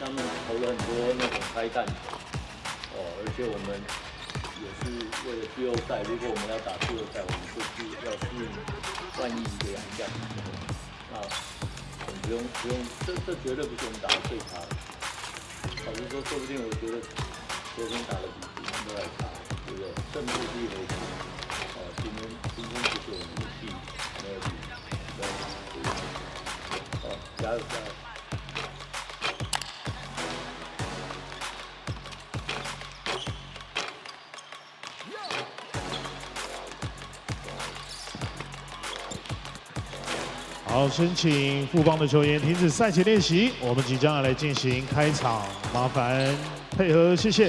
他们投了很多那种开弹球，而且我们也是为了季后赛，如果我们要打季后赛，我们就是要适应万一一个洋将，那我们不用，这绝对不是我们打的最差的。老实说，说不定我觉得昨天打的比他们都还差，对不对？胜负是一回事，今天就是我们的气没有赢，对，加油！好，先请富邦的球员停止赛前练习，我们即将要来进行开场，麻烦配合，谢谢。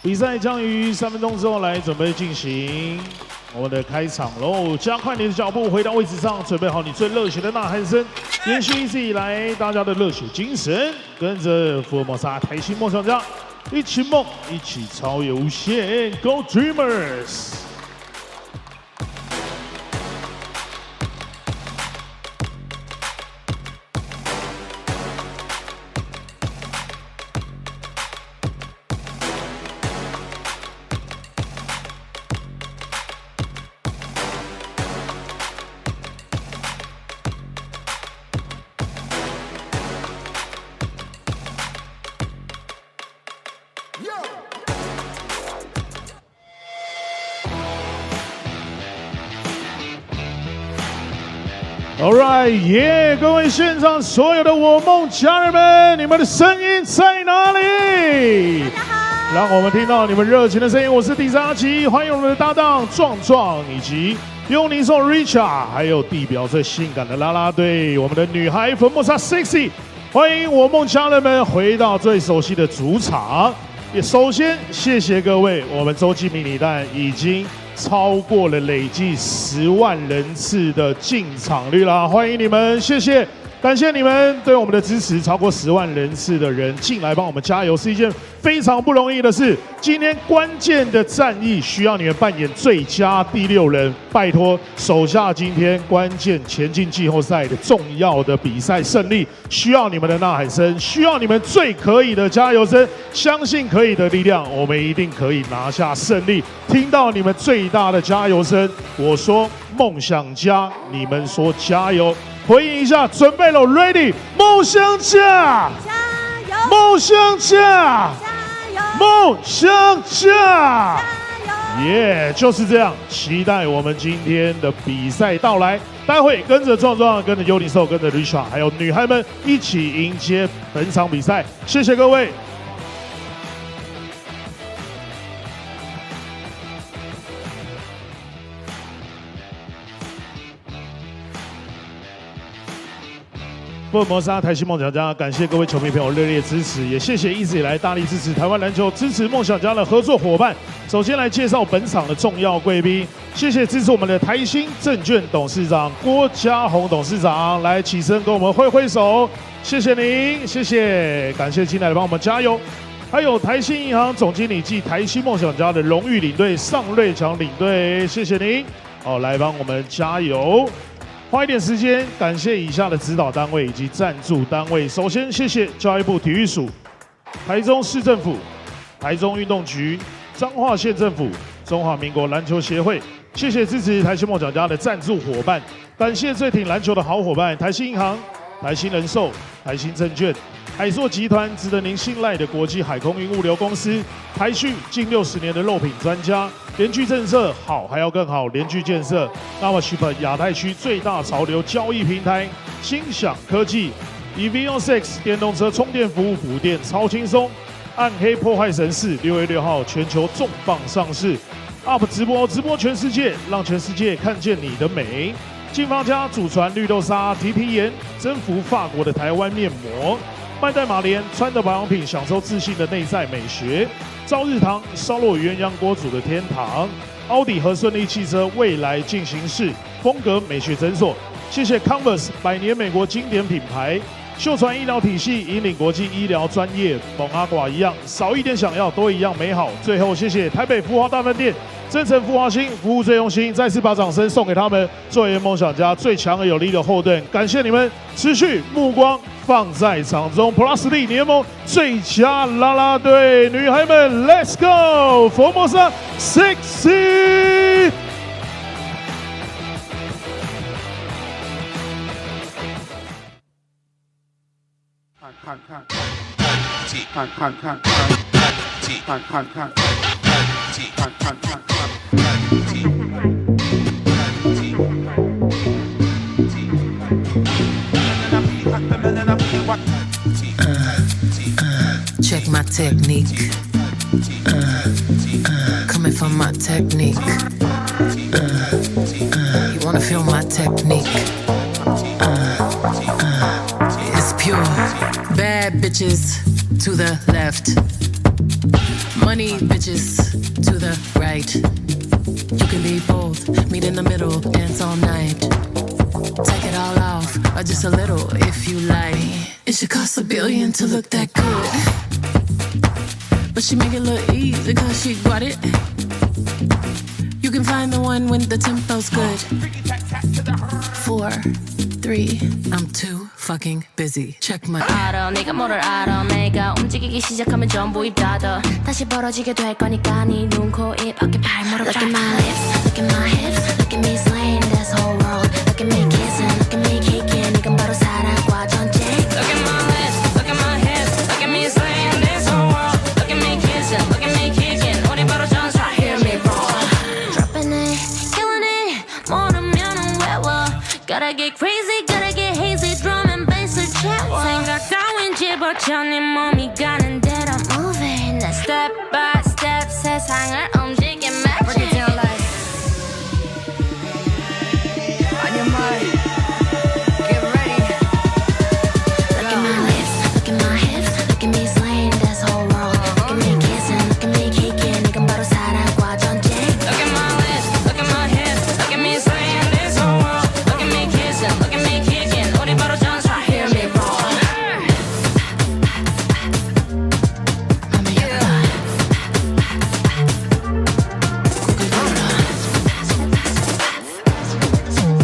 比赛将于3分钟之后来准备进行我们的开场喽，加快你的脚步，回到位置上，准备好你最热血的呐喊声，延续一直以来大家的热血精神，跟着福尔摩沙台新梦想家一起梦，一起超越无限 ，Go Dreamers！Alright， 耶！各位现场所有的我梦家人们，你们的声音在哪里？大家好，让我们听到你们热情的声音。我是第3阿奇，欢迎我们的搭档壮壮以及用你手 Richard， 还有地表最性感的啦啦队，我们的女孩Formosa Sexy。欢迎我梦家人们回到最熟悉的主场。也首先谢谢各位，我们洲际迷你蛋已经超过了累计10万人次的进场率啦，欢迎你们，谢谢，感谢你们对我们的支持，超过10万人次的人进来帮我们加油，是一件非常不容易的事。今天关键的战役需要你们扮演最佳第6人，拜托手下今天关键前进季后赛的重要的比赛胜利，需要你们的呐喊声，需要你们最可以的加油声，相信可以的力量，我们一定可以拿下胜利。听到你们最大的加油声，我说梦想家，你们说加油，回应一下，准备了 ，ready， 梦想家，加油，梦想家，加油，梦想家，加油！耶，就是这样，期待我们今天的比赛到来。待会跟着壮壮、跟着幽灵兽、跟着 Richard， 还有女孩们一起迎接本场比赛。谢谢各位。福尔摩沙台新梦想家，感谢各位球迷朋友热烈支持，也谢谢一直以来大力支持台湾篮球、支持梦想家的合作伙伴。首先来介绍本场的重要贵宾，谢谢支持我们的台新证券董事长郭家宏董事长，来起身跟我们挥挥手，谢谢您，谢谢，感谢进来帮我们加油。还有台新银行总经理暨台新梦想家的荣誉领队尚瑞强领队，谢谢您，来帮我们加油。花一点时间，感谢以下的指导单位以及赞助单位。首先，谢谢教育部体育署、台中市政府、台中运动局、彰化县政府、中华民国篮球协会。谢谢支持台新梦想家的赞助伙伴，感谢最挺篮球的好伙伴：台新银行、台新人寿、台新证券、海硕集团，值得您信赖的国际海空运物流公司；台讯近60年的肉品专家。联聚政策好还要更好，联聚建设。那么 Super 亚太区最大潮流交易平台心享科技，EV6 电动车充电服务补电超轻松。暗黑破坏神4 6月6号全球重磅上市 ，UP 直播全世界，让全世界看见你的美。金发家祖传绿豆沙提提盐，征服法国的台湾面膜。麦黛玛莲穿的保养品，享受自信的内在美学。朝日堂烧肉鸳鸯锅煮的天堂。奥迪和顺利汽车未来进行式风格美学诊所。谢谢 Converse 100年美国经典品牌。秀传医疗体系引领国际医疗专业，蒙阿寡一样，少一点想要，多一样美好。最后，谢谢台北福华大饭店，真诚富华兴，服务最用心，再次把掌声送给他们，作为梦想家最强而有力的后盾。感谢你们持续目光放在场中 ，Plus D 联盟最佳啦啦队，女孩们 ，Let's go， Formosa sexy。Check my technique. Coming from my technique. You wanna feel my technique? It's pure. Bad bitches to the left. Money bitches to the right. You can be both. Meet in the middle. Dance all night. Take it all off, or just a little if you like. It should cost $1 billion to look that good, but she make it look easy cause she got it. You can find the one when the tempo's good. 4, 3, I'm too fucking busy. Check my. 알아 네가 뭐를 알아 내가 움직이기 시작하면 전부 입 닫아 다시 벌어지게 될 거니까 네 눈, 코, 입, 어깨, 발무릎 Look at my lips, look at my hips Look at me slaying this whole world Look at me kissing, look at me kicking 이건 바로 사랑과 전쟁 Look at my lips, look at my hips Look at me slaying this whole world Look at me kissing, look at me kicking 우리 바로 전사 Hear me roar Dropping it, killing it 모르면은 외워 Gotta get crazy, gotta get hazy Drum and bass을 채워 생각 따윈 집어쳐 네 몸이 가는 대로 moving 난 step by step 세상을 움직인 magic Break it down like On your mind Get ready Look at my lips, look at my hips Look at me slaying this whole world Look at me kissing, look at me kicking 이건 바로 사랑과 전쟁 Look at my lips, look at my hips Look at me slaying this whole world Look at me kissing, look at me kicking 우리 바로 전사 Hear me roar I'm in your blood 고개 돌아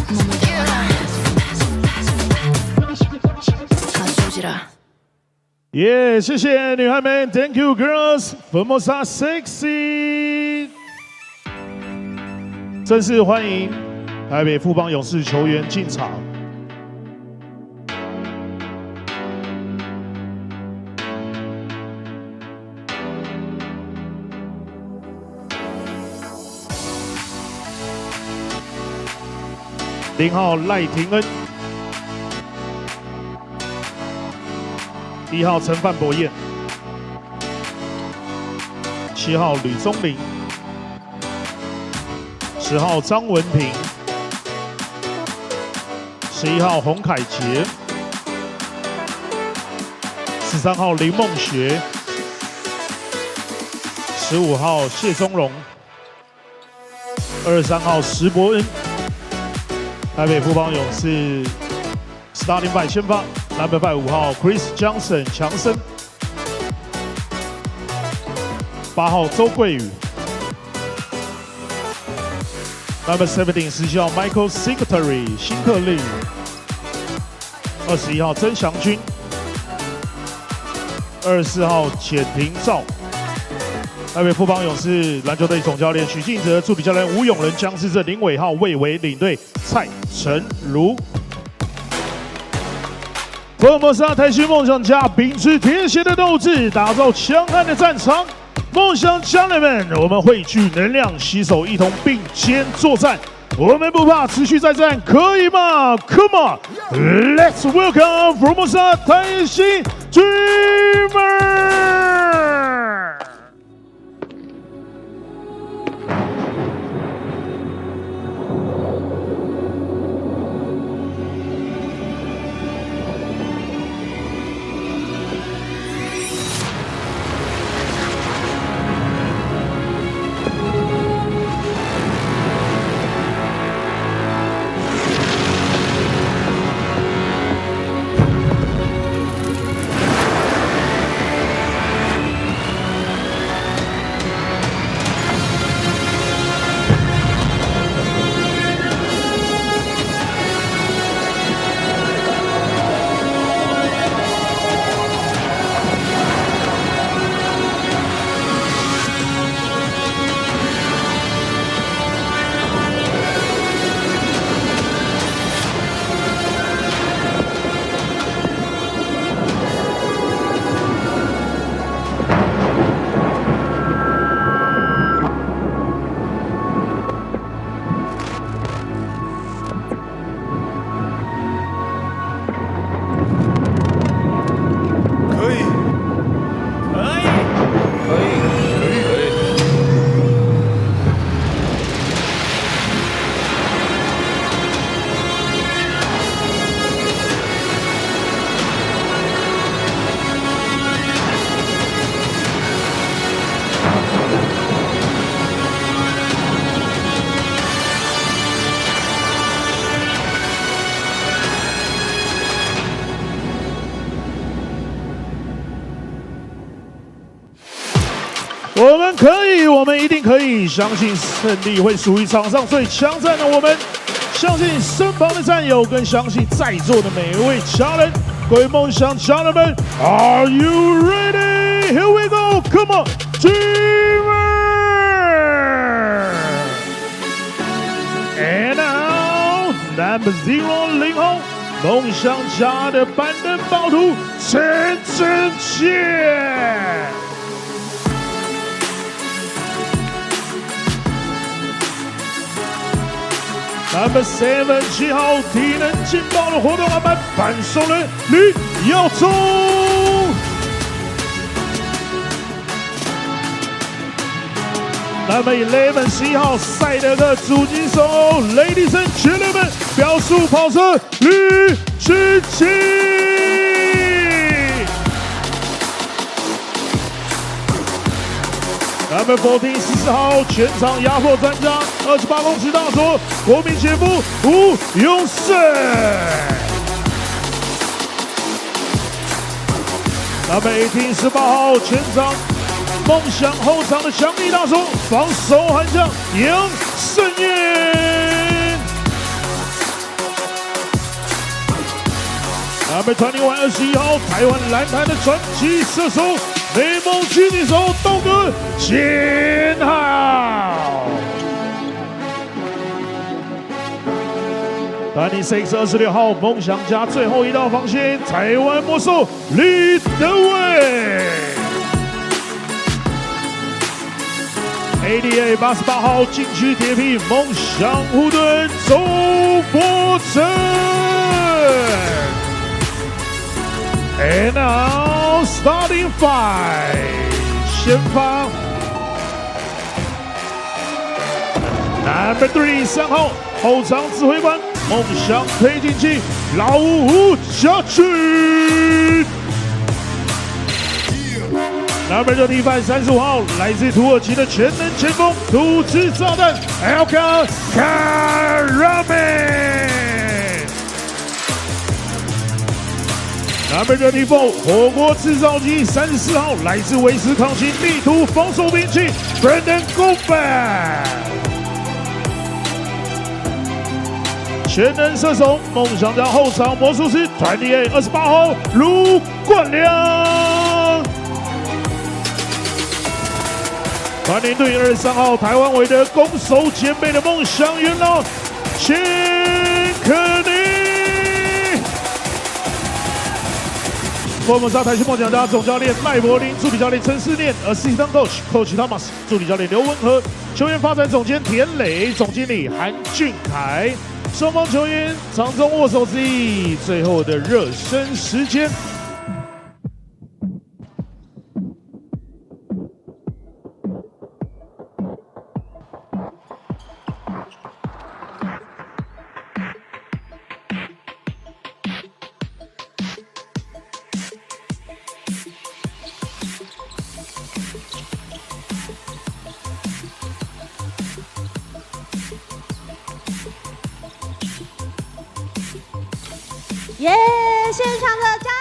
몸을 데워라 가소지라耶，谢谢女孩们 ，Thank you girls, Formosa sexy。正式欢迎台北富邦勇士球员进场。0号赖廷恩，1号陈范博彦，7号吕宗麟，10号张文平，11号洪凯杰，13号林梦学，15号谢宗荣，23号石伯恩。台北富邦勇士 Starting Five 先发 ，Number 5号 Chris Johnson 强森，8号周桂宇 ，Number 17 17号 Michael Singletary 辛特利，21号曾祥军，24号简廷照。台北富邦勇士篮球队总教练许晋哲，助理教练吴永仁、江思正、林伟浩、魏伟领队蔡成儒。福尔摩沙台新梦想家秉持铁血的斗志，打造强悍的战场。梦想家人们，我们汇聚能量，携手一同并肩作战。我们不怕，持续再战，可以吗 ？Come on, let's welcome Formosa 台新 Dreamer。我们一定可以，相信胜利会属于场上最强战的我们，相信身旁的战友，更相信在座的每一位家人。各位梦想家人们 ，Are you ready? Here we go! Come on, Dreamer! And now, number 0零号，梦想家的板凳暴徒陈真宪。Number 7 7号体能劲爆的活动安排，反手人李耀宗。Number 11 11号赛德克主击手 ，Ladies and Gentlemen， 标速跑车吕志奇。Number 14 14号全场压迫专家，28公尺大锁，国民前夫吴永胜。Number 18 18号全场梦想后场的强力大锁，防守悍将杨胜彦。Number 21 21号台湾篮坛的传奇射手。美梦狙击手豆哥钱浩，26 26号梦想家最后一道防线，台湾魔兽李德伟 ，88 88号禁区铁皮梦想护盾周柏成 ，And now。Starting 5， 先发 Number 3 3号后场指挥官，梦想推进器老吴家驹。Number 95 35号来自土耳其的全能前锋，土制炸弹 Elka Karaman。Number 34火锅制造机34号来自威斯康星地图防守兵器 Brandon Gobert， 全能射手梦想家后场魔术师28 28号卢冠良，团领队23号台湾维德攻守兼备的梦想元老钱可宁。佛摩沙台新梦想家总教练赖柏林，助理教练陈思念，Assistant Coach Thomas， 助理教练刘文和，球员发展总监田磊，总经理韩俊凯，双方球员场中握手之意，最后的热身时间。耶！现场的家人。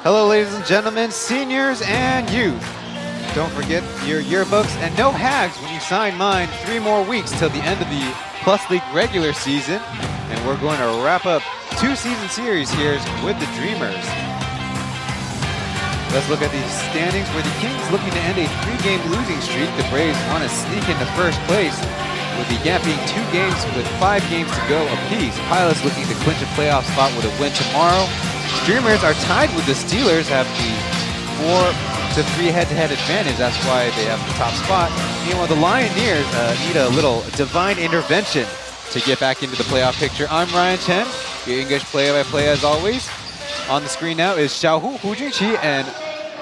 Hello, ladies and gentlemen, seniors and youth. Don't forget your yearbooks and no hags when you sign mine. 3 more weeks till the end of the Plus League regular season. And we're going to wrap up 2 season series here with the Dreamers. Let's look at the standings where the Kings looking to end a 3-game losing streak. The Braves want to sneak into first place with the gap being 2 games with 5 games to go apiece. Pilots looking to clinch a playoff spot with a win tomorrow. Dreamers are tied with the Steelers, have the 4-3 head-to-head advantage. That's why they have the top spot. Meanwhile, the Lioneers need a little divine intervention to get back into the playoff picture. I'm Ryan Chen, your English play-by-play as always. On the screen now is 小胡胡俊奇 and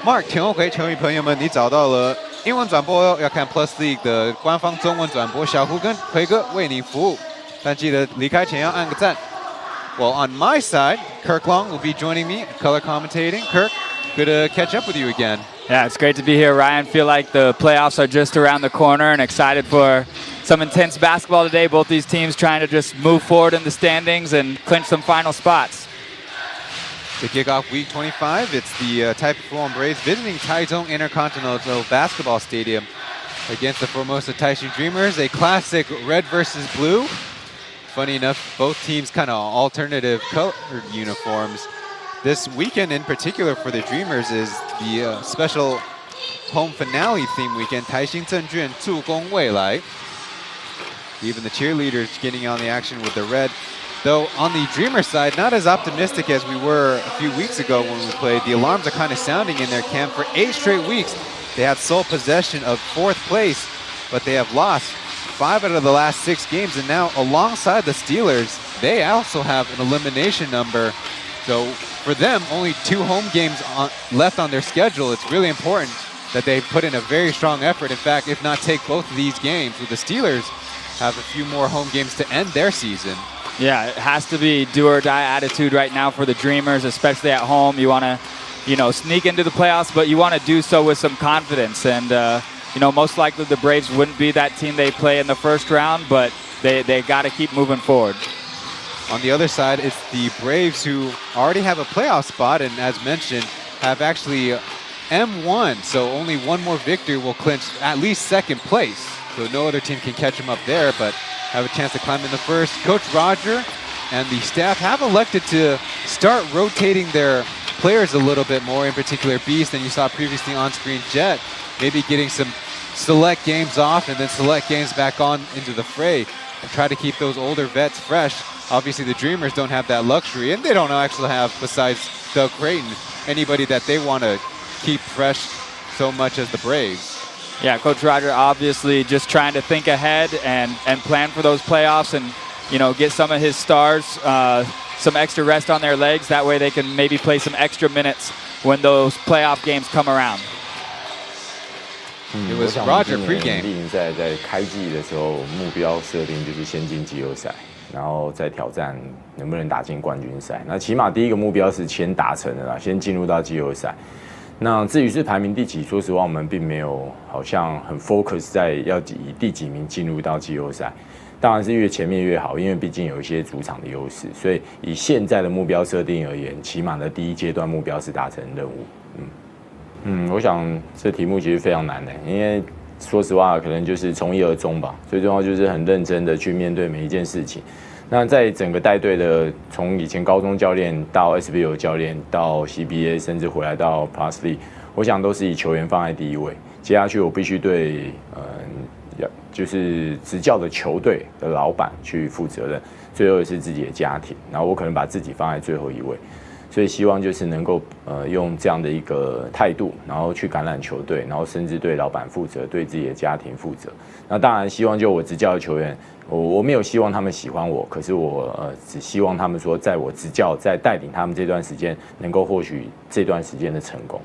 Mark 田宏奎。球迷朋友们，你找到了英文转播要看 Plus League 的官方中文转播，小胡跟奎哥为你服务。但记得离开前要按个赞。Well, on my side, Kirk Long will be joining me, color commentating. Kirk, good to catch up with you again. Yeah, it's great to be here, Ryan. Feel like the playoffs are just around the corner and excited for some intense basketball today. Both these teams trying to just move forward in the standings and clinch some final spots. To kick off Week 25, it's the Taipei Fubon Braves visiting Taichung Intercontinental Basketball Stadium against the Formosa Taishin Dreamers, a classic red versus blue. Funny enough, both teams kind of alternative color uniforms. This weekend in particular for the Dreamers is the special home finale theme weekend, Taishin Zhenjuan 助攻未来. Even the cheerleaders getting on the action with the red. Though on the Dreamer side, not as optimistic as we were a few weeks ago when we played. The alarms are kind of sounding in their camp. For 8 straight weeks, they had sole possession of 4th place, but they have lost 5 out of the last 6 games. And now alongside the Steelers, they also have an elimination number. So for them, only 2 home games left on their schedule. It's really important that they put in a very strong effort. In fact, if not take both of these games, with the Steelers have a few more home games to end their season. Yeah, it has to be do or die attitude right now for the Dreamers, especially at home. You want to, sneak into the playoffs, but you want to do so with some confidence. And, most likely the Braves wouldn't be that team they play in the first round, but they got to keep moving forward. On the other side, it's the Braves who already have a playoff spot and, as mentioned, have actually M1. So only one more victory will clinch at least 2nd place. So no other team can catch them up there, but have a chance to climb in the first. Coach Roger and the staff have elected to start rotating their players a little bit more, in particular Beast, and you saw previously on screen Jet, maybe getting some select games off and then select games back on into the fray and try to keep those older vets fresh. Obviously the Dreamers don't have that luxury, and they don't actually have, besides Doug Creighton, anybody that they want to keep fresh so much as the Braves. Yeah, Coach Roger obviously just trying to think ahead and plan for those playoffs and, get some of his stars some extra rest on their legs. That way they can maybe play some extra minutes when those playoff games come around. It was Roger pregame. 例行赛在开季的时候，目标设定就是先进季后赛，然后再挑战能不能打进冠军赛。那起码第一个目标是先达成的啦，先进入到季后赛。那至于是排名第几，说实话，我们并没有好像很 focus 在要以第几名进入到季后赛。当然是越前面越好，因为毕竟有一些主场的优势。所以以现在的目标设定而言，起码的第一阶段目标是达成任务。我想这题目其实非常难的，因为说实话，可能就是从一而终吧。最重要就是很认真的去面对每一件事情。那在整个带队的，从以前高中教练到 SBL 教练，到 CBA， 甚至回来到 Plus League， 我想都是以球员放在第一位。接下去我必须对就是执教的球队的老板去负责任，最后是自己的家庭，然后我可能把自己放在最后一位。所以希望就是能够用这样的一个态度，然后去感染球队，然后甚至对老板负责，对自己的家庭负责。那当然希望就我执教的球员，我没有希望他们喜欢我，可是我只希望他们说，在我执教，在带领他们这段时间，能够获取这段时间的成功。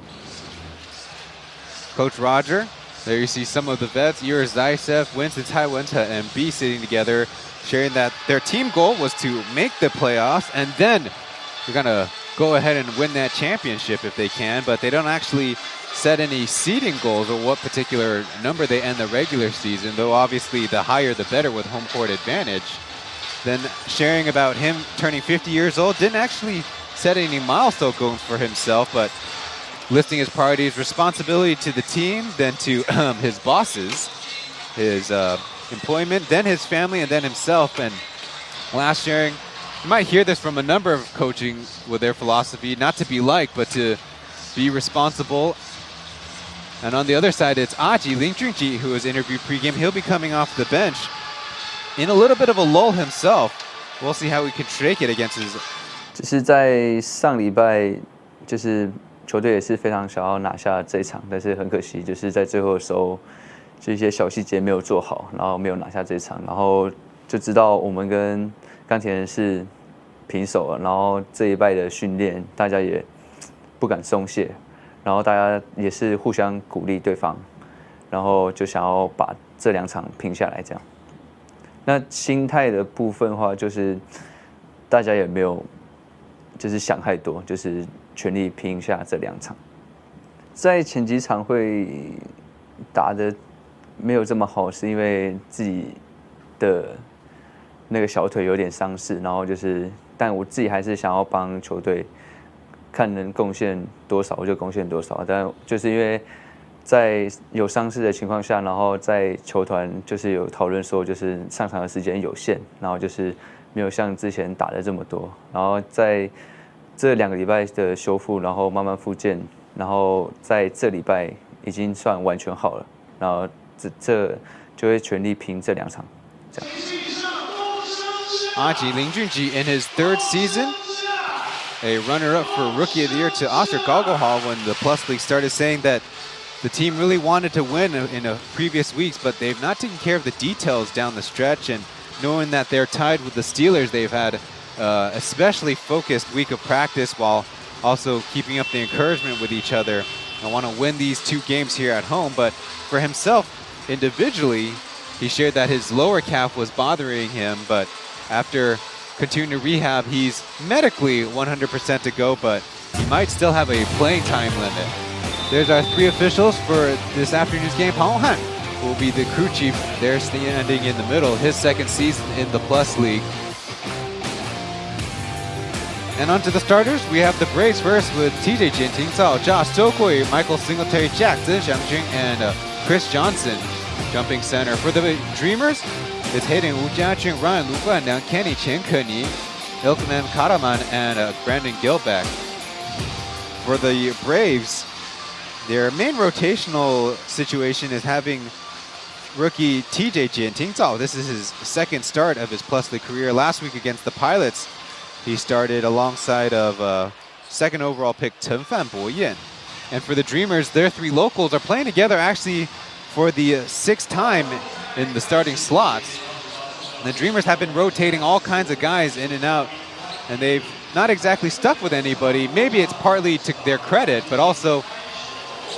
Coach Roger, there you see some of the vets. Yuri Zaisev, Winston Taiwenta, and B sitting together, sharing that their team goal was to make the playoffs, and then we're gonna go ahead and win that championship if they can, but they don't actually set any seeding goals or what particular number they end the regular season, though obviously the higher the better with home court advantage. Then sharing about him turning 50 years old, didn't actually set any milestone goals for himself, but listing his priorities, responsibility to the team, then to his bosses, his employment, then his family, and then himself. And last sharing, you might hear this from a number of coaching with their philosophy, not to be liked, but to be responsible. And on the other side, it's Aji, Ling Junji, who was interviewed pregame. He'll be coming off the bench in a little bit of a lull himself. We'll see how he can shake it against his. 只是在上礼拜，就是球队也是非常想要拿下这一场，但是很可惜，就是在最后的时候，这些小细节没有做好，然后没有拿下这一场，然后就知道我们跟钢铁人是平手了，然后这一拜的训练，大家也不敢松懈，然后大家也是互相鼓励对方，然后就想要把这2场拼下来这样。那心态的部分的话，就是大家也没有就是想太多，就是全力拼下这2场。在前几场会打得没有这么好，是因为自己的那个小腿有点伤势，然后就是，但我自己还是想要帮球队，看能贡献多少我就贡献多少。但就是因为在有伤势的情况下，然后在球团就是有讨论说，就是上场的时间有限，然后就是没有像之前打的这么多。然后在这2个礼拜的修复，然后慢慢复健，然后在这礼拜已经算完全好了。然后这就会全力拼这2场，这样。Aji Ling Junji in his 3rd season, a runner-up for Rookie of the Year to Oscar Gogolhal when the Plus League started saying that the team really wanted to win in previous weeks, but they've not taken care of the details down the stretch. And knowing that they're tied with the Steelers, they've had especially focused week of practice while also keeping up the encouragement with each other. I want to win these 2 games here at home, but for himself, individually, he shared that his lower calf was bothering him, but after continuing to rehab, he's medically 100% to go, but he might still have a playing time limit. There's our 3 officials for this afternoon's game. Pao Han will be the crew chief. They're standing in the middle, his 2nd season in the Plus League. And on to the starters, we have the Braves first with TJ Jin, Ting Cao, Josh Sokoi, Michael Singletary, Jack Zhen Xiangjun, and Chris Johnson jumping center. For the Dreamers, it's Hayden Wu Jiajun, Ryan Lu Guanliang, Kenny Chen Keni, Ilkman Karaman, and Brandon Gilbeck. For the Braves, their main rotational situation is having rookie TJ Jin, Ting Cao. This is his 2nd start of his Plus League career. Last week against the Pilots, he started alongside of 2nd overall pick Chen Fan Boyan. And for the Dreamers, their 3 locals are playing together actually for the 6th time in the starting slots. And the Dreamers have been rotating all kinds of guys in and out, and they've not exactly stuck with anybody. Maybe it's partly to their credit, but also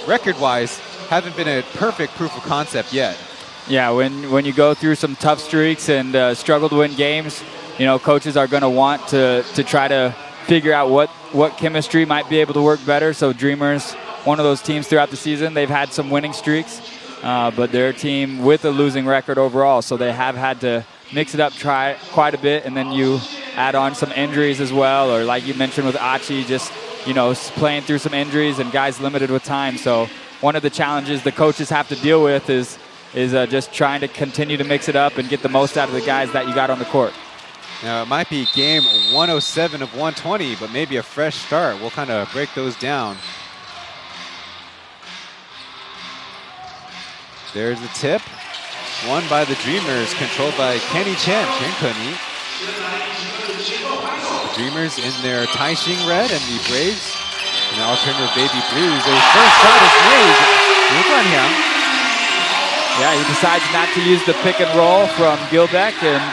record-wise, haven't been a perfect proof of concept yet. Yeah, when you go through some tough streaks and struggle to win games, you know, coaches are going to want to try to figure out what chemistry might be able to work better. So Dreamers, one of those teams throughout the season, they've had some winning streaks, but they're a team with a losing record overall. So they have had to mix it up, try quite a bit, and then you add on some injuries as well, or like you mentioned with Achi, just, you know, playing through some injuries and guys limited with time. So one of the challenges the coaches have to deal with is just trying to continue to mix it up and get the most out of the guys that you got on the court. Now, it might be game 107 of 120, but maybe a fresh start. We'll kind of break those down. There's the tip. Won by the Dreamers, controlled by Kenny Chen, Chen Keni. The Dreamers in their Taishin red and the Braves in the alternative baby blues. A first shot is made. Wu Guanliang. Yeah, he decides not to use the pick and roll from Gilbeck, and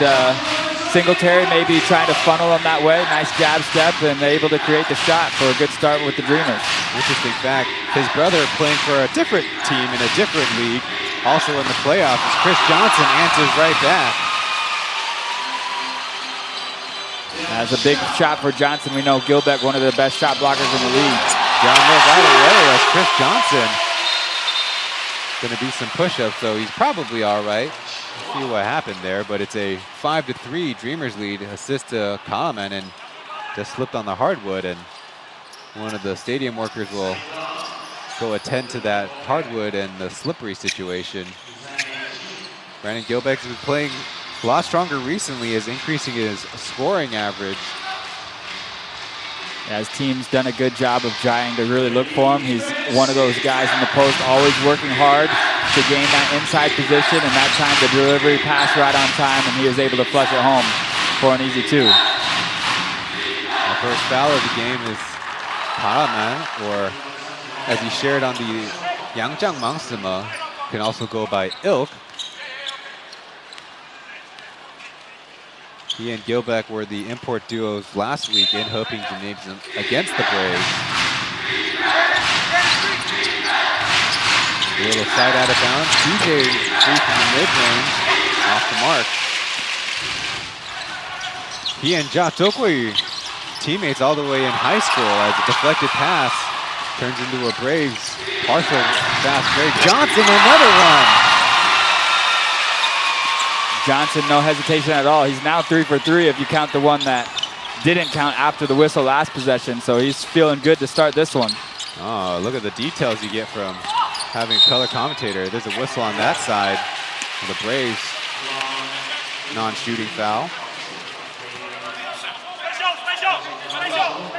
Singletary maybe trying to funnel him that way. Nice jab step, and able to create the shot for a good start with the Dreamers. Interesting fact, his brother playing for a different team in a different league, also in the playoffs, Chris Johnson answers right back. That's a big shot for Johnson. We know Gilbeck, one of the best shot blockers in the league. Down there right away as Chris Johnson. Going to do some push-ups, so he's probably all right. See what happened there, but it's a 5-3 Dreamers lead. Assist to Kalaman, and just slipped on the hardwood, and one of the stadium workers will go attend to that hardwood and the slippery situation. Brandon Gilbeck's been playing a lot stronger recently, is increasing his scoring average. Yeah, his team's done a good job of trying to really look for him. He's one of those guys in the post, always working hard to gain that inside position, and that time the delivery pass right on time, and he was able to flush it home for an easy 2. The first foul of the game is Karaman, or as he shared on the Yangjiang Mangsima, can also go by Ilk. He and Gilbeck were the import duos last week in Hoping Gymnasium against the Braves. A little side out of bounds. TJ free from the mid-range. Off the mark. He and Ja Tokoi, teammates all the way in high school, as a deflected pass turns into a Braves partial fast break. Johnson, another one. Johnson, no hesitation at all. He's now 3 for 3 if you count the one that didn't count after the whistle last possession. So he's feeling good to start this one. Oh, look at the details you get from having a color commentator. There's a whistle on that side of the Braves non-shooting foul.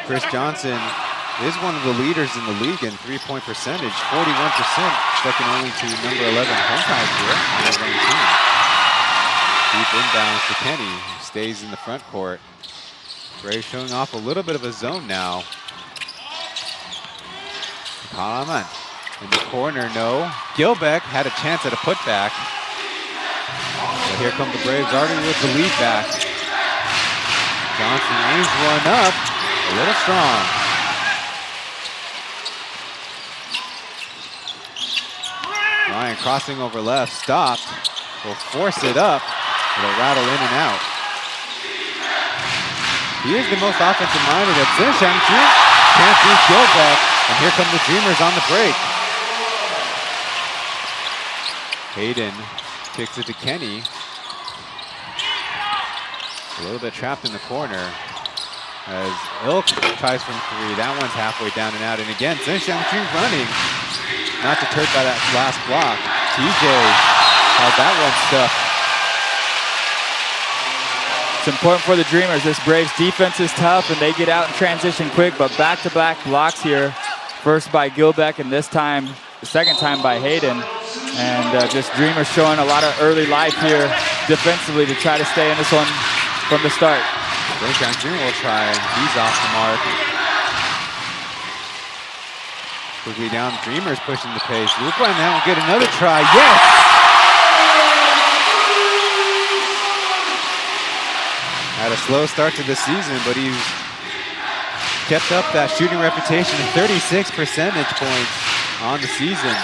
Chris Johnson is one of the leaders in the league in three-point percentage, 41%, second only to number 11 Hometown here on the ranked team. Deep inbounds to Kenny, who stays in the front court. Braves showing off a little bit of a zone now. Kalaman in the corner, no. Gilbeck had a chance at a putback. But here come the Braves already with the lead back. Johnson aims one up, a little strong. Ryan crossing over left, stopped. Will force it up. It'll rattle in and out. He is the most offensive minded at Zhenshang. Can't beat Gilbeck. And here come the Dreamers on the break. Hayden kicks it to Kenny. A little bit trapped in the corner as Ilk tries from 3. That one's halfway down and out. And again, Zhenshang running. Not deterred by that last block. TJ has that one stuck. It's important for the Dreamers. This Braves defense is tough and they get out and transition quick, but back-to-back blocks here. First by Gilbeck and this time, the second time by Hayden. And just Dreamers showing a lot of early life here defensively to try to stay in this one from the start. Zhenshang Jun will try, and he's off the mark. Quickly down, Dreamers pushing the pace. Luke Wan now will get another try. Yes! Had a slow start to the season, but he's kept up that shooting reputation. 36 percentage points on the season.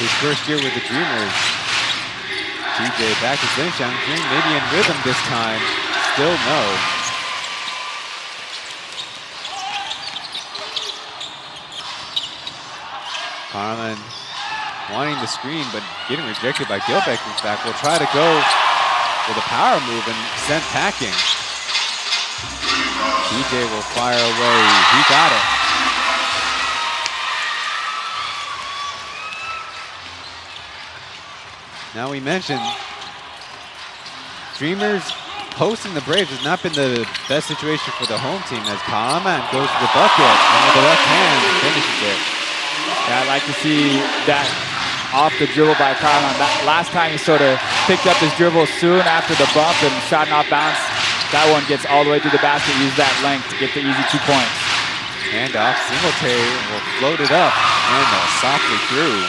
His first year with the Dreamers. TJ back to Zhenshang Jun, maybe in rhythm this time. Still no. Carlin wanting the screen, but getting rejected by Gilbeck. In fact, will try to go with a power move and sent packing. TJ will fire away. He got it. Now we mentioned Dreamers hosting the Braves has not been the best situation for the home team as Kalaman goes to the bucket and with the left hand finishes it. Yeah, I'd like to see that off the dribble by Kalaman. That last time he sort of picked up his dribble soon after the bump and shot an off bounce. That one gets all the way through the basket, use that length to get the easy 2 points. Hand off, Singletary will float it up and softly through.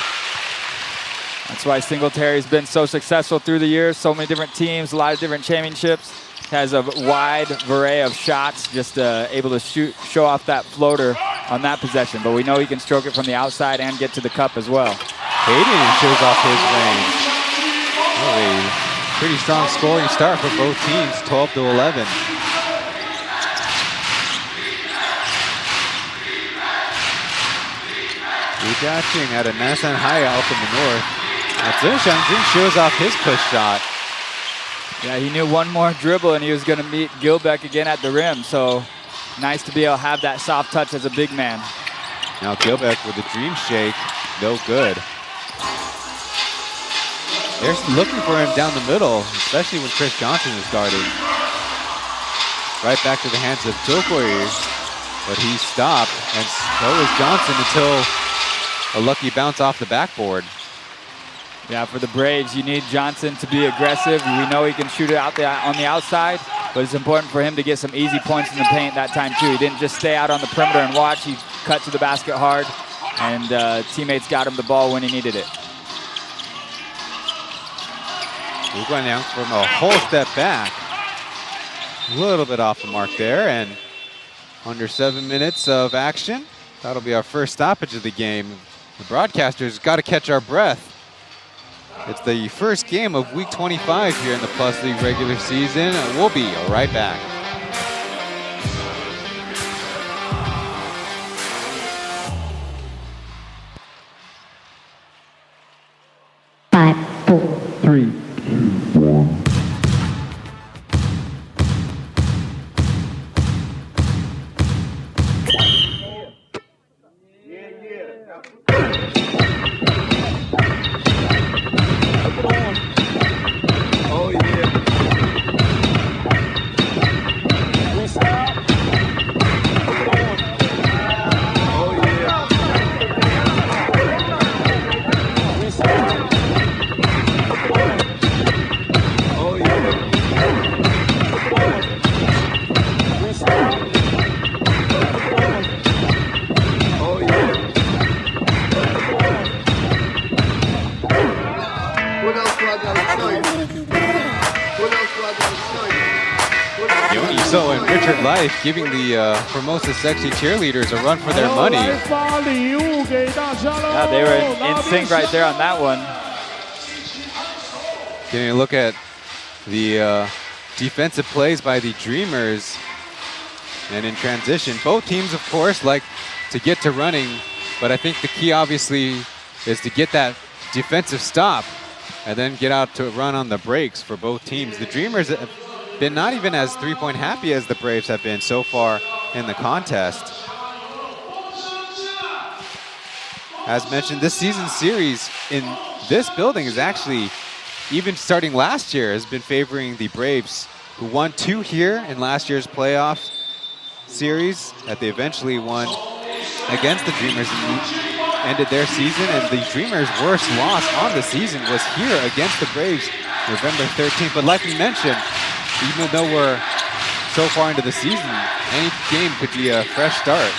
That's why Singletary's been so successful through the years. So many different teams, a lot of different championships. Has a wide array of shots, just able to show off that floater on that possession. But we know he can stroke it from the outside and get to the cup as well. Hayden shows off his range. Oh, pretty strong scoring start for both teams, 12-11. Yu Jiaqing out of Nasan High up in the north. Now Zhenshang Jun shows off his push shot. Yeah, he knew one more dribble and he was going to meet Gilbeck again at the rim. So nice to be able to have that soft touch as a big man. Now Gilbeck with a dream shake, no good. They're looking for him down the middle, especially when Chris Johnson is guarding. Right back to the hands of Tokoi, but he stopped, and so is Johnson until a lucky bounce off the backboard. Yeah, for the Braves, you need Johnson to be aggressive. We know he can shoot it out there on the outside, but it's important for him to get some easy points in the paint that time too. He didn't just stay out on the perimeter and watch. He cut to the basket hard, and teammates got him the ball when he needed it. Wu Guanyang from a whole step back. A little bit off the mark there, and under 7 minutes of action. That'll be our first stoppage of the game. The broadcasters got to catch our breath. It's the first game of week 25 here in the Plus League regular season. We'll be right back. 5, 4, 3, 2, 1. Giving the Formosa sexy cheerleaders a run for their money. Yeah, they were in sync right there on that one. Getting a look at the defensive plays by the Dreamers. And in transition, both teams, of course, like to get to running, but I think the key, obviously, is to get that defensive stop and then get out to run on the breaks for both teams. The Dreamers have been not even as three-point happy as the Braves have been so far in the contest. As mentioned, this season's series in this building is actually, even starting last year, has been favoring the Braves, who won 2 here in last year's playoff series that they eventually won against the Dreamers and ended their season. And the Dreamers' worst loss on the season was here against the Braves November 13th. But like we mentioned, even though we're so far into the season, any game could be a fresh start.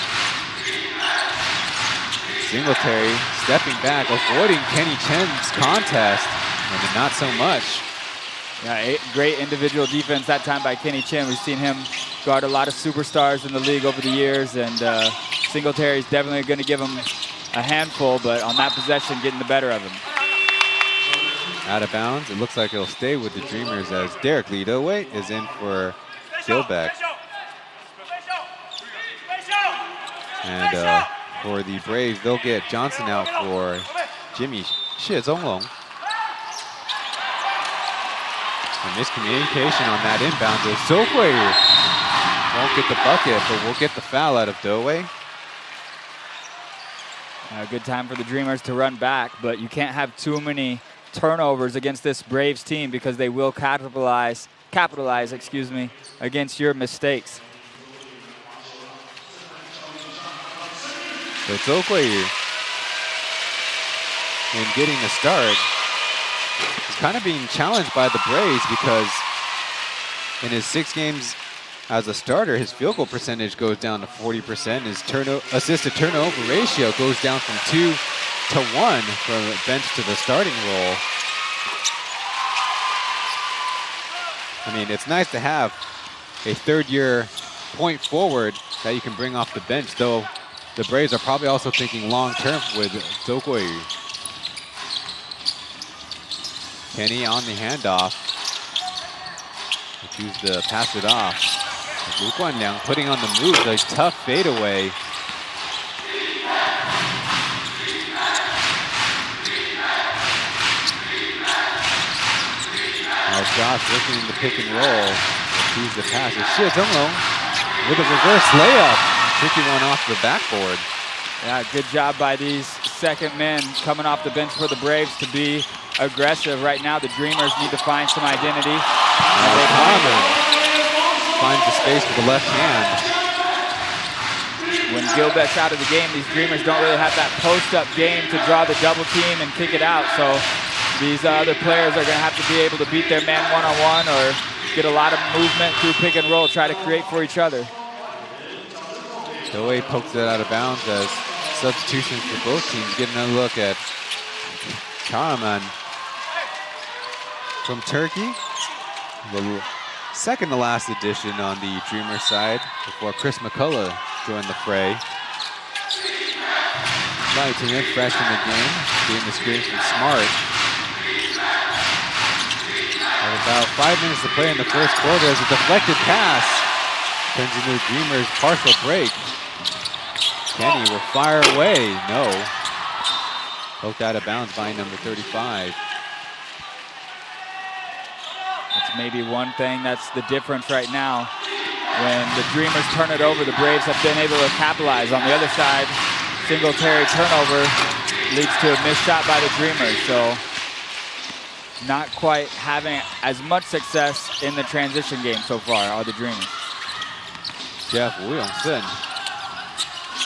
Singletary stepping back, avoiding Kenny Chen's contest, and not so much. Yeah, great individual defense that time by Kenny Chen. We've seen him guard a lot of superstars in the league over the years, and Singletary is definitely going to give him a handful, but on that possession, getting the better of him. Out of bounds. It looks like he'll stay with the Dreamers as Derek Lidoway is in for Gilbeck. And for the Braves, they'll get Johnson out for Jimmy Shizonglong. A miscommunication on that inbound. Zokwe won't get the bucket, but will get the foul out of Doway. A good time for the Dreamers to run back, but you can't have too many turnovers against this Braves team because they will capitalize, against your mistakes. So Zokwe in getting a start is kind of being challenged by the Braves because in his 6 games as a starter, his field goal percentage goes down to 40%. His assist to turnover ratio goes down from 2 to 1 from the bench to the starting role. I mean, it's nice to have a third-year point forward that you can bring off the bench, though the Braves are probably also thinking long-term with Zokwe. Kenny on the handoff. Choose to pass it off. Lu Guanliang putting on the move, a tough fadeaway. Now Josh looking in the pick and roll. Choose the pass. Shizonglong with a reverse layup. Tricky one off the backboard. Yeah, good job by these second men coming off the bench for the Braves to be aggressive. Right now, the Dreamers need to find some identity. Finds the space with the left hand. When Gilbeck's out of the game, these Dreamers don't really have that post-up game to draw the double team and kick it out. So these other players are going to have to be able to beat their man one-on-one or get a lot of movement through pick and roll, try to create for each other. Doway pokes it out of bounds as substitutions for both teams. Getting a look at Karaman from Turkey. The second to last edition on the Dreamer side before Chris McCullough joined the fray. Lighting in fresh in the game, getting the screen from Smart. With about 5 minutes to play in the first quarter as a deflected pass turns into the Dreamers' partial break. Kenny will fire away. No. Poked out of bounds by number 35. That's maybe one thing that's the difference right now. When the Dreamers turn it over, the Braves have been able to capitalize. On the other side, Singletary turnover leads to a missed shot by the Dreamers. So not quite having as much success in the transition game so far are the Dreamers. Jeff Williamson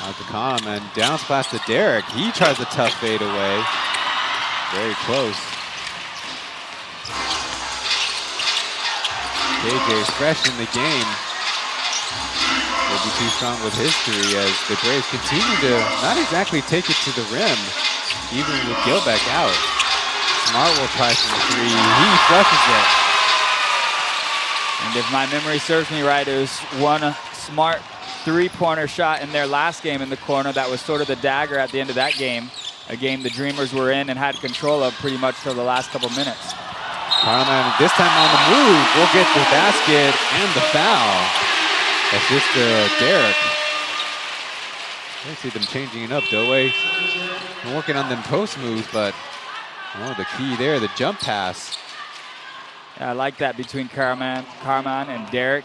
out to Calm and downs pass to Derek. He tries a tough fade away. Very close. KJ is fresh in the game. Will be too strong with his three as the Braves continue to not exactly take it to the rim, even with Gilbeck out. Smart will try from the three. He flushes it. And if my memory serves me right, it was one Smart three-pointer shot in their last game in the corner that was sort of the dagger at the end of that game, a game the Dreamers were in and had control of pretty much for the last couple minutes. Carman this time on the move will get the basket and the foul. That's just Derek. I see them changing it up. Doe working on them post moves, but the key there, the jump pass. Yeah, I like that between Carman and Derek.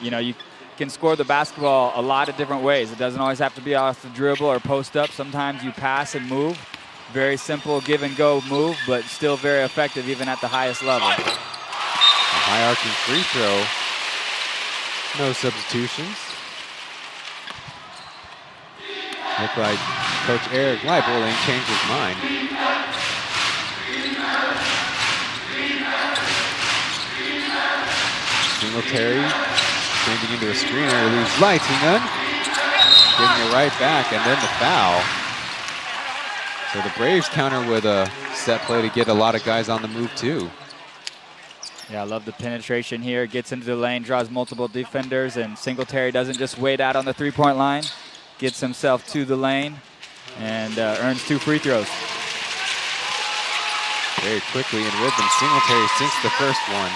You can score the basketball a lot of different ways. It doesn't always have to be off the dribble or post up. Sometimes you pass and move. Very simple give and go move, but still very effective even at the highest level. A high arcing free throw. No substitutions. Look like Coach Eric Leibold ain't changed his mind. Singletary changing into a screener, leaves Leitingen, giving it right back, and then the foul. So the Braves counter with a set play to get a lot of guys on the move too. Yeah, I love the penetration here. Gets into the lane, draws multiple defenders, and Singletary doesn't just wait out on the three-point line. Gets himself to the lane and earns 2 free throws. Very quickly in rhythm, Singletary sinks the first one.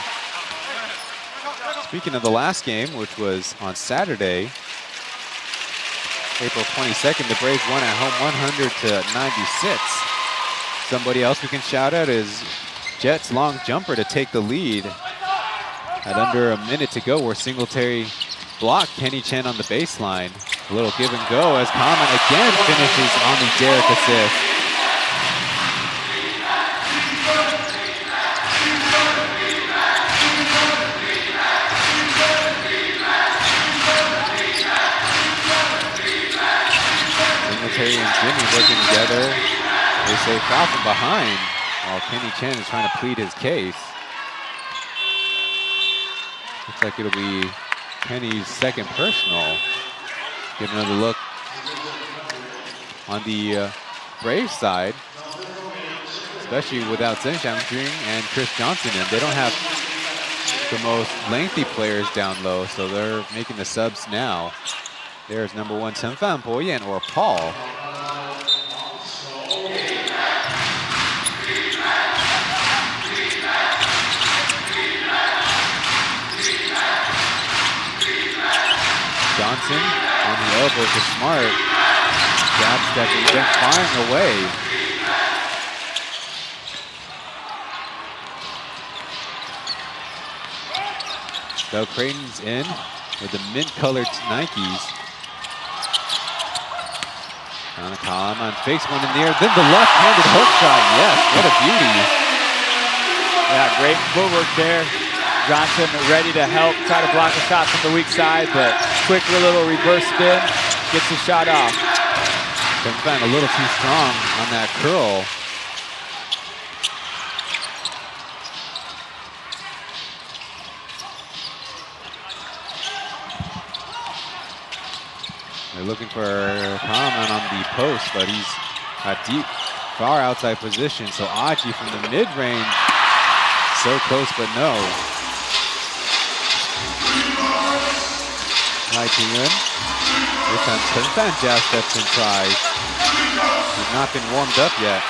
Speaking of the last game, which was on Saturday, April 22nd, the Braves won at home 100-96. Somebody else we can shout out is Jet's long jumper to take the lead at under a minute to go, where Singletary blocked Kenny Chen on the baseline. A little give and go as Common again finishes on the Derek assist. Singletary and Jimmy working together. They say foul from behind while Kenny Chen is trying to plead his case. Looks like it'll be Kenny's second personal. Get another look on the Braves side, especially without Zheng Xiangjun and Chris Johnson in. They don't have the most lengthy players down low, so they're making the subs now. There's number 1 Chen Fan Boyan or Paul. Johnson on the elbow to Smart. Jab stepping, then firing away. Doug Creighton's in with the mint-colored Nikes. On fakes one in the air, then the left-handed hook shot. Yes, what a beauty. Yeah, great footwork there. Johnson ready to help, try to block a shot from the weak side, but quick little reverse spin, gets the shot off. Fan a little too strong on that curl. They're looking for Common on the post, but he's got deep, far outside position. So Aji from the mid-range, so close, but no. Leitingen. This time Chen Fan jab steps and tries. He's not been warmed up yet.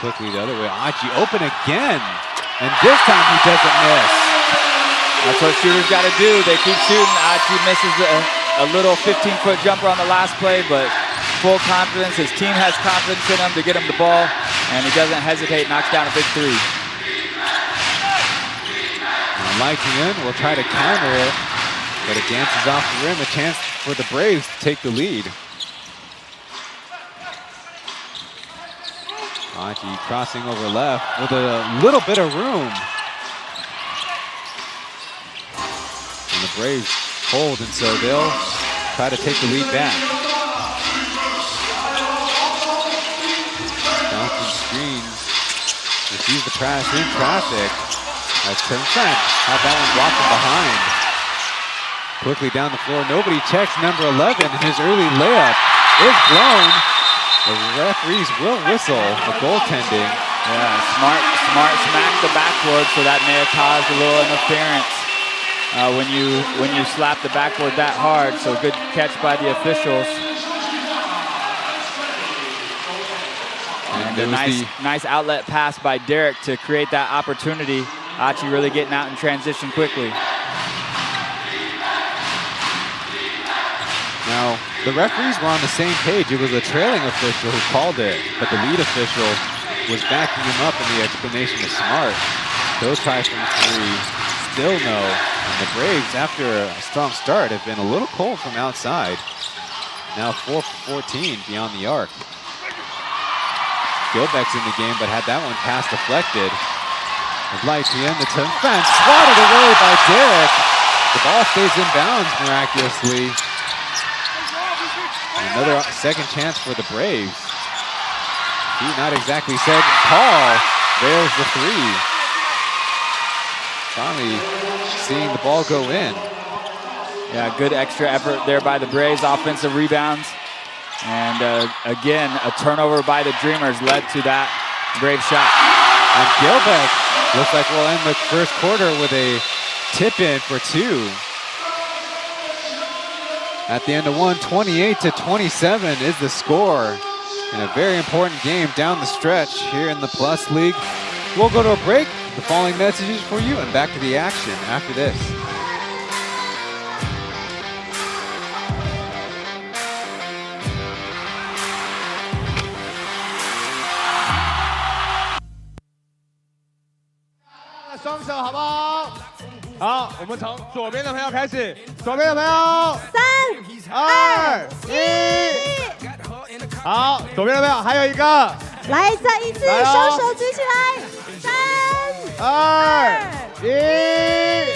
quickly the other way. Achi open again. And this time he doesn't miss. That's what shooters got to do. They keep shooting. Achi misses a little 15-foot jumper on the last play, but full confidence. His team has confidence in him to get him the ball, and he doesn't hesitate, knocks down a big three. Lai Tian will try to counter it, but it dances off the rim. A chance for the Braves to take the lead. Achi crossing over left with a little bit of room. And the Braves hold, and so they'll try to take the lead back. Bouncing screens, receives the pass in traffic. That's Chen had that one blocked from behind. Quickly down the floor, nobody checks number 11. His early layup is blown. The referees will whistle the goaltending. Yeah, smart smacked the backboard, so that may have caused a little interference when you slap the backboard that hard. So good catch by the officials. And a nice outlet pass by Derek to create that opportunity. Achi really getting out in transition quickly. Now, the referees were on the same page. It was a trailing official who called it, but the lead official was backing him up, and the explanation was smart. He'll try from three, still no. And the Braves, after a strong start, have been a little cold from outside. Now 4 for 14 beyond the arc. Gilbeck's in the game, but had that one pass deflected. Lai Tian, the fence, swatted away by Derek. The ball stays in bounds miraculously. Another second chance for the Braves. He not exactly said call. There's the three. Finally seeing the ball go in. Yeah, good extra effort there by the Braves. Offensive rebounds. And again, a turnover by the Dreamers led to that Brave shot. And Gilbeck looks like we'll end the first quarter with a tip-in for two. At the end of one, 28-27 is the score. In a very important game down the stretch here in the Plus League. We'll go to a break. The following messages for you, and back to the action after this.好，我们从左边的朋友开始，左边的朋友，3、2、1，好，左边的朋友还有一个，来，再一次，双手举起来，3、2、1，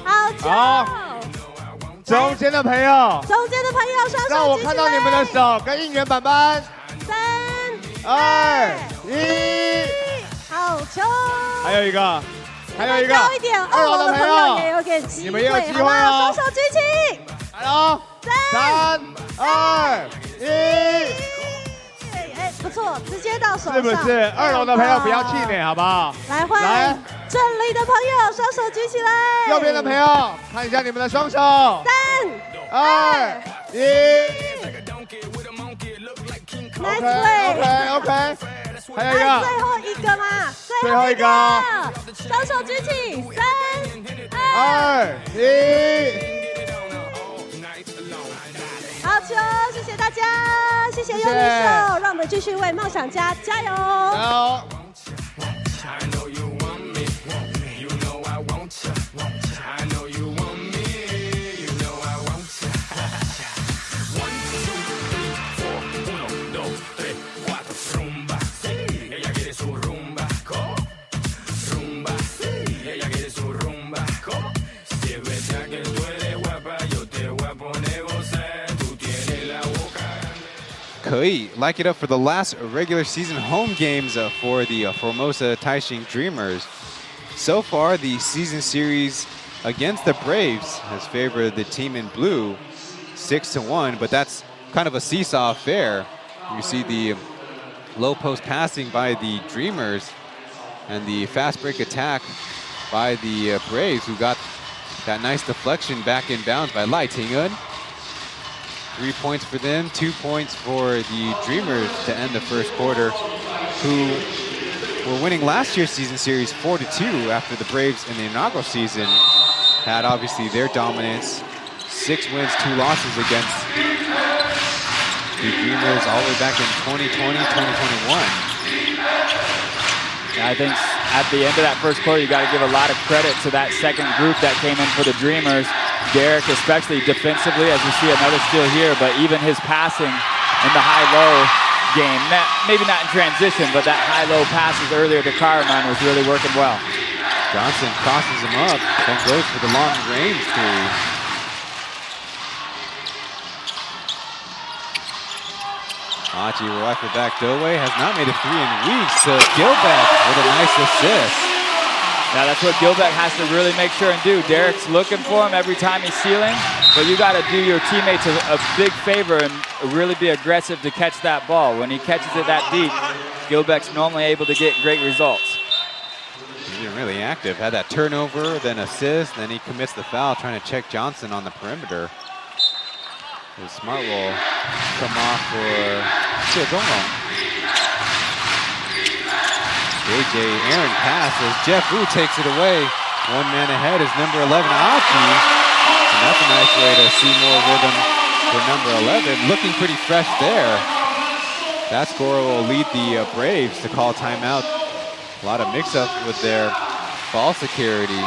好，中间的朋友，双手举起来，让我看到你们的手跟应援板板，3、2、1，好球，还有一个。还有一个高一点，2楼的朋友也有点机会，你们也有机会哦！双手举起，来喽！3、2、1，哎，不错，直接到手上，是不是？2楼的朋友不要气馁，好不好？来，换这里的朋友，双手举起来。右边的朋友，看一下你们的双手。3、2、1。Nice play。 OK。还有一个，最后一个嘛，最后一个，双手举起，3、2、1，好球！谢谢大家，谢谢优力手，让我们继续为梦想家加油！加油！Like it up for the last regular season home games for the Formosa Taishin Dreamers. So far, the season series against the Braves has favored the team in blue 6-1, but that's kind of a seesaw affair. You see the low post passing by the Dreamers and the fast break attack by the Braves, who got that nice deflection back in bounds by Lai Tian. 3 points for them, 2 points for the Dreamers to end the first quarter. who were winning last year's season series 4-2 after the Braves in the inaugural season had obviously their dominance. 6 wins, 2 losses against the Dreamers all the way back in 2020, 2021. Yeah, I think at the end of that first quarter, you got to give a lot of credit to that second group that came in for the Dreamers. Derek, especially defensively, as we see another steal here, but even his passing in the high-low game, maybe not in transition, but that high-low passes earlier to Karaman was really working well. Johnson crosses him up, then goes for the long-range three. Achi right for back Doe has not made a 3 in weeks, so Gilbeck with a nice assist. Yeah, that's what Gilbeck has to really make sure and do. Derek's looking for him every time he's sealing, but you got to do your teammates a big favor and really be aggressive to catch that ball. When he catches it that deep, Gilbeck's normally able to get great results. He's been really active. Had that turnover, then assist, then he commits the foul trying to check Johnson on the perimeter. The smart roll come off for Zhongong. JJ Aaron pass as Jeff Wu takes it away. 1 man ahead is number 11, Achi. And that's a nice way to see more rhythm for number 11. Looking pretty fresh there. That score will lead the Braves to call timeout. A lot of mix-up with their ball security.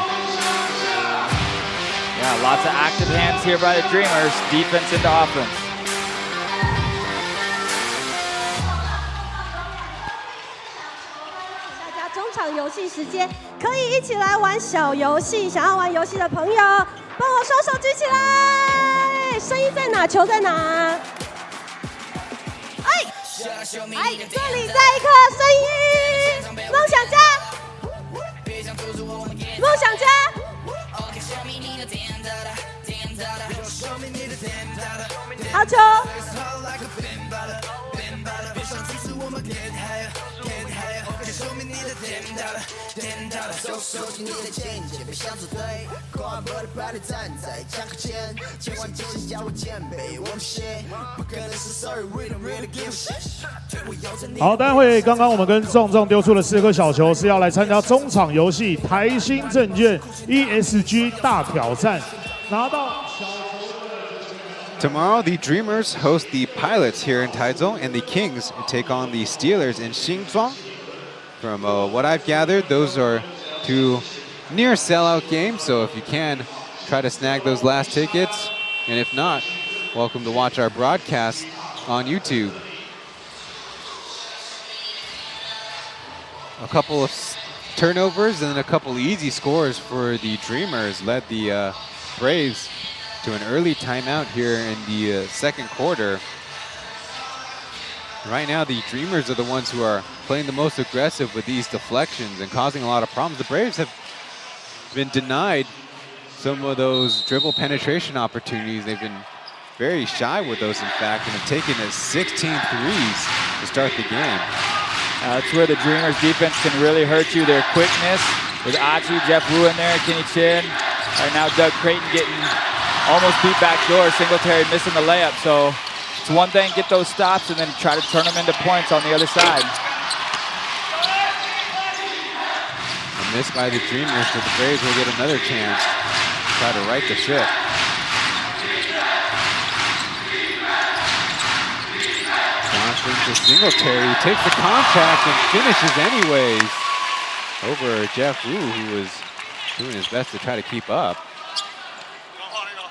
Yeah, lots of active hands here by the Dreamers. Defense into offense. 大家中场游戏时间，可以一起来玩小游戏。想要玩游戏的朋友，帮我双手举起来。声音在哪？球在哪？哎，这里再一颗声音。梦想家，梦想家。 好球！好，待会刚刚我们跟仲仲丢出了4颗小球，是要来参加中场游戏台新证券 ESG 大挑战，拿到小球。 Tomorrow, the Dreamers host the Pilots here in Taichung, and the Kings take on the Steelers in Xinzhuang. From what I've gathered, those are 2 near sellout games, so if you can, try to snag those last tickets. And if not, welcome to watch our broadcast on YouTube. A couple of turnovers and then a couple easy scores for the Dreamers led the Braves to an early timeout here in the second quarter. Right now, the Dreamers are the ones who are playing the most aggressive with these deflections and causing a lot of problems. The Braves have been denied some of those dribble penetration opportunities. They've been very shy with those, in fact, and have taken 16 threes to start the game. That's where the Dreamers defense can really hurt you. Their quickness with Achi, Jeff Wu in there, Kenny Chen. Right now, Doug Creighton getting almost beat back door. Singletary missing the layup. So it's one thing, get those stops and then try to turn them into points on the other side. A miss by the Dreamers, so the Braves will get another chance to try to right the ship. Johnson to Singletary, takes the contact and finishes anyways over Jeff Wu, who was doing his best to try to keep up.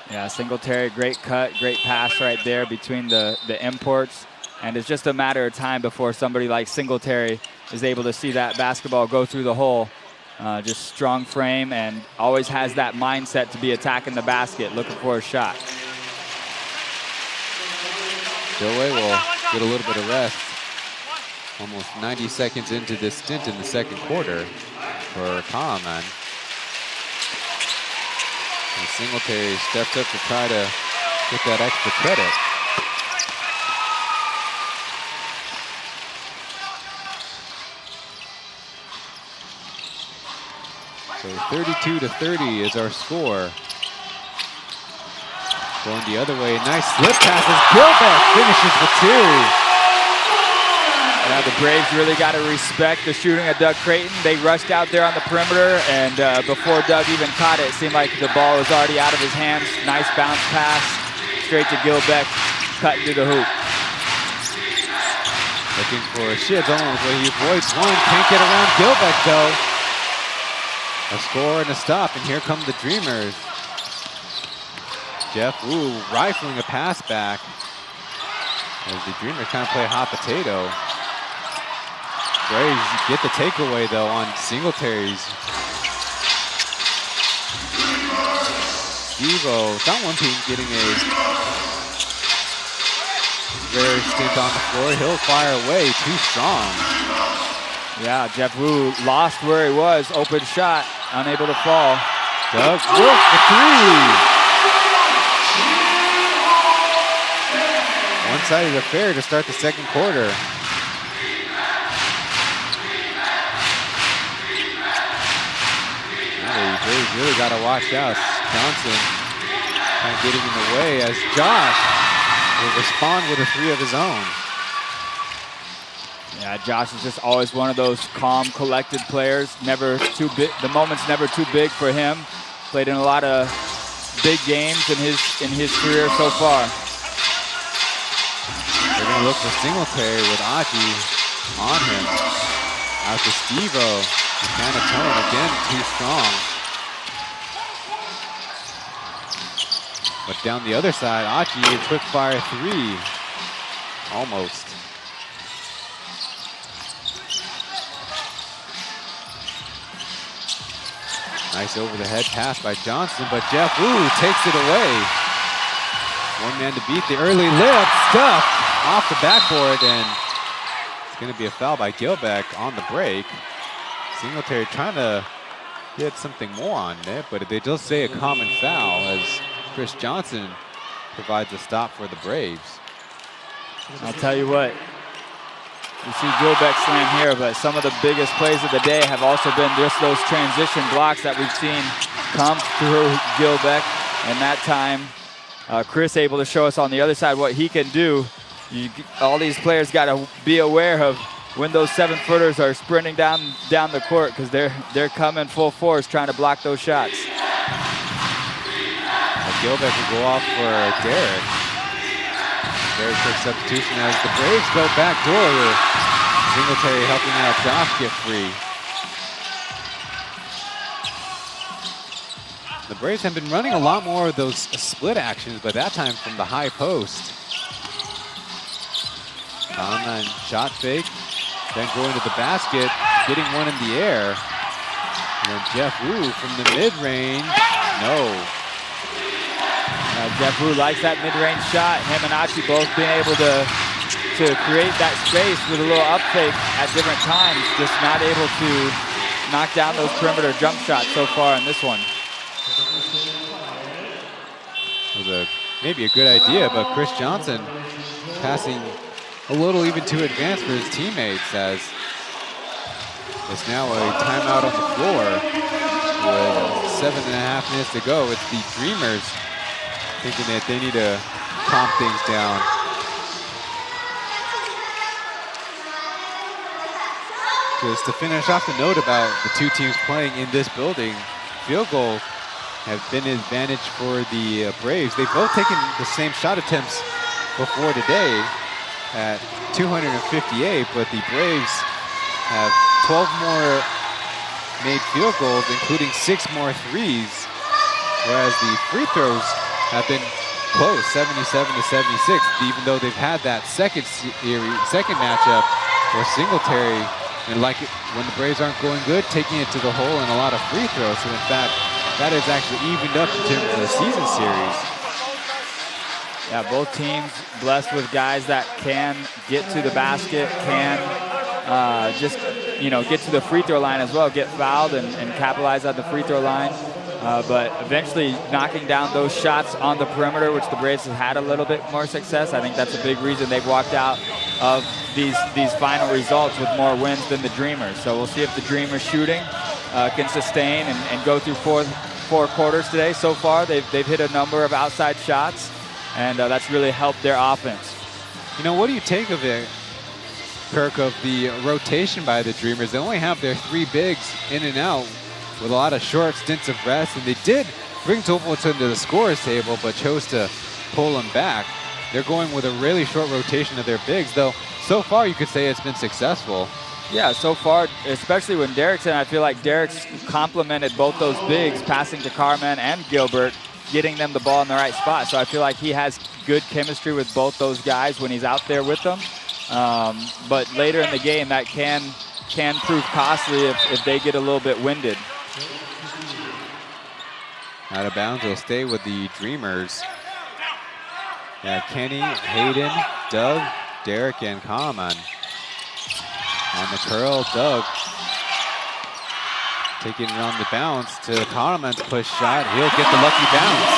Yeah, Singletary, great cut, great pass right there between the imports. And it's just a matter of time before somebody like Singletary is able to see that basketball go through the hole. Just strong frame and always has that mindset to be attacking the basket, looking for a shot. Doe will get a little bit of rest. Almost 90 seconds into this stint in the second quarter for Karaman. And Singletary steps up to try to get that extra credit. So 32-30 is our score. Going the other way, nice slip pass as Gilbeck finishes with 2. Yeah, the Braves really got to respect the shooting of Doug Creighton. They rushed out there on the perimeter, and before Doug even caught it, it seemed like the ball was already out of his hands. Nice bounce pass, straight to Gilbeck, cutting to the hoop. Looking for Shields, but he avoids one. Can't get around Gilbeck, though. A score and a stop, and here come the Dreamers. Jeff Wu rifling a pass back as the Dreamers kind of play hot potato. Braves get the takeaway, though, on Singletary's. Devo, that one team getting a rare stint on the floor. He'll fire away, too strong. Yeah, Jeff Wu lost where he was. Open shot, unable to fall. Doug Wolf, the three. One-sided affair to start the second quarter. Braves really got to watch out. Johnson kind of getting in the way as Josh will respond with a three of his own. Yeah, Josh is just always one of those calm, collected players. Never too big. The moment's never too big for him. Played in a lot of big games in his career so far. They're going to look for Singletary with Aji on him. Out to Steve-O. Canatone again, too strong. But down the other side, Achi, a quick fire three. Almost. Nice over the head pass by Johnson, but Jeff Wu takes it away. One man to beat. The early layup stuffed off the backboard, and it's going to be a foul by Gilbeck on the break. Singletary trying to get something more on it, but they just say a common foul as Chris Johnson provides a stop for the Braves. I'll tell you what, you see Gilbeck slam here, but some of the biggest plays of the day have also been just those transition blocks that we've seen come through Gilbeck. And that time, Chris able to show us on the other side what he can do. All these players got to be aware of when those 7-footers are sprinting down the court, because they're coming full force trying to block those shots. Gilbeck will go off for Derek. Very quick substitution as the Braves go back door. Singletary helping out Josh get free. The Braves have been running a lot more of those split actions, but that time from the high post. On shot fake, then going to the basket, getting one in the air. And then Jeff Wu from the mid-range, no. Jeff Wu likes that mid-range shot. Him and Achi both being able to create that space with a little up fake at different times, just not able to knock down those perimeter jump shots so far in this one. It was maybe a good idea, but Chris Johnson passing a little even too advanced for his teammates, as it's now a timeout on the floor with 7.5 minutes to go. It's the Dreamers thinking that they need to calm things down. Just to finish off the note about the two teams playing in this building, field goal have been an advantage for the Braves. They've both taken the same shot attempts before today at 258, but the Braves have 12 more made field goals, including 6 more threes, whereas the free throws have been close, 77 to 76, even though they've had that second matchup where Singletary, and like when the Braves aren't going good, taking it to the hole and a lot of free throws. So in fact, that has actually evened up in terms of the season series. Yeah, both teams blessed with guys that can get to the basket, can just get to the free throw line as well, get fouled and capitalize at the free throw line. But eventually knocking down those shots on the perimeter, which the Braves have had a little bit more success. I think that's a big reason they've walked out of these final results with more wins than the Dreamers. So we'll see if the Dreamers shooting can sustain and go through four quarters today. So far, they've hit a number of outside shots, and that's really helped their offense. You know, what do you take of it? Kirk, of the rotation by the Dreamers. They only have their 3 bigs in and out with a lot of short stints of rest, and they did bring Templeton to the scorers table, but chose to pull him back. They're going with a really short rotation of their bigs, though so far you could say it's been successful. Yeah, so far, especially when Derek's in, I feel like Derek's complemented both those bigs, passing to Carmen and Gilbert, getting them the ball in the right spot. So I feel like he has good chemistry with both those guys when he's out there with them. But later in the game, that can prove costly if they get a little bit winded. Out of bounds, will stay with the Dreamers. Yeah, Kenny, Hayden, Doug, Derek, and Carmen. On the curl, Doug taking it on the bounce to Carmen's push shot. He'll get the lucky bounce.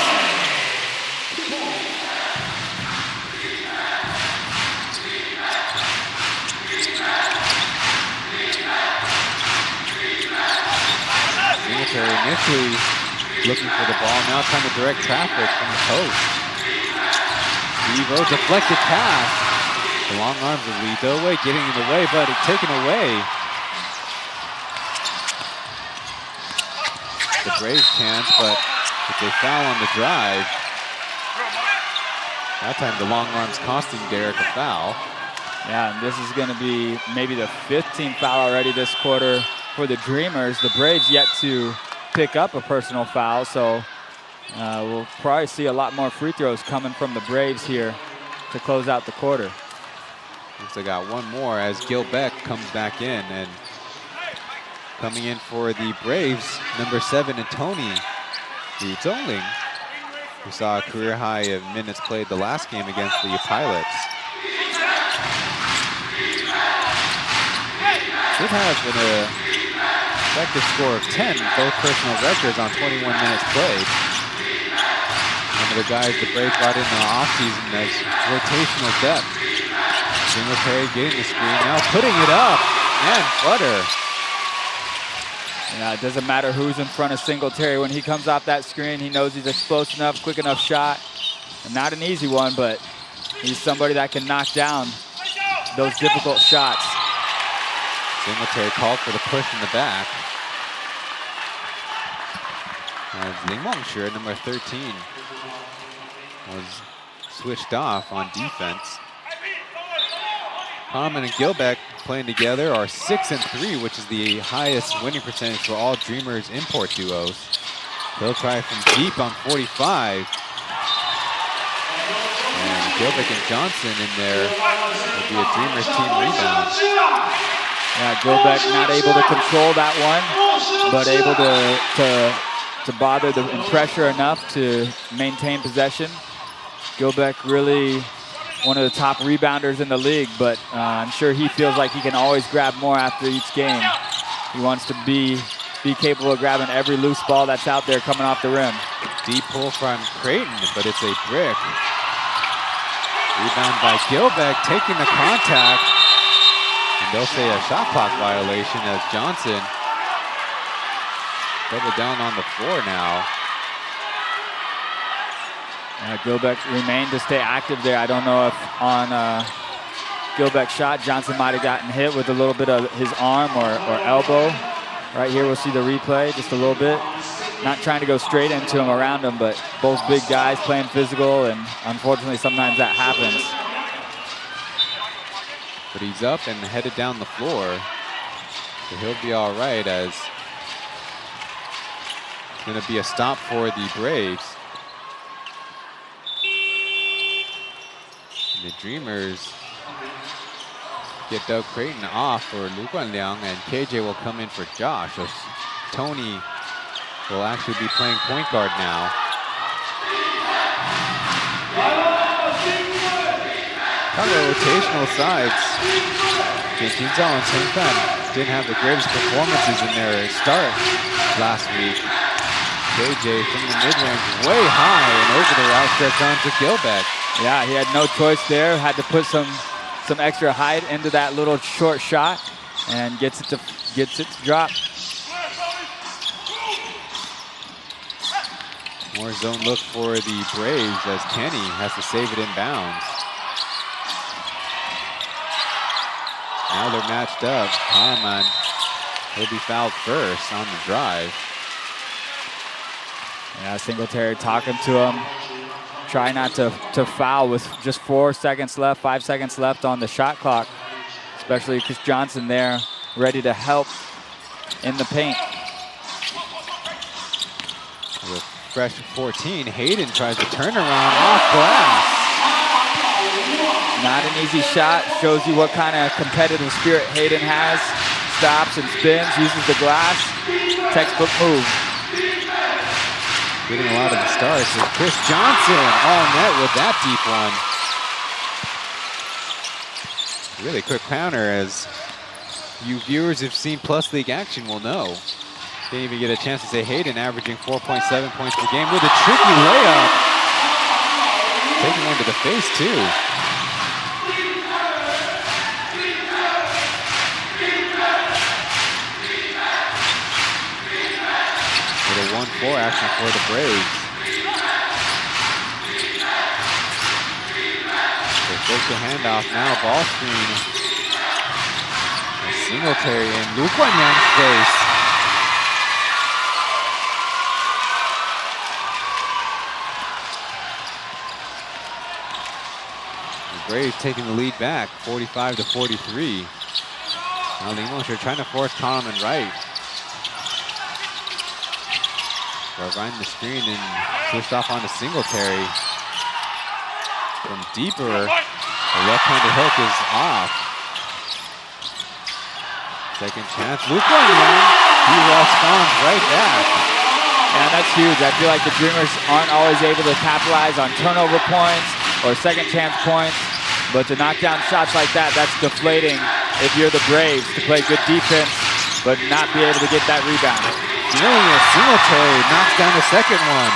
Singletary initially looking for the ball, now trying to direct traffic from the post. Evo deflected pass. The long arms of Lee Doway getting in the way, but it's taken away. The Braves chance, but it's a foul on the drive. That time the long arms costing Derek a foul. Yeah, and this is going to be maybe the 15th foul already this quarter for the Dreamers. The Braves yet to pick up a personal foul, so we'll probably see a lot more free throws coming from the Braves here to close out the quarter. Looks like I got one more as Gil Beck comes back in, and coming in for the Braves, number 7, and Tony Ruzoling, who saw a career high of minutes played the last game against the Pilots. Should have an effective score of 10, both personal records on 21 minutes played. One of the guys the Braves brought in the offseason as rotational depth. Singletary getting the screen now, putting it up, and butter. Yeah, it doesn't matter who's in front of Singletary. When he comes off that screen, he knows he's explosive enough, quick enough shot. And not an easy one, but he's somebody that can knock down those difficult shots. Singletary called for the push in the back. As Ling Mengshi, number 13, was switched off on defense. Carmen and Gilbeck playing together are 6-3, which is the highest winning percentage for all Dreamers import duos. They'll try from deep on 45. And Gilbeck and Johnson in there will be a Dreamers team rebound. Yeah, Gilbeck not able to control that one, but able to bother the pressure enough to maintain possession. Gilbeck really one of the top rebounders in the league, but I'm sure he feels like he can always grab more after each game. He wants to be capable of grabbing every loose ball that's out there coming off the rim. Deep pull from Creighton, but it's a brick. Rebound by Gilbeck, taking the contact. And they'll say a shot clock violation as Johnson double down on the floor now. Gilbeck remained to stay active there. I don't know if on Gilbeck's shot, Johnson might have gotten hit with a little bit of his arm or elbow. Right here, we'll see the replay just a little bit. Not trying to go straight into him, around him, but both big guys playing physical, and unfortunately sometimes that happens. But he's up and headed down the floor. So he'll be all right, as it's going to be a stop for the Braves. And the Dreamers get Doug Creighton off for Lu Guanliang, and KJ will come in for Josh. So Tony will actually be playing point guard now. Kind of rotational sides. Jinjinzhao and Chen Fan didn't have the greatest performances in their start last week. KJ from the mid-range way high and over the outstretched arm to Gilbeck. Yeah, he had no choice there. Had to put some extra height into that little short shot, and gets it to drop. More zone look for the Braves as Kenny has to save it inbounds. Now they're matched up. Karaman, he'll be fouled first on the drive. Yeah, Singletary talking to him. Try not to foul with just 4 seconds left, 5 seconds left on the shot clock. Especially Chris Johnson there, ready to help in the paint. With fresh 14, Hayden tries to turn around off glass. Not an easy shot. Shows you what kind of competitive spirit Hayden has. Stops and spins, uses the glass. Textbook move. Getting a lot of the starts with Chris Johnson all net with that deep one. Really quick counter, as you viewers who've seen Plus League action will know. Didn't even get a chance to say Hayden averaging 4.7 points per game with a tricky layup. Taking one to the face too. With a 1-4 action for the Braves. They take the handoff now, ball screen. A Singletary in Luke Wanyang's face. The Braves taking the lead back, 45-43. Now Limosher trying to force Common right. Behind the screen and switched off onto Singletary. From deeper, the left-handed hook is off. Second chance, Luke Wanyang. He responds right back. And that's huge. I feel like the Dreamers aren't always able to capitalize on turnover points or second chance points, but to knock down shots like that, that's deflating if you're the Braves, to play good defense, but not be able to get that rebound. Julius Singletary knocks down the second one.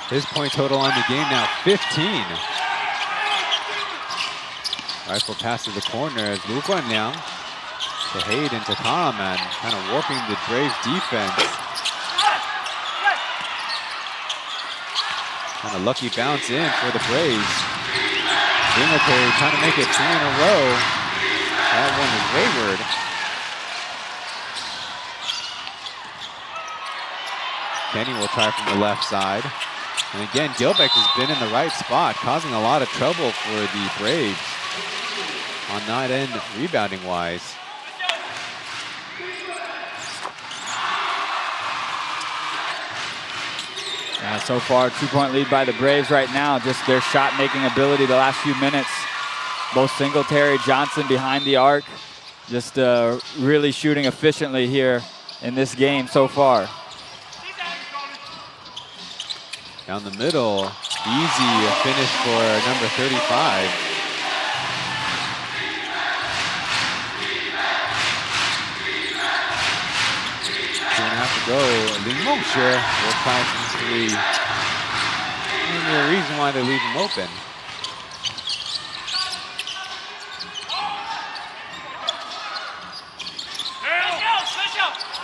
His point total on the game now 15. Rifle pass to the corner as Luke Wanyang to Hayden to Karaman, kind of warping the Braves defense. And a lucky bounce in for the Braves. Singletary trying to make it 3 in a row. That one is wayward. Kenny will try from the left side. And again, Gilbeck has been in the right spot, causing a lot of trouble for the Braves on that end, rebounding-wise. So far, 2-point lead by the Braves right now. Just their shot-making ability the last few minutes. Both Singletary, Johnson behind the arc. Just really shooting efficiently here in this game so far. Down the middle, easy finish for number 35. Gonna have to go. Limosher will try from 3. Maybe a reason why they leave him open.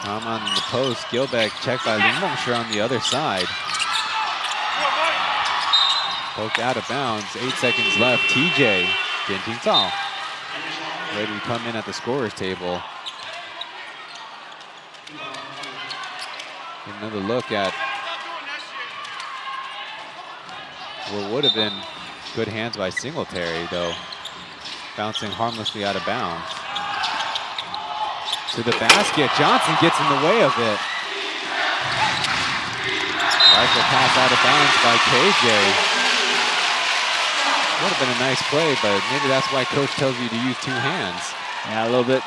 Come on the post. Gilbeck checked by Limosher on the other side. Poked out of bounds. 8 seconds left. TJ Dian-Ting-Zhao ready to come in at the scorer's table. Another look at what would have been good hands by Singletary, though. Bouncing harmlessly out of bounds. To the basket. Johnson gets in the way of it. Rifle pass out of bounds by KJ. Would have been a nice play, but maybe that's why coach tells you to use 2 hands. Yeah, a little bit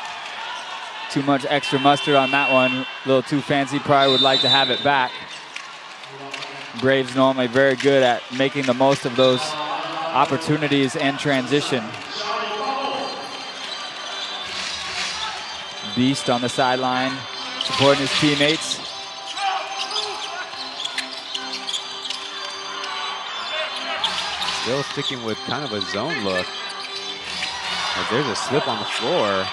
too much extra mustard on that one. A little too fancy. Probably would like to have it back. Braves normally very good at making the most of those opportunities and transition. Beast on the sideline, supporting his teammates. Still sticking with kind of a zone look. As there's a slip on the floor.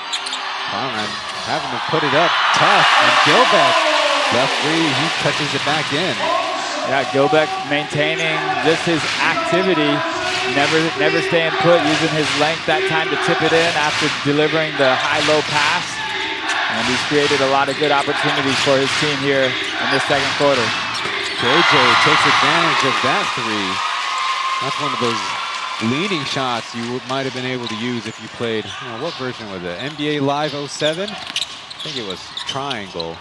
Conran having to put it up tough. And Gilbeck left free. He touches it back in. Yeah, Gilbeck maintaining just his activity never staying put, using his length that time to tip it in after delivering the high-low pass. And he's created a lot of good opportunities for his team here in this second quarter. JJ takes advantage of that three. That's one of those leaning shots you might have been able to use if you played, what version was it? NBA Live 07? I think it was Triangle.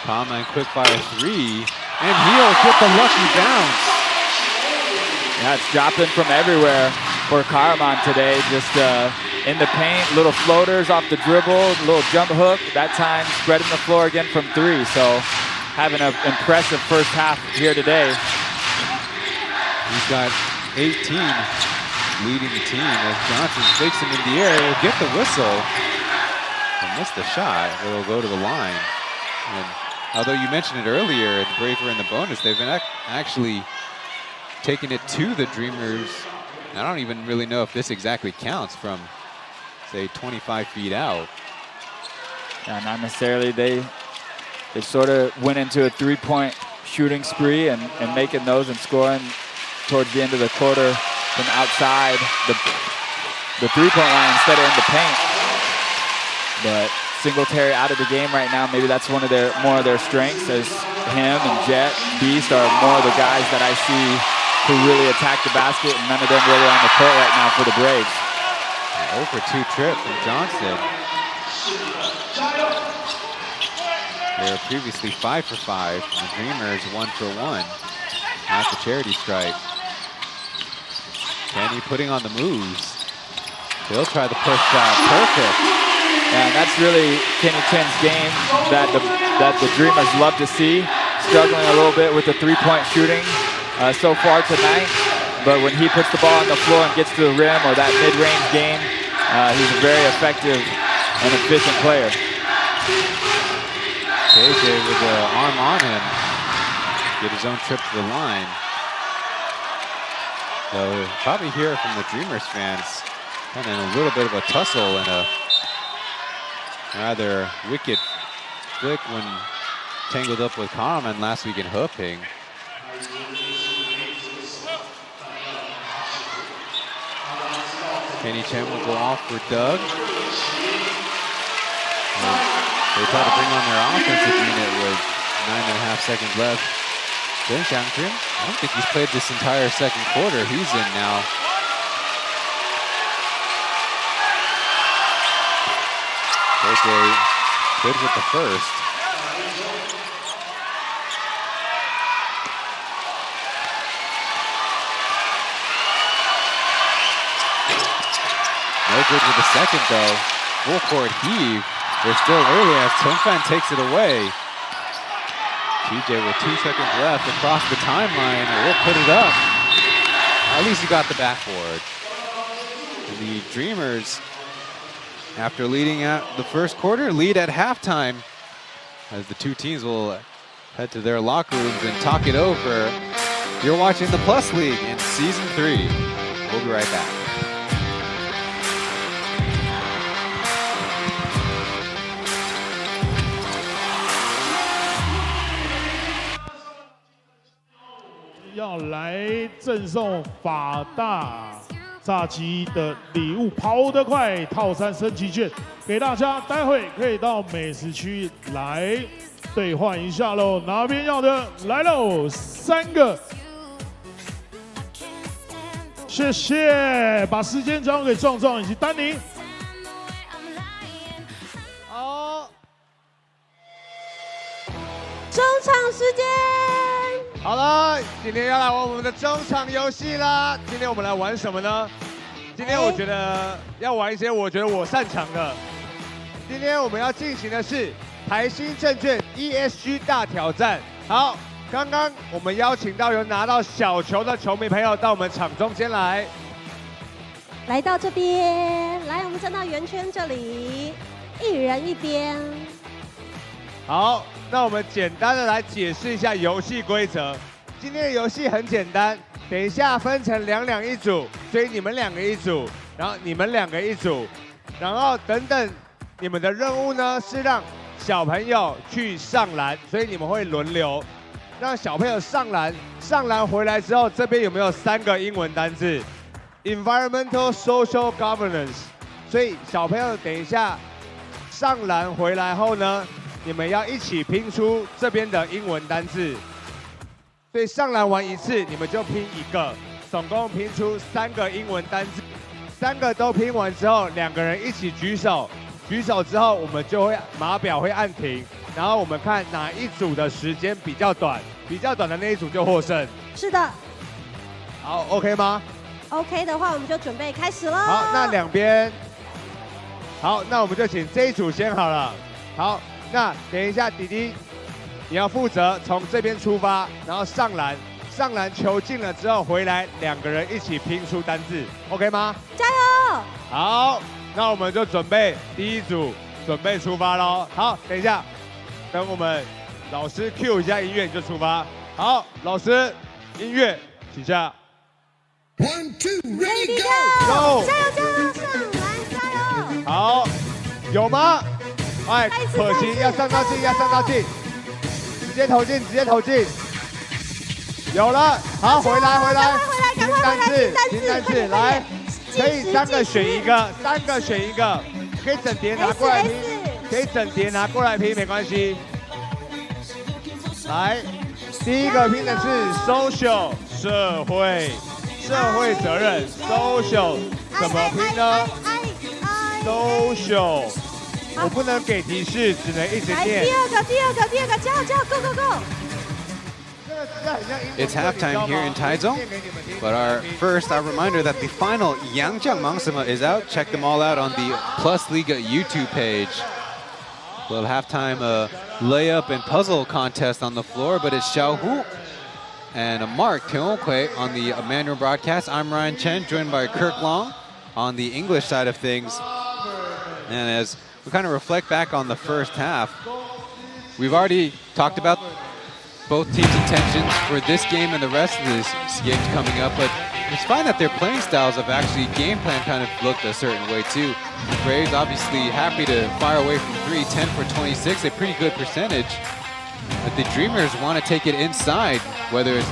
Common quick fire three, and he'll get the lucky bounce. Yeah, it's dropping from everywhere for Karaman today. Just in the paint, little floaters off the dribble, little jump hook. That time spreading the floor again from three. So having an impressive first half here today. He's got 18 leading the team as Johnson fakes him in the air. Will get the whistle. He'll miss the shot. It'll go to the line. And although you mentioned it earlier, the Braves were in the bonus, they've been actually taking it to the Dreamers. I don't even really know if this exactly counts from, say, 25 feet out. Yeah, not necessarily. They sort of went into a three-point shooting spree and making those and scoring towards the end of the quarter from outside the three-point line instead of in the paint. But Singletary out of the game right now. Maybe that's more of their strengths, as him and Jet, Beast are more of the guys that I see who really attack the basket, and none of them really on the court right now for the Braves. 0 for 2 trip from Johnson. They were previously 5 for 5. The Dreamers 1 for 1. Not the charity stripe. Kenny putting on the moves. He'll try the push shot. Perfect. And that's really Kenny Chen's game that the Dreamers love to see. Struggling a little bit with the three-point shooting so far tonight. But when he puts the ball on the floor and gets to the rim or that mid-range game, he's a very effective and efficient player. KJ with the arm on him. Get his own trip to the line. So we'll probably hear from the Dreamers fans kind of in a little bit of a tussle and a rather wicked flick when tangled up with Karaman last week in Heping. Kenny Chen will go off for Doug. They try to bring on their offensive unit with 9.5 seconds left. Then Xiangqun, I don't think he's played this entire second quarter. He's in now. JJ good with the first. No good with the second though. Full court heave. They're still early as Tongfan takes it away. TJ with 2 seconds left across the timeline. We'll put it up. At least he got the backboard. And the Dreamers, after leading at the first quarter, lead at halftime as the two teams will head to their locker rooms and talk it over. You're watching the Plus League in Season 3. We'll be right back.要来赠送法大炸鸡的礼物，跑得快套餐升级券给大家，待会可以到美食区来兑换一下喽。哪边要的来喽，3个，谢谢。把时间交给壮壮以及丹宁。好，中场时间。好了，今天要来玩我们的中场游戏啦。今天我们来玩什么呢？今天我觉得要玩一些我觉得我擅长的。今天我们要进行的是台新证券 ESG 大挑战。好，刚刚我们邀请到有拿到小球的球迷朋友到我们场中间来，来到这边，来，我们站到圆圈这里，一人一边。好，那我们简单的来解释一下游戏规则。今天的游戏很简单，等一下分成2-2一组，所以你们2个一组，然后你们2个一组，然后等等，你们的任务呢是让小朋友去上篮，所以你们会轮流让小朋友上篮，上篮回来之后，这边有没有3个英文单字？ environmental social governance。所以小朋友等一下上篮回来后呢，你们要一起拼出这边的英文单字。所以上篮完一次，你们就拼一个，总共拼出3个英文单字。3个都拼完之后，2个人一起举手，举手之后我们就会码表会按停，然后我们看哪一组的时间比较短，比较短的那一组就获胜。是的。好 ，OK 吗 ？OK 的话，我们就准备开始喽。好，那两边。好，那我们就请这一组先好了。好，那等一下，弟弟，你要负责从这边出发，然后上篮，上篮球进了之后回来，2个人一起拼出单字 ，OK 吗？加油！好，那我们就准备第一组，准备出发喽。好，等一下，等我们老师 cue 一下音乐，你就出发。好，老师，音乐，请下。1, 2, ready, go！ 加油加油，上篮加油！好，有吗？哎，可惜要上到进，要上到进，直接投进，直接投进。有了，好，回来，拼单字，拼单字，来，可以3个选一个，3个选一个，可以整叠拿过来拼，可以整叠拿过来拼，没关系。来，第一个拼的是 social 社会责任 social 怎么拼呢 ？social 我不能给提示，只能一直念。第二个，加油 ，go go go！ It's halftime here in Taichung, but our reminder that the final Yangjiang Mangsima is out. Check them all out on the P.LEAGUE YouTube page. Little halftime layup and puzzle contest on the floor, but it's Xiaohu and Mark Teonkui on the manual broadcast. I'm Ryan Chen, joined by Kirk Long on the English side of things. And as we kind of reflect back on the first half, we've already talked about both teams' intentions for this game and the rest of this games coming up, but it's fine that their playing styles have actually game plan kind of looked a certain way too. The Braves obviously happy to fire away from 3, 10 for 26, a pretty good percentage. But the Dreamers want to take it inside, whether it's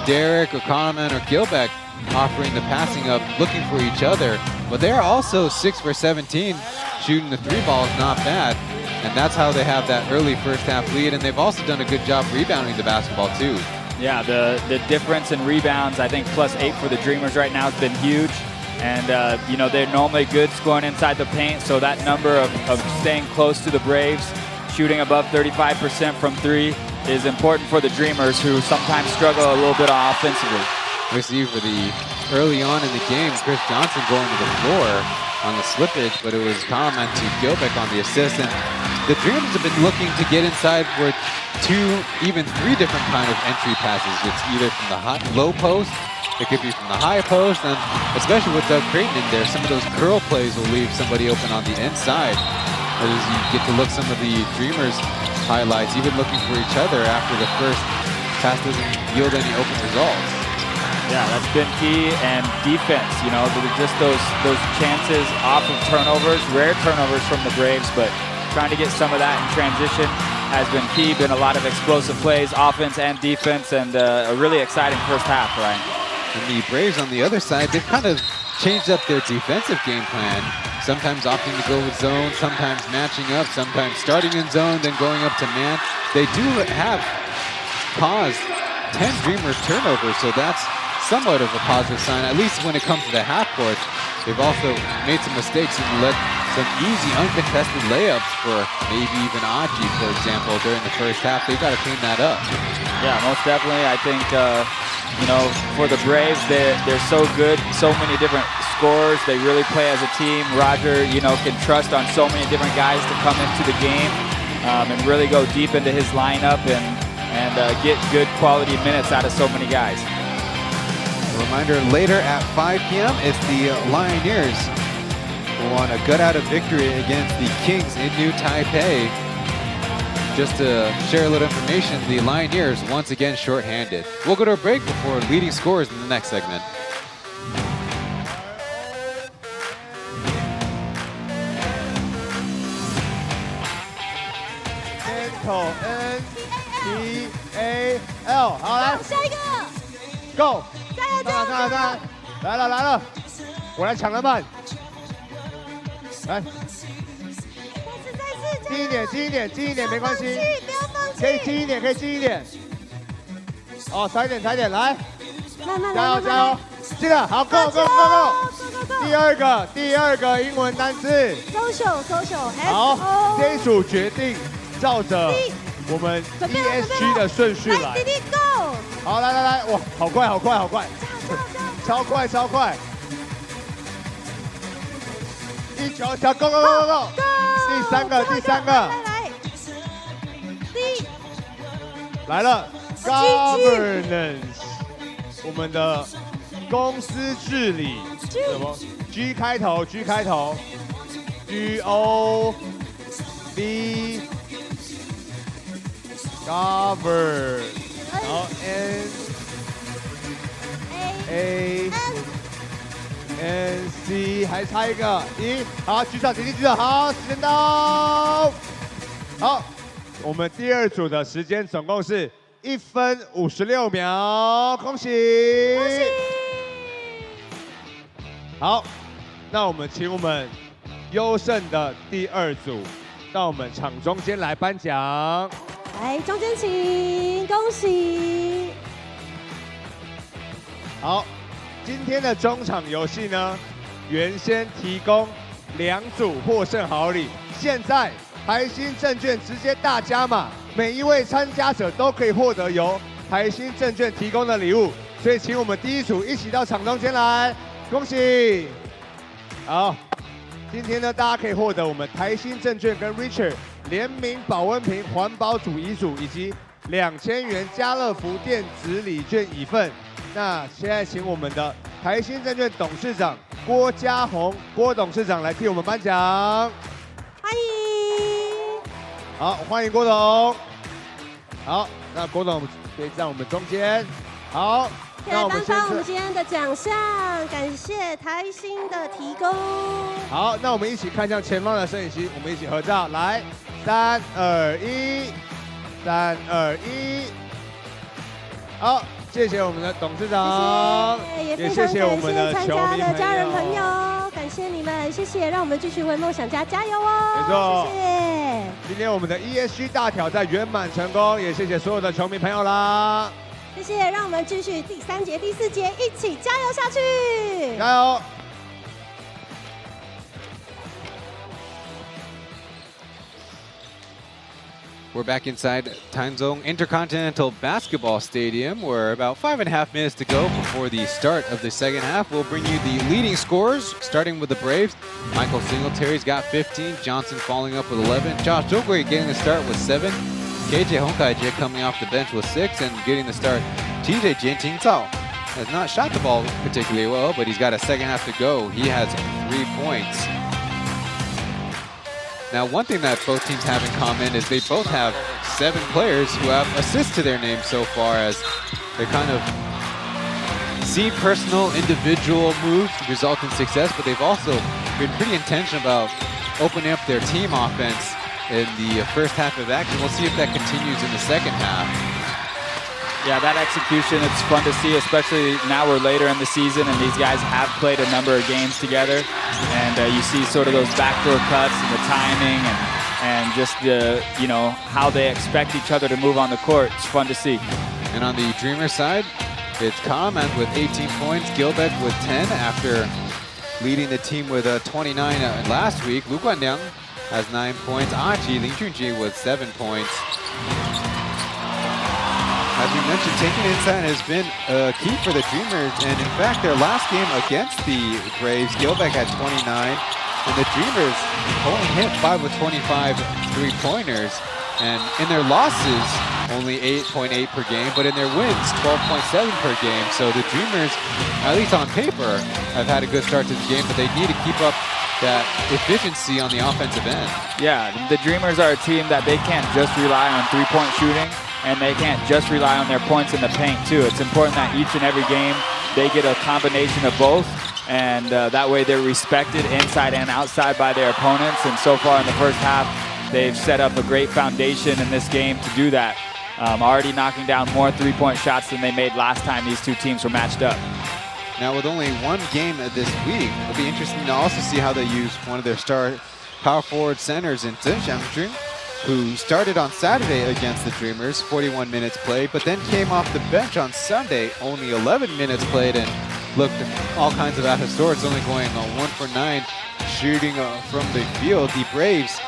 Derek or Kahneman or Gilbeck offering the passing up, looking for each other. But they're also 6 for 17, shooting the 3 balls, not bad. And that's how they have that early first half lead. And they've also done a good job rebounding the basketball too. Yeah, the difference in rebounds, I think +8 for the Dreamers right now has been huge. And, you know, they're normally good scoring inside the paint. So that number of staying close to the Braves, shooting above 35% from 3 is important for the Dreamers, who sometimes struggle a little bit offensively. We see for the early on in the game, Chris Johnson going to the floor on the slippage, but it was Kahneman to Gilbeck on the assist. And the Dreamers have been looking to get inside for 2, even 3 different kind of entry passes. It's either from the low post, it could be from the high post, and especially with Doug Creighton in there, some of those curl plays will leave somebody open on the inside. As you get to look some of the Dreamers highlights, even looking for each other after the first pass doesn't yield any open results. Yeah, that's been key. And defense, you know, just those chances off of turnovers, rare turnovers from the Braves, but trying to get some of that in transition has been key. Been a lot of explosive plays, offense and defense, and a really exciting first half, Ryan. And the Braves on the other side, they've kind of changed up their defensive game plan. Sometimes opting to go with zone, sometimes matching up, sometimes starting in zone, then going up to man. They do have caused 10 Dreamers turnovers, so that's somewhat of a positive sign, at least when it comes to the half court. They've also made some mistakes and let some easy, uncontested layups for maybe even Aji, for example, during the first half. They've got to clean that up. Yeah, most definitely. I think, you know, for the Braves, they're so good, so many different scorers. They really play as a team. Roger, you know, can trust on so many different guys to come into the game and really go deep into his lineup and get good quality minutes out of so many guys. A reminder, later at 5 p.m., it's the Lioneers who want to gut out a victory against the Kings in New Taipei. Just to share a little information, the Lioneers once again shorthanded. We'll go to a break before leading scorers in the next segment. N-T-A-L， 好来，下一个 ，Go， 加油！来了，我来抢篮板。来，近一点，近一点，近一点，没关系，不要放弃，可以近一点，可以近一点。哦，踩点，踩点，来，慢慢加油，加油，进了，好 ，Go Go Go Go。第二个英文单词 social。好，这一组决定照着我们 ESG 的顺序来。弟弟 Go。好，来，哇，好快，超快。一球小 Go Go Go Go。第三个。来了 ，Governance， 我们的公司治理，什么 G 开头 ，G-O-V Govern， 然后 N-A-N-C， 还差一个1，好，举手，举手，好，时间到，好。我们第二组的时间总共是1分56秒，恭喜！恭喜！好，那我们请我们优胜的第二组到我们场中间来颁奖。来，中间请，恭喜！好，今天的中场游戏呢，原先提供2组获胜好礼，现在台新证券直接大加码，每一位参加者都可以获得由台新证券提供的礼物，所以请我们第一组一起到场中间来，恭喜！好，今天呢，大家可以获得我们台新证券跟 Richard 联名保温瓶环保组乙组以及2000元家乐福电子礼券乙份。那现在请我们的台新证券董事长郭家宏郭董事长来替我们颁奖，欢迎。好，欢迎郭董。好，那郭董可以在我们中间。好，那我们先颁发我们今天的奖项，感谢台新的提供。好，那我们一起看向前方的摄影机，我们一起合照，来，3、2、1，3、2、1。好，谢谢我们的董事长，也谢谢我们的参加的家人朋友。友，感谢你们，谢谢，让我们继续为梦想家加油哦！没错，谢谢。今天我们的 ESG 大挑战圆满成功，也谢谢所有的球迷朋友啦，谢谢，让我们继续第3节、第4节一起加油下去，加油！We're back inside Time Zone Intercontinental Basketball Stadium. We're about 5.5 minutes to go before the start of the second half. We'll bring you the leading scorers, starting with the Braves. Michael Singletary's got 15, Johnson following up with 11, Josh Jogway getting the start with 7, KJ Honkaije coming off the bench with 6, and getting the start, TJ Jinting Zhao has not shot the ball particularly well, but he's got a second half to go. He has 3 points. Now, one thing that both teams have in common is they both have 7 players who have assists to their name so far, as they kind of see personal, individual moves result in success, but they've also been pretty intentional about opening up their team offense in the first half of action. We'll see if that continues in the second half. Yeah, that execution, it's fun to see, especially now we're later in the season and these guys have played a number of games together. And you see sort of those backdoor cuts and the timing and just the, you know, how they expect each other to move on the court. It's fun to see. And on the Dreamer side, it's Kamen with 18 points, Gilbeck with 10 after leading the team with 29 last week. Lu Guanliang has 9 points, Aji Lin Junji with 7 points. As you mentioned, taking inside has been key for the Dreamers, and in fact, their last game against the Braves, Gilbeck had 29, and the Dreamers only hit 5 of 25 three-pointers, and in their losses, only 8.8 per game, but in their wins, 12.7 per game. So the Dreamers, at least on paper, have had a good start to the game, but they need to keep up that efficiency on the offensive end. Yeah, the Dreamers are a team that they can't just rely on three-point shooting, and they can't just rely on their points in the paint too. It's important that each and every game they get a combination of both, and that way they're respected inside and outside by their opponents. And so far in the first half, they've set up a great foundation in this game to do that. Already knocking down more three-point shots than they made last time these two teams were matched up. Now with only one game this week, it'll be interesting to also see how they use one of their star power forward centers in Chen, who started on Saturday against the Dreamers, 41 minutes played, but then came off the bench on Sunday, only 11 minutes played, and looked all kinds of out of sorts, only going 1 for 9 shooting from the field. The Braves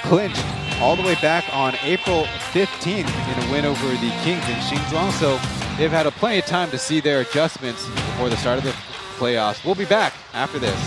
clinched all the way back on April 15th in a win over the Kings in Xinzhuang, so they've had plenty of time to see their adjustments before the start of the playoffs. We'll be back after this.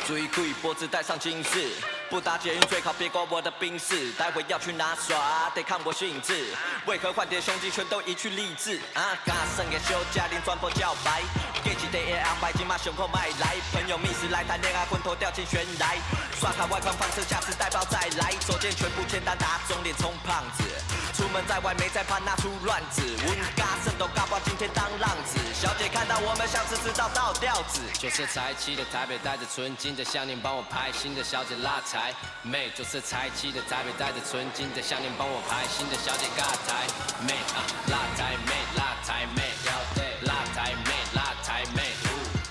追鬼脖子戴上金饰，不搭捷运最好别管我的兵士，待会要去哪耍得看我兴致。为何换点胸肌全都一去励志啊？刚剩个休假令转播叫白，给起得也安排金马胸口买来，朋友密室来谈恋爱，昏头掉进悬来，刷卡外框放车，下次带包再来，手剑全部签单打肿脸充胖子，出门在外没在怕拿出乱子，温嘎圣都嘎爆今天当浪子，小姐看到我们像是知道倒吊子，就是才气的台北带着纯金的项链帮我拍新的小姐辣台妹，就是才气的台北带着纯金的项链帮我拍新的小姐尬台妹啊，辣台妹辣台妹要对辣台妹辣台妹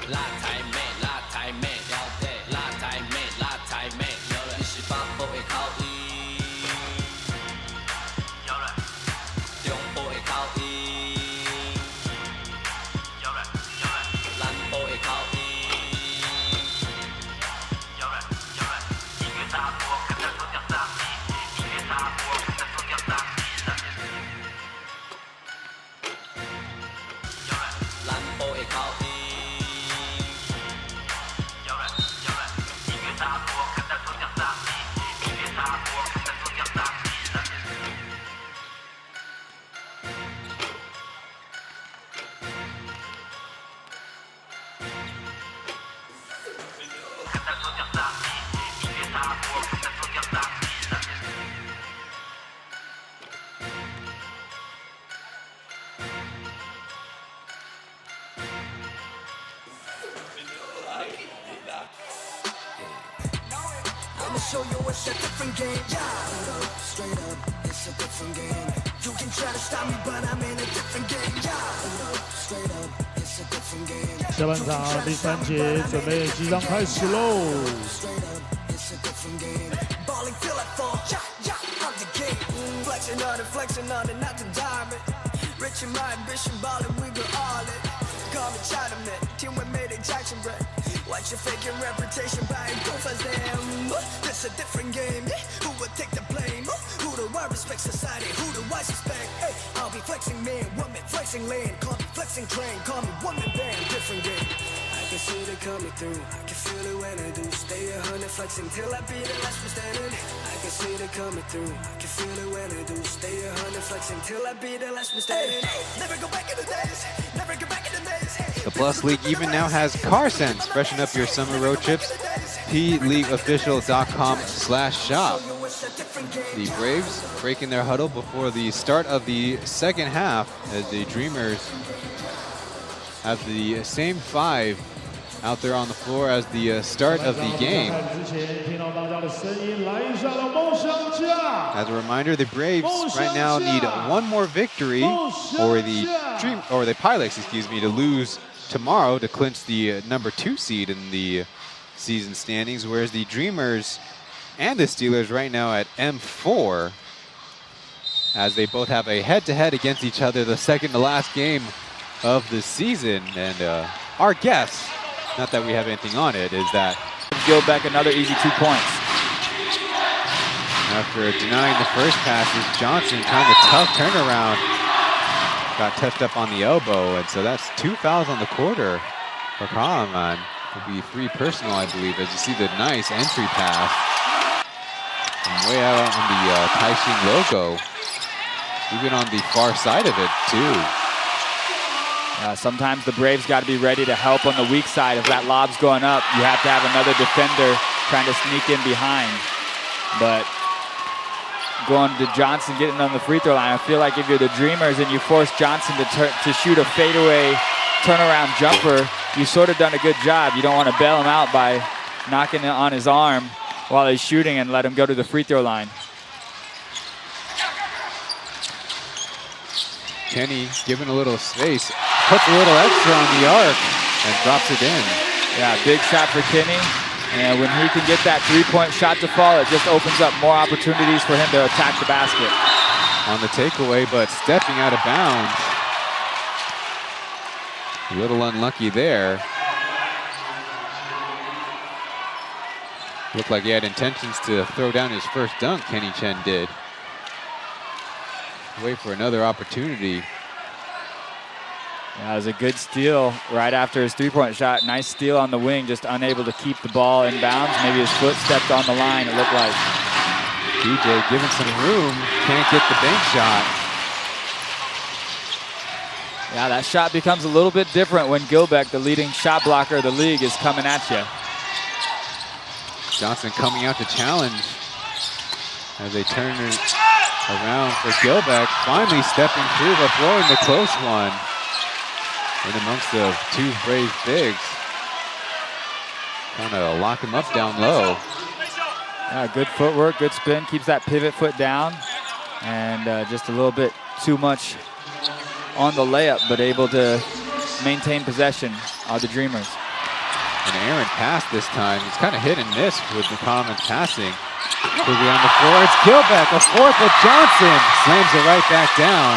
辣台妹辣台妹要对辣台妹辣台妹有了你是发布的口音，有了中部的口音，有了南部的口音。Show you it's a different game, yeah. Straight up, it's a different game. You can try to stop me, but I'm in a different game, yeah. Straight up, it's a different game. 下半场第3节准备即将开始喽。Straight up, it's a different game. Balling till I fall, yeah, yeah, I'm the king. Flexing on it, not to diamond. Rich in my ambition, balling, we go all in. Call me Chinaman, team with made a Jackson bread. Watch your faking reputation buying proof as them. This a different game. Who would take the blame? Who do I respect society? Who do I suspect? Hey, I'll be flexing man, woman flexing land. Call me flexing train, call me woman band. Different game. I can see it coming through. I can feel it when I do. Stay 100 flexing till I beat the last man standing. I can see it coming through. I can feel it when I do. Stay 100 flexing till I beat the last man standing. Never go back in the days. Never go back in the days. The Plus League even now has car scents. Freshen up your summer road trips. PLeagueofficial.com/shop. The Braves breaking their huddle before the start of the second half as the Dreamers have the same 5 out there on the floor as the start of the game. As a reminder, the Braves right now need one more victory, or the Pilots, excuse me, to lose tomorrow to clinch the number 2 seed in the season standings, whereas the Dreamers and the Steelers right now at M4, as they both have a head-to-head against each other, the second to last game of the season. And our guess, not that we have anything on it, is that Gilbeck another easy 2 points. After denying the first passes, Johnson kind of tough turnaround. Got touched up on the elbow, and so that's 2 fouls on the quarter for Color-commentator. It'll be 3 personal, I believe, as you see the nice entry pass. And way out on the Taishin logo. Even on the far side of it, too. Sometimes the Braves got to be ready to help on the weak side. If that lob's going up, you have to have another defender trying to sneak in behind. But going to Johnson getting on the free throw line. I feel like if you're the Dreamers and you force Johnson to shoot a fadeaway turnaround jumper, you sort of done a good job. You don't want to bail him out by knocking it on his arm while he's shooting and let him go to the free throw line. Kenny giving a little space, puts a little extra on the arc and drops it in. Yeah, big shot for Kenny. And when he can get that three-point shot to fall, it just opens up more opportunities for him to attack the basket. On the takeaway, but stepping out of bounds. A little unlucky there. Looked like he had intentions to throw down his first dunk, Kenny Chen did. Wait for another opportunity. Yeah, it was a good steal right after his three-point shot. Nice steal on the wing, just unable to keep the ball in bounds. Maybe his foot stepped on the line, it looked like. DJ giving some room, can't get the bank shot. Yeah, that shot becomes a little bit different when Gilbeck, the leading shot blocker of the league, is coming at you. Johnson coming out to challenge as they turn it around for Gilbeck. Finally stepping through, but blowing the close one. In amongst the two Brave bigs. Kind of lock him up down low. Yeah, good footwork, good spin, keeps that pivot foot down. And just a little bit too much on the layup, but able to maintain possession of the Dreamers. An errant pass this time. He's kind of hit and miss with McConnell's passing. Quickly on the floor, it's Gilbeck, a fourth with Johnson. Slams it right back down.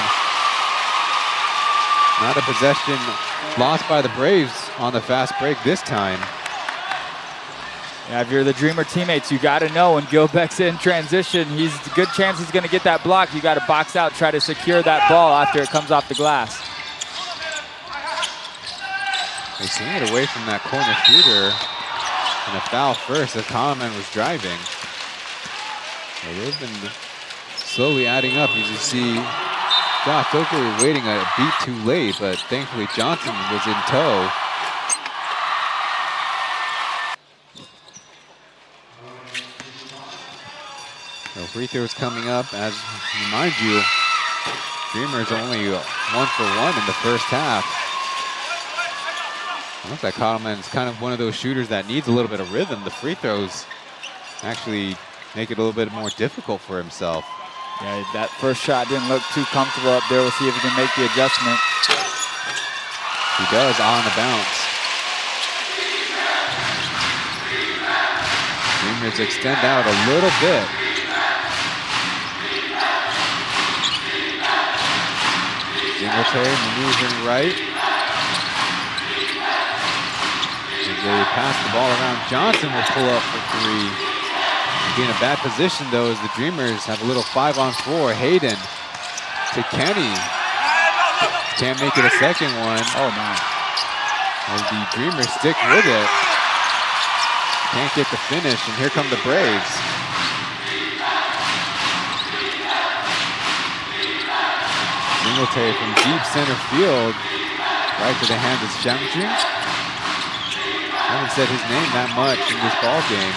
Not a possession lost by the Braves on the fast break this time. Yeah, if you're the Dreamer teammates, you got to know when Gilbeck's in transition, he's a good chance he's going to get that block. You got to box out, try to secure that ball after it comes off the glass. They swing it away from that corner shooter. And a foul first as Kahneman was driving. They've been slowly adding up. As you see, Josh Oakley waiting a beat too late, but thankfully Johnson was in tow. So free throws coming up. As remind you, Dreamers only 1 for 1 in the first half. It looks like Kahneman's kind of one of those shooters that needs a little bit of rhythm. The free throws actually make it a little bit more difficult for himself. Yeah, that first shot didn't look too comfortable up there. We'll see if he can make the adjustment. He does on the bounce. Dreamers extend out a little bit. Singletary maneuvering right. As they pass the ball around, Johnson will pull up for three. Be in a bad position though as the Dreamers have a little 5-on-4. Hayden to Kenny. Can't make it a second one. Oh my. As the Dreamers stick with it. Can't get the finish, and here come the Braves. Singletary from deep center field. Right to the hands of Shamju. Haven't said his name that much in this ball game.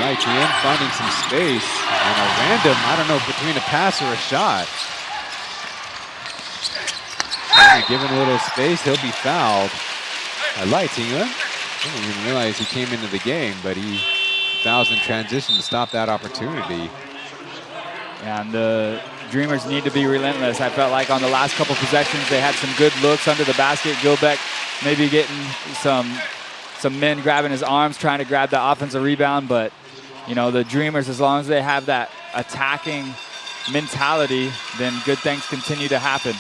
Right, the end finding some space, and a random, I don't know, between a pass or a shot. Given a little space, he'll be fouled. I like Tinga. I didn't even realize he came into the game, but he fouls in transition to stop that opportunity. And the Dreamers need to be relentless. I felt like on the last couple possessions, they had some good looks under the basket. Gilbeck maybe getting some men grabbing his arms, trying to grab the offensive rebound, but you know, the Dreamers, as long as they have that attacking mentality, then good things continue to happen.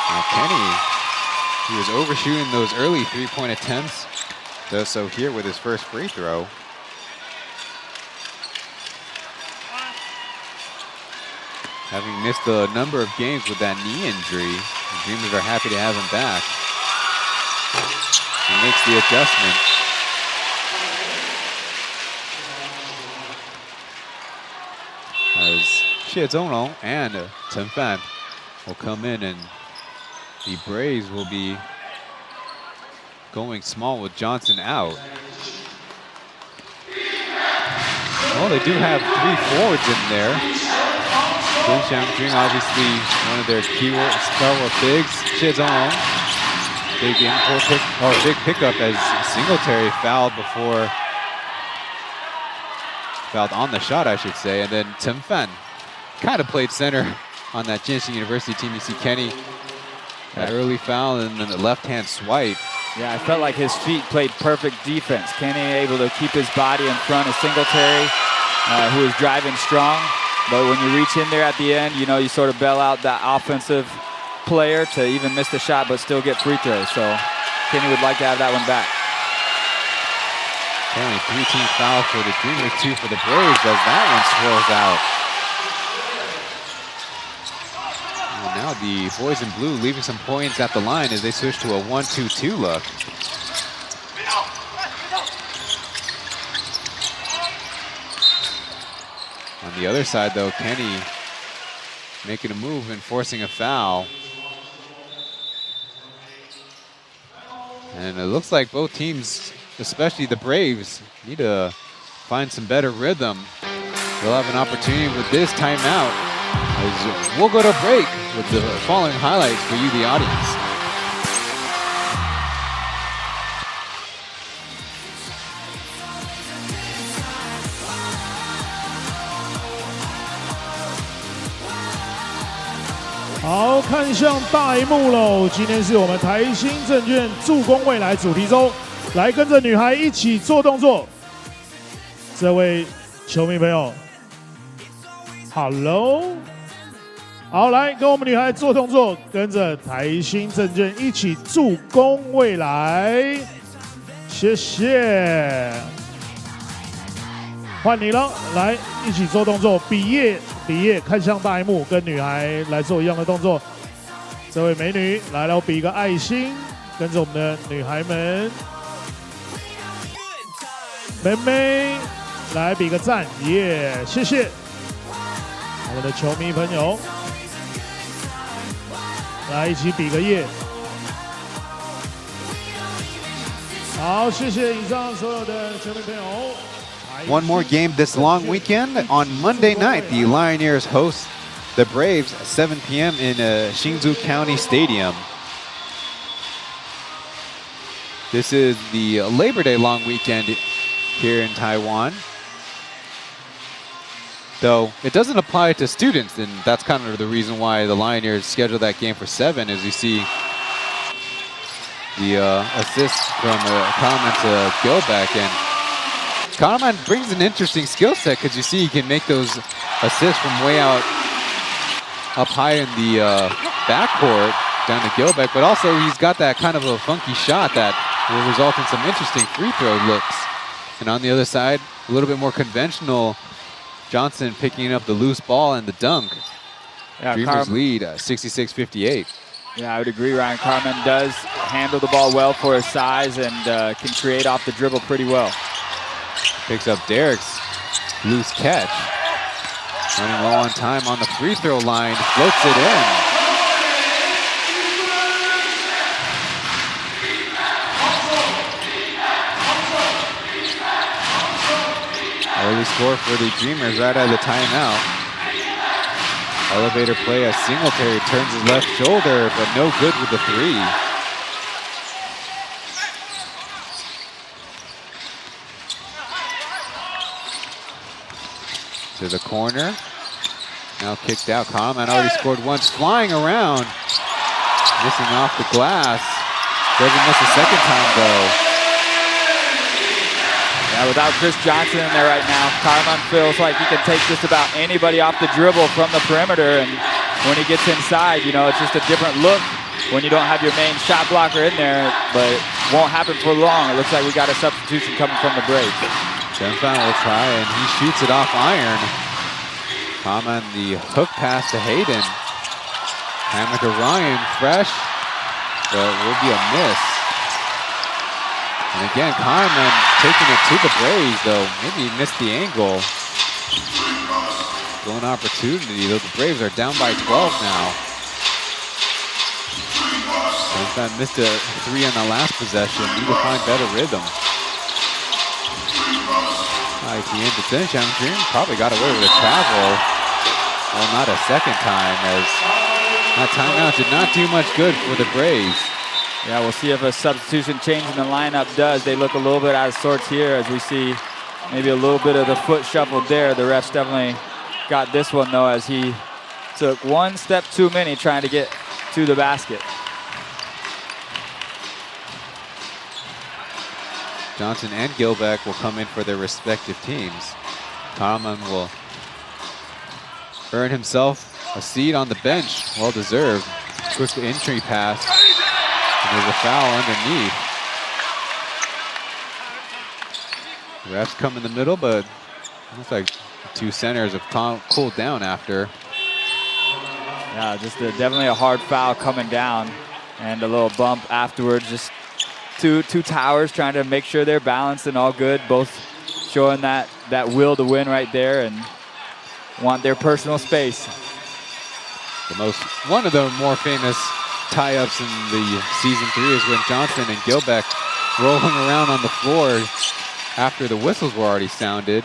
Now Kenny, he was overshooting those early three-point attempts, does so here with his first free throw. Having missed a number of games with that knee injury, the Dreamers are happy to have him back. He makes the adjustment. As Xie Zongrong and Chen Fan will come in, and the Braves will be going small with Johnson out. Well, they do have 3 forwards in there. Dream, obviously one of their keyword stalwart bigs. Chizong, big big pickup as Singletary fouled on the shot, I should say. And then Chen Fan kind of played center on that Jinshin University team. You see Kenny, that early foul, and then the left-hand swipe. Yeah, I felt like his feet played perfect defense. Kenny able to keep his body in front of Singletary, who is driving strong. But when you reach in there at the end, you know, you sort of bail out that offensive player to even miss the shot but still get free throws. So Kenny would like to have that one back. Only 3-team foul for the Dreamers, 2 for the Braves as that one swirls out. And now the boys in blue leaving some points at the line as they switch to a 1-2-2 look. On the other side, though, Kenny making a move and forcing a foul. And it looks like both teams, especially the Braves, need to find some better rhythm. They'll have an opportunity with this timeout as we'll go to break with the following highlights for you, the audience.好，看向大荧幕喽！今天是我们台新证券助攻未来主题周，来跟着女孩一起做动作。这位球迷朋友 ，Hello， 好，来跟我们女孩做动作，跟着台新证券一起助攻未来，谢谢。换你了，来一起做动作，比耶看向大荧幕，跟女孩来做一样的动作。这位美女来了，比一个爱心，跟着我们的女孩们，妹妹来比个赞，耶，谢谢。我们的球迷朋友来一起比个耶。好，谢谢以上所有的球迷朋友。One more game this long weekend. On Monday night, the Lioneers host the Braves at 7 p.m. in Hsinchu County Stadium. This is the Labor Day long weekend here in Taiwan. Though it doesn't apply to students, and that's kind of the reason why the Lioneers scheduled that game for 7, as you see the assist from Kalman to Gilbeck. And Kalman brings an interesting skill set because you see he can make those assists from way out up high in the backcourt down to Gilbeck, but also he's got that kind of a funky shot that will result in some interesting free throw looks. And on the other side, a little bit more conventional, Johnson picking up the loose ball and the dunk. Yeah, Dreamers lead 66-58. Yeah, I would agree, Ryan. Carmen does handle the ball well for his size and can create off the dribble pretty well. Picks up Derek's loose catch. Running low on time on the free throw line, floats it in. Early score for the Dreamers right out of the timeout. Elevator play as Singletary turns his left shoulder, but no good with the three. To the corner. Now kicked out. Kalman already scored once. Flying around. Missing off the glass. Doesn't miss a second time though. Yeah, without Chris Johnson in there right now, Kalman feels like he can take just about anybody off the dribble from the perimeter. And when he gets inside, you know, it's just a different look when you don't have your main shot blocker in there. But it won't happen for long. It looks like we got a substitution coming from the Braves. Chen will try, and he shoots it off iron. Kalman, the hook pass to Hayden. Hammer to Ryan, fresh, but will be a miss. And again, Kalman taking it to the Braves, though. Maybe he missed the angle. Still an opportunity, though the Braves are down by 12 now. Chen missed a three on the last possession. Need to find better rhythm. the end of Zhenjiang Dream probably got away with a travel. Well, not a second time, as that timeout did not do much good for the Braves. Yeah, we'll see if a substitution change in the lineup does. They look a little bit out of sorts here, as we see maybe a little bit of the foot shuffled there. The refs definitely got this one, though, as he took one step too many trying to get to the basket. Johnson and Gilbeck will come in for their respective teams. Karaman will earn himself a seat on the bench, well deserved. Quick entry pass, and there's a foul underneath. The refs come in the middle, but looks like two centers have cooled down after. Yeah, just definitely a hard foul coming down, and a little bump afterwards. Just two towers trying to make sure they're balanced and all good, both showing that will to win right there and want their personal space. One of the more famous tie-ups in the season 3 is when Johnson and Gilbeck rolling around on the floor after the whistles were already sounded.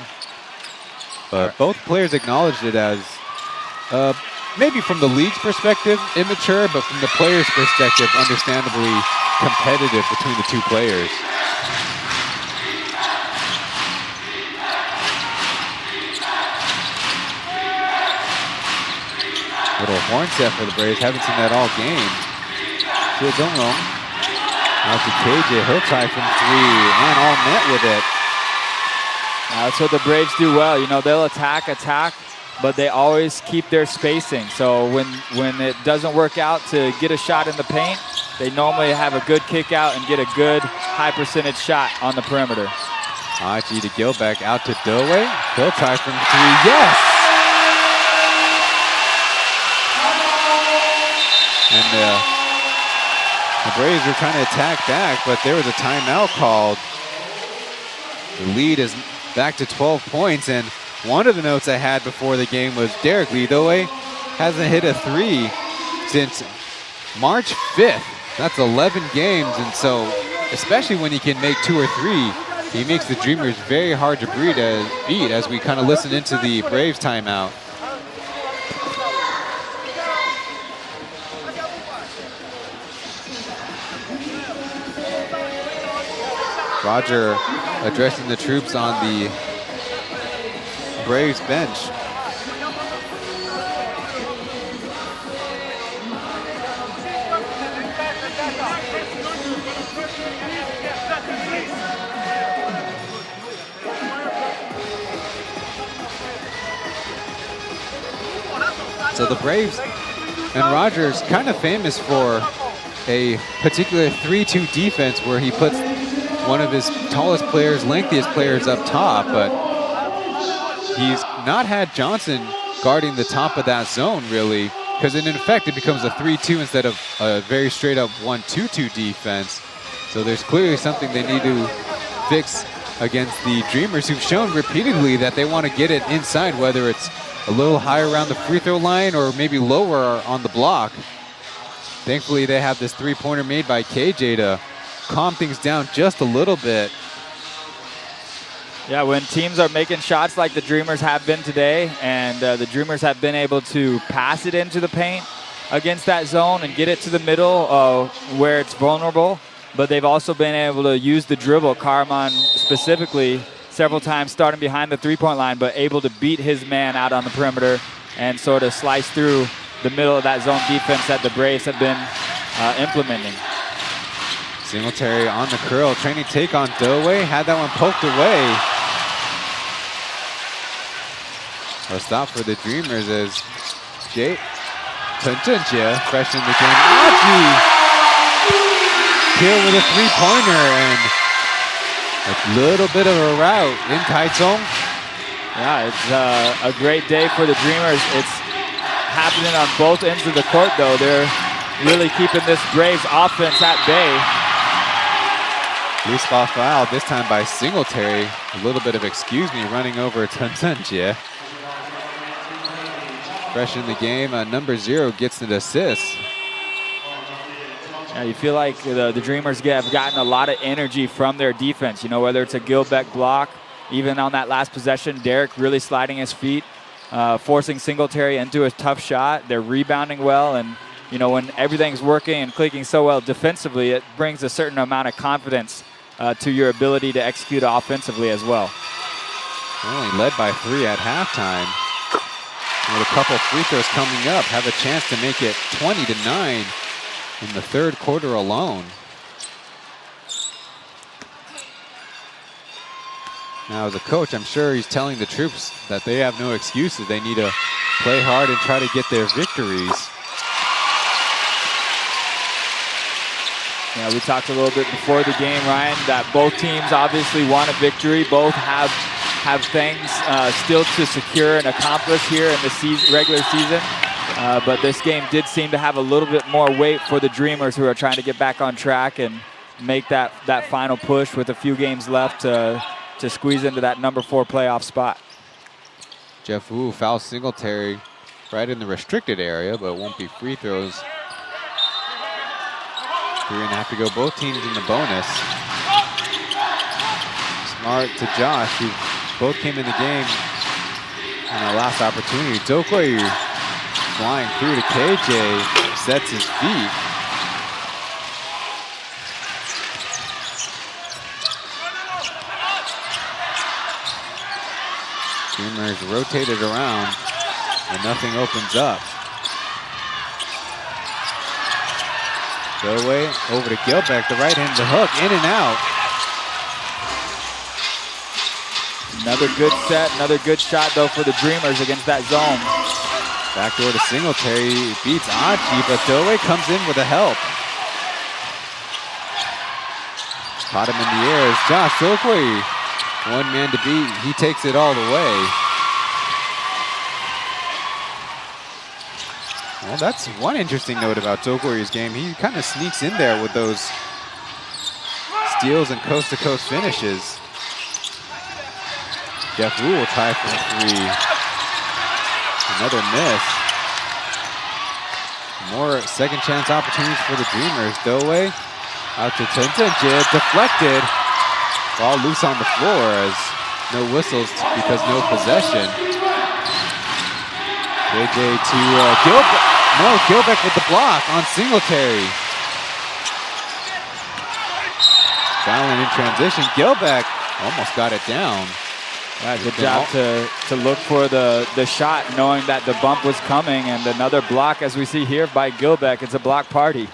But both players acknowledged it as maybe from the league's perspective, immature, but from the player's perspective, understandably competitive between the two players. Little horn set for the Braves. Haven't seen that all game. Out to KJ. He'll try from 3 and all net with it. That's what the Braves do well. You know, they'll attack, but they always keep their spacing. So when it doesn't work out to get a shot in the paint, they normally have a good kick out and get a good high percentage shot on the perimeter. IG to Gilbeck, out to Dewey. He'll try from 3. Yes! And the Braves are trying to attack back, but there was a timeout called. The lead is back to 12 points, and one of the notes I had before the game was Derek Lidoway hasn't hit a 3 since March 5th. That's 11 games, and so especially when he can make 2 or 3, he makes the Dreamers very hard to beat as we kind of listen into the Braves timeout. Roger addressing the troops on the Braves bench. So the Braves and Rogers kind of famous for a particular 3-2 defense where he puts one of his tallest players, lengthiest players up top, but he's not had Johnson guarding the top of that zone really, because in effect it becomes a 3-2 instead of a very straight up 1-2-2 defense. So there's clearly something they need to fix against the Dreamers, who've shown repeatedly that they want to get it inside, whether it's a little higher around the free throw line or maybe lower on the block. Thankfully they have this 3-pointer made by KJ to calm things down just a little bit. Yeah, when teams are making shots like the Dreamers have been today, and the Dreamers have been able to pass it into the paint against that zone and get it to the middle where it's vulnerable, but they've also been able to use the dribble, Karaman specifically, several times starting behind the 3-point line, but able to beat his man out on the perimeter and sort of slice through the middle of that zone defense that the Braves have been implementing. Singletary on the curl, training take on Dewey, had that one poked away. A stop for the Dreamers as Chen Zhenjie, fresh in the game. Aji! Kill with a 3-pointer and a little bit of a rout in Taichung. Yeah, it's a great day for the Dreamers. It's happening on both ends of the court, though. They're really keeping this Braves offense at bay. Loose ball foul, this time by Singletary. A little bit of excuse me running over Chen Zhenjie. Fresh in the game, number 0 gets an assist. Yeah, you feel like the Dreamers have gotten a lot of energy from their defense. You know, whether it's a Gilbeck block even on that last possession, Derek really sliding his feet, forcing Singletary into a tough shot. They're rebounding well, and you know, when everything's working and clicking so well defensively, it brings a certain amount of confidence to your ability to execute offensively as well. Only led by 3 at halftime. With a couple free throws coming up, have a chance to make it 20-9 in the third quarter alone. Now, as a coach, I'm sure he's telling the troops that they have no excuses. They need to play hard and try to get their victories. Yeah, we talked a little bit before the game, Ryan, that both teams obviously want a victory. Both have things still to secure and accomplish here in the regular season. But this game did seem to have a little bit more weight for the Dreamers, who are trying to get back on track and make that final push with a few games left to squeeze into that number 4 playoff spot. Jeff Wu fouls Singletary right in the restricted area, but it won't be free throws. 3.5 to go, both teams in the bonus. Smart to Josh, who both came in the game on our last opportunity. Dokoyu flying through to KJ, sets his feet. Dreamers rotated around and nothing opens up. Go away, over to Gilbeck, the right hand, the hook, in and out. Another good set, another good shot though for the Dreamers against that zone. Backdoor to Singletary, beats Achi, but Doe comes in with a help. Caught him in the air as Josh Okoye. One man to beat, he takes it all the way. Well, that's one interesting note about Okoye's game. He kind of sneaks in there with those steals and coast-to-coast finishes. Jeff Wu will try for 3. Another miss. More second chance opportunities for the Dreamers. Doe out to Tentenje, deflected. Ball loose on the floor as no whistles because no possession. JJ to Gilbeck. No, Gilbeck with the block on Singletary. Fouling in transition. Gilbeck almost got it down. Yeah, good job to look for the shot, knowing that the bump was coming, and another block as we see here by Gilbeck. It's a block party.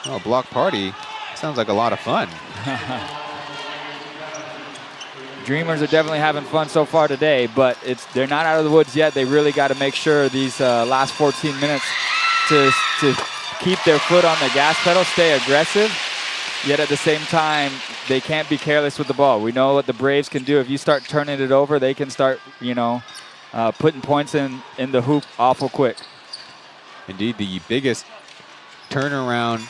Oh, block party. Sounds like a lot of fun. Dreamers are definitely having fun so far today, but they're not out of the woods yet. They really got to make sure these last 14 minutes to keep their foot on the gas pedal, stay aggressive, yet at the same time, they can't be careless with the ball. We know what the Braves can do. If you start turning it over, they can start, putting points in the hoop awful quick. Indeed, the biggest turnaround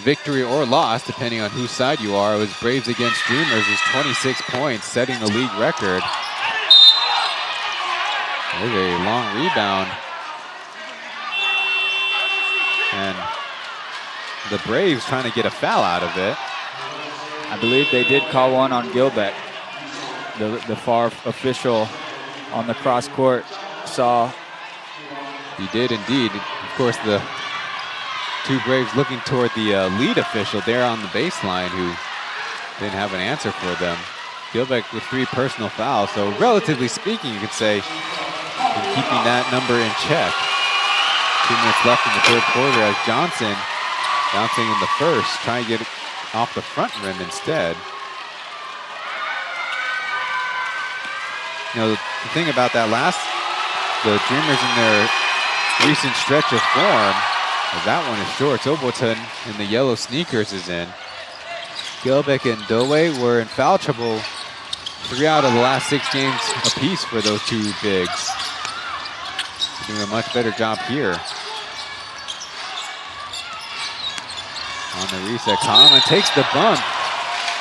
victory or loss, depending on whose side you are, was Braves against Dreamers, is 26 points, setting the league record. There's a long rebound. And the Braves trying to get a foul out of it. I believe they did call one on Gilbeck. The far official on the cross court saw. He did indeed. Of course, the two Braves looking toward the lead official there on the baseline, who didn't have an answer for them. Gilbeck with 3 personal fouls, so relatively speaking, you could say, in keeping that number in check. 2 minutes left in the third quarter as Johnson bouncing in the first, trying to get it off the front rim instead. The thing about that the Dreamers in their recent stretch of form, that one is short. Oboton in the yellow sneakers is in. Gilbeck and Doe were in foul trouble 3 out of the last 6 games apiece for those two bigs. Doing a much better job here. On the reset, Conlon takes the bump.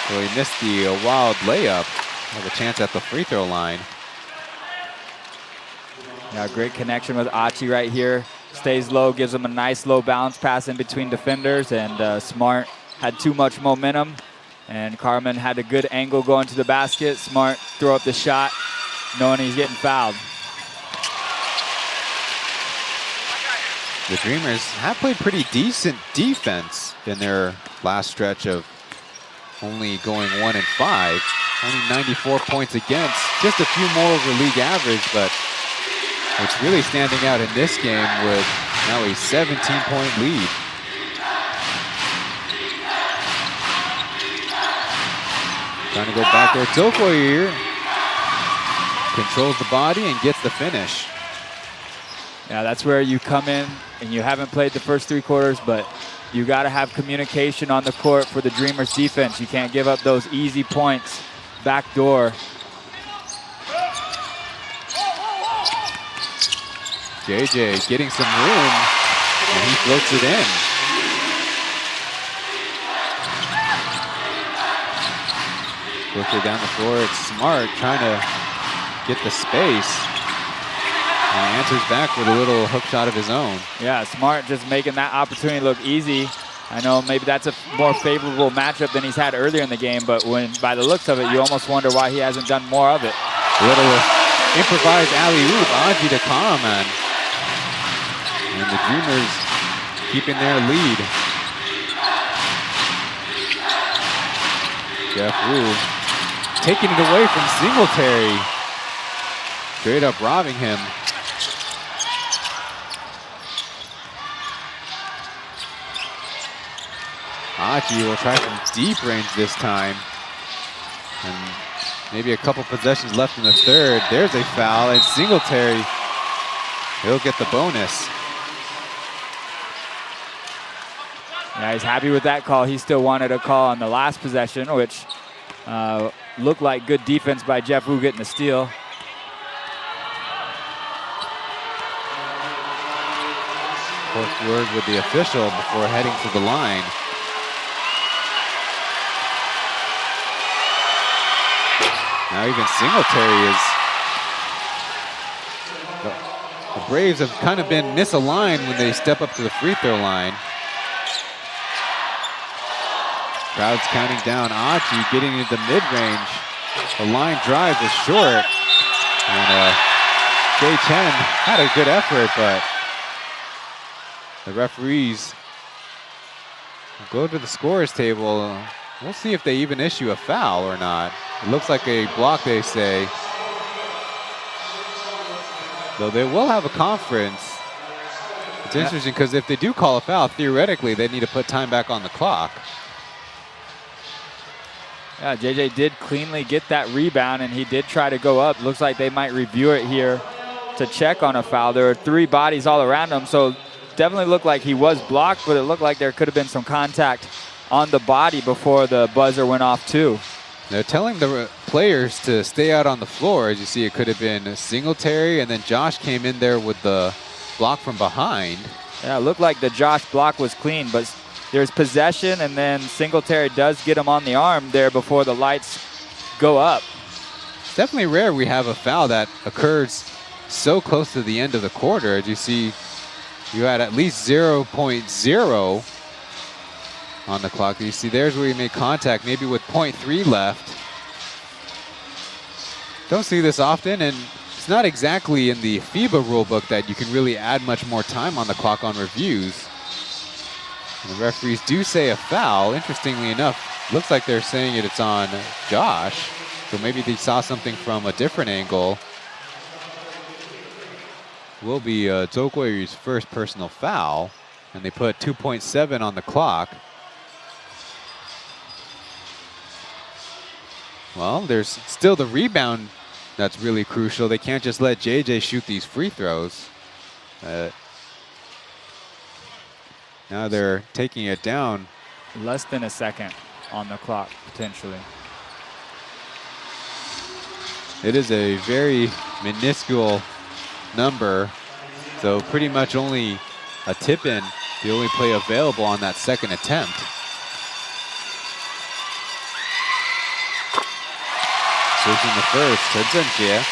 So he missed the wild layup. Have a chance at the free throw line. Yeah, great connection with Achi right here. Stays low, gives him a nice low bounce pass in between defenders, and Smart had too much momentum And Carmen had a good angle going to the basket. Smart throw up the shot, knowing he's getting fouled. The Dreamers have played pretty decent defense in their last stretch of only going 1-5. Only 94 points against, just a few more over league average, but it's really standing out in this game with now a 17-point lead. Trying to go back there. Toko here controls the body and gets the finish. Yeah, that's where you come in, and you haven't played the first 3 quarters, but you got to have communication on the court for the Dreamers defense. You can't give up those easy points. Back door. JJ getting some room, and he floats it in. Quickly down the floor, it's Smart trying to get the space. And answers back with a little hook shot of his own. Yeah, Smart just making that opportunity look easy. I know maybe that's a more favorable matchup than he's had earlier in the game, but when by the looks of it, you almost wonder why he hasn't done more of it. A little improvised alley-oop, Aji to Karaman. And the Dreamers keeping their lead. Jeff Wu taking it away from Singletary. Straight up robbing him. Aji will try from deep range this time. And maybe a couple possessions left in the third. There's a foul, and Singletary, he'll get the bonus. Yeah, he's happy with that call. He still wanted a call on the last possession, which looked like good defense by Jeff Wu getting the steal. Fourth word with the official before heading to the line. Now even Singletary is... The Braves have kind of been misaligned when they step up to the free throw line. Crowd's counting down. Aji getting into the mid-range. The line drive was short. And Chen had a good effort, but the referees go to the scorer's table. We'll see if they even issue a foul or not. It looks like a block, they say. Though they will have a conference. It's interesting because if they do call a foul, theoretically, they need to put time back on the clock. Yeah, JJ did cleanly get that rebound, and he did try to go up. Looks like they might review it here to check on a foul. There are 3 bodies all around him, so definitely looked like he was blocked, but it looked like there could have been some contact on the body before the buzzer went off too. They're telling the players to stay out on the floor. As you see, it could have been Singletary, and then Josh came in there with the block from behind. Yeah, it looked like the Josh block was clean, but there's possession, and then Singletary does get him on the arm there before the lights go up. It's definitely rare we have a foul that occurs so close to the end of the quarter. As you see, you had at least 0.0 on the clock. You see, there's where he made contact, maybe with 0.3 left. Don't see this often, and it's not exactly in the FIBA rulebook that you can really add much more time on the clock on reviews. And the referees do say a foul. Interestingly enough, looks like they're saying it's on Josh. So maybe they saw something from a different angle. Will be Zhou Guiyu's first personal foul, and they put 2.7 on the clock. Well, there's still the rebound that's really crucial. They can't just let JJ shoot these free throws. Now they're taking it down. Less than a second on the clock, potentially. It is a very minuscule number, so pretty much only a tip-in, the only play available on that second attempt. Switching the first, Chen Zhenjie.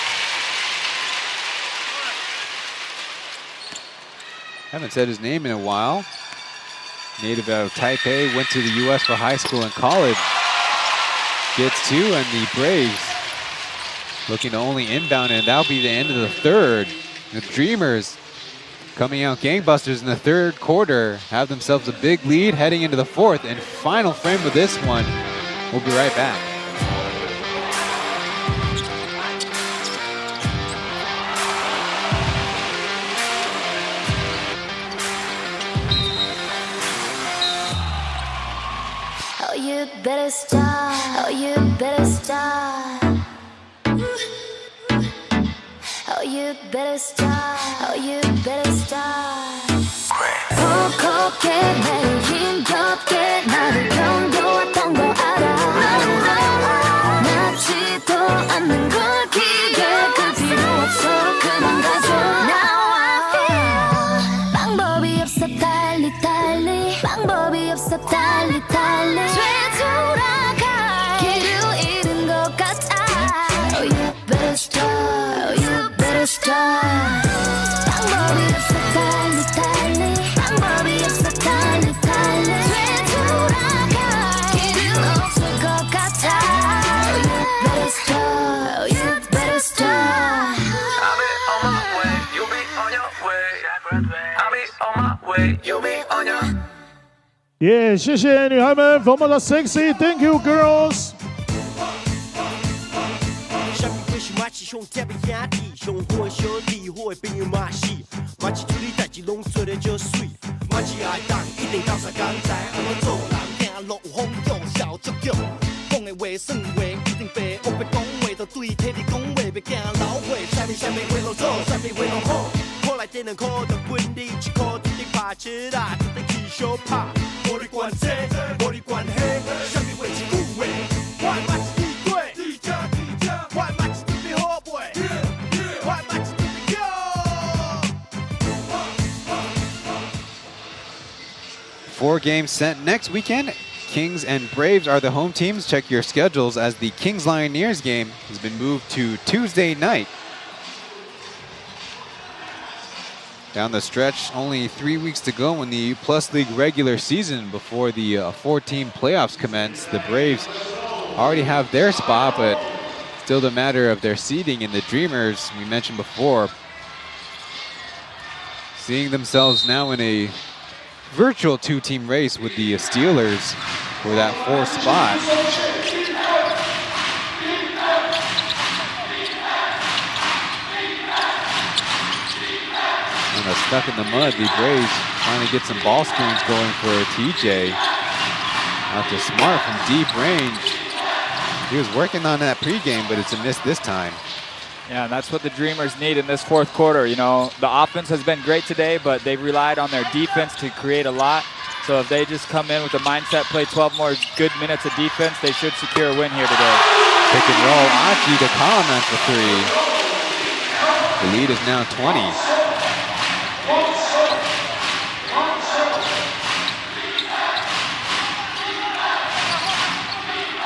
Haven't said his name in a while. Native out of Taipei, went to the U.S. for high school and college. gets 2, and the Braves looking to only inbound, and that'll be the end of the third. The Dreamers coming out gangbusters in the third quarter, have themselves a big lead heading into the fourth, and final frame of this one. We'll be right back. Oh, you better stop. Oh, you better stop. Oh, you better stop. Oh, you better stop. kokkok해 매일 힘겹게 나를 경고했던 거 알아. 낫지도 않는 걸 기계 그 필요 없어 그만 가줘. Now I feel 방법이 없어 달리 달리 방법이 없어 달리 달리 되돌아갈 길을 잃은 것 같아. Oh, you better stop. Oh, you better stop. 방법이 없어 달리 달리 방법이 없어 달리 달리 되돌아갈 길은 없을 것 같아. Oh, you better stop. Oh, you better stop. I'll be on my way, you'll be on your way. I'll be on my way, you'll be on your Yeah, 谢谢女孩们 ，Formosa sexy, thank you girls。 마치 형 대비 야디 형 호의兄弟或朋友马戏马치处理代志拢做得就水马치爱当一定到啥刚才安怎做人行路有风向笑足脚讲的话算话一定白我别讲话就对体你讲话别惊老话啥物话拢做啥物话拢好后来电两块就分你一块一定拍起来一定起小拍无你管这无你管迄啥物话一句话我马치 Four games sent next weekend. Kings and Braves are the home teams. Check your schedules as the Kings Lioneers game has been moved to Tuesday night. Down the stretch, only 3 weeks to go in the Plus League regular season before the 4-team playoffs commence. The Braves already have their spot, but still the matter of their seeding. And the Dreamers, we mentioned before, seeing themselves now in a virtual 2-team race with the Steelers for that 4th spot. And stuck in the mud, the Braves trying to get some ball screens going for TJ. Out to Smart from deep range. He was working on that pregame, but it's a miss this time. Yeah, and that's what the Dreamers need in this 4th quarter. You know, the offense has been great today, but they've relied on their defense to create a lot. So if they just come in with the mindset, play 12 more good minutes of defense, they should secure a win here today. Pick and roll, Achi to Color-commentator for 3. The lead is now 20.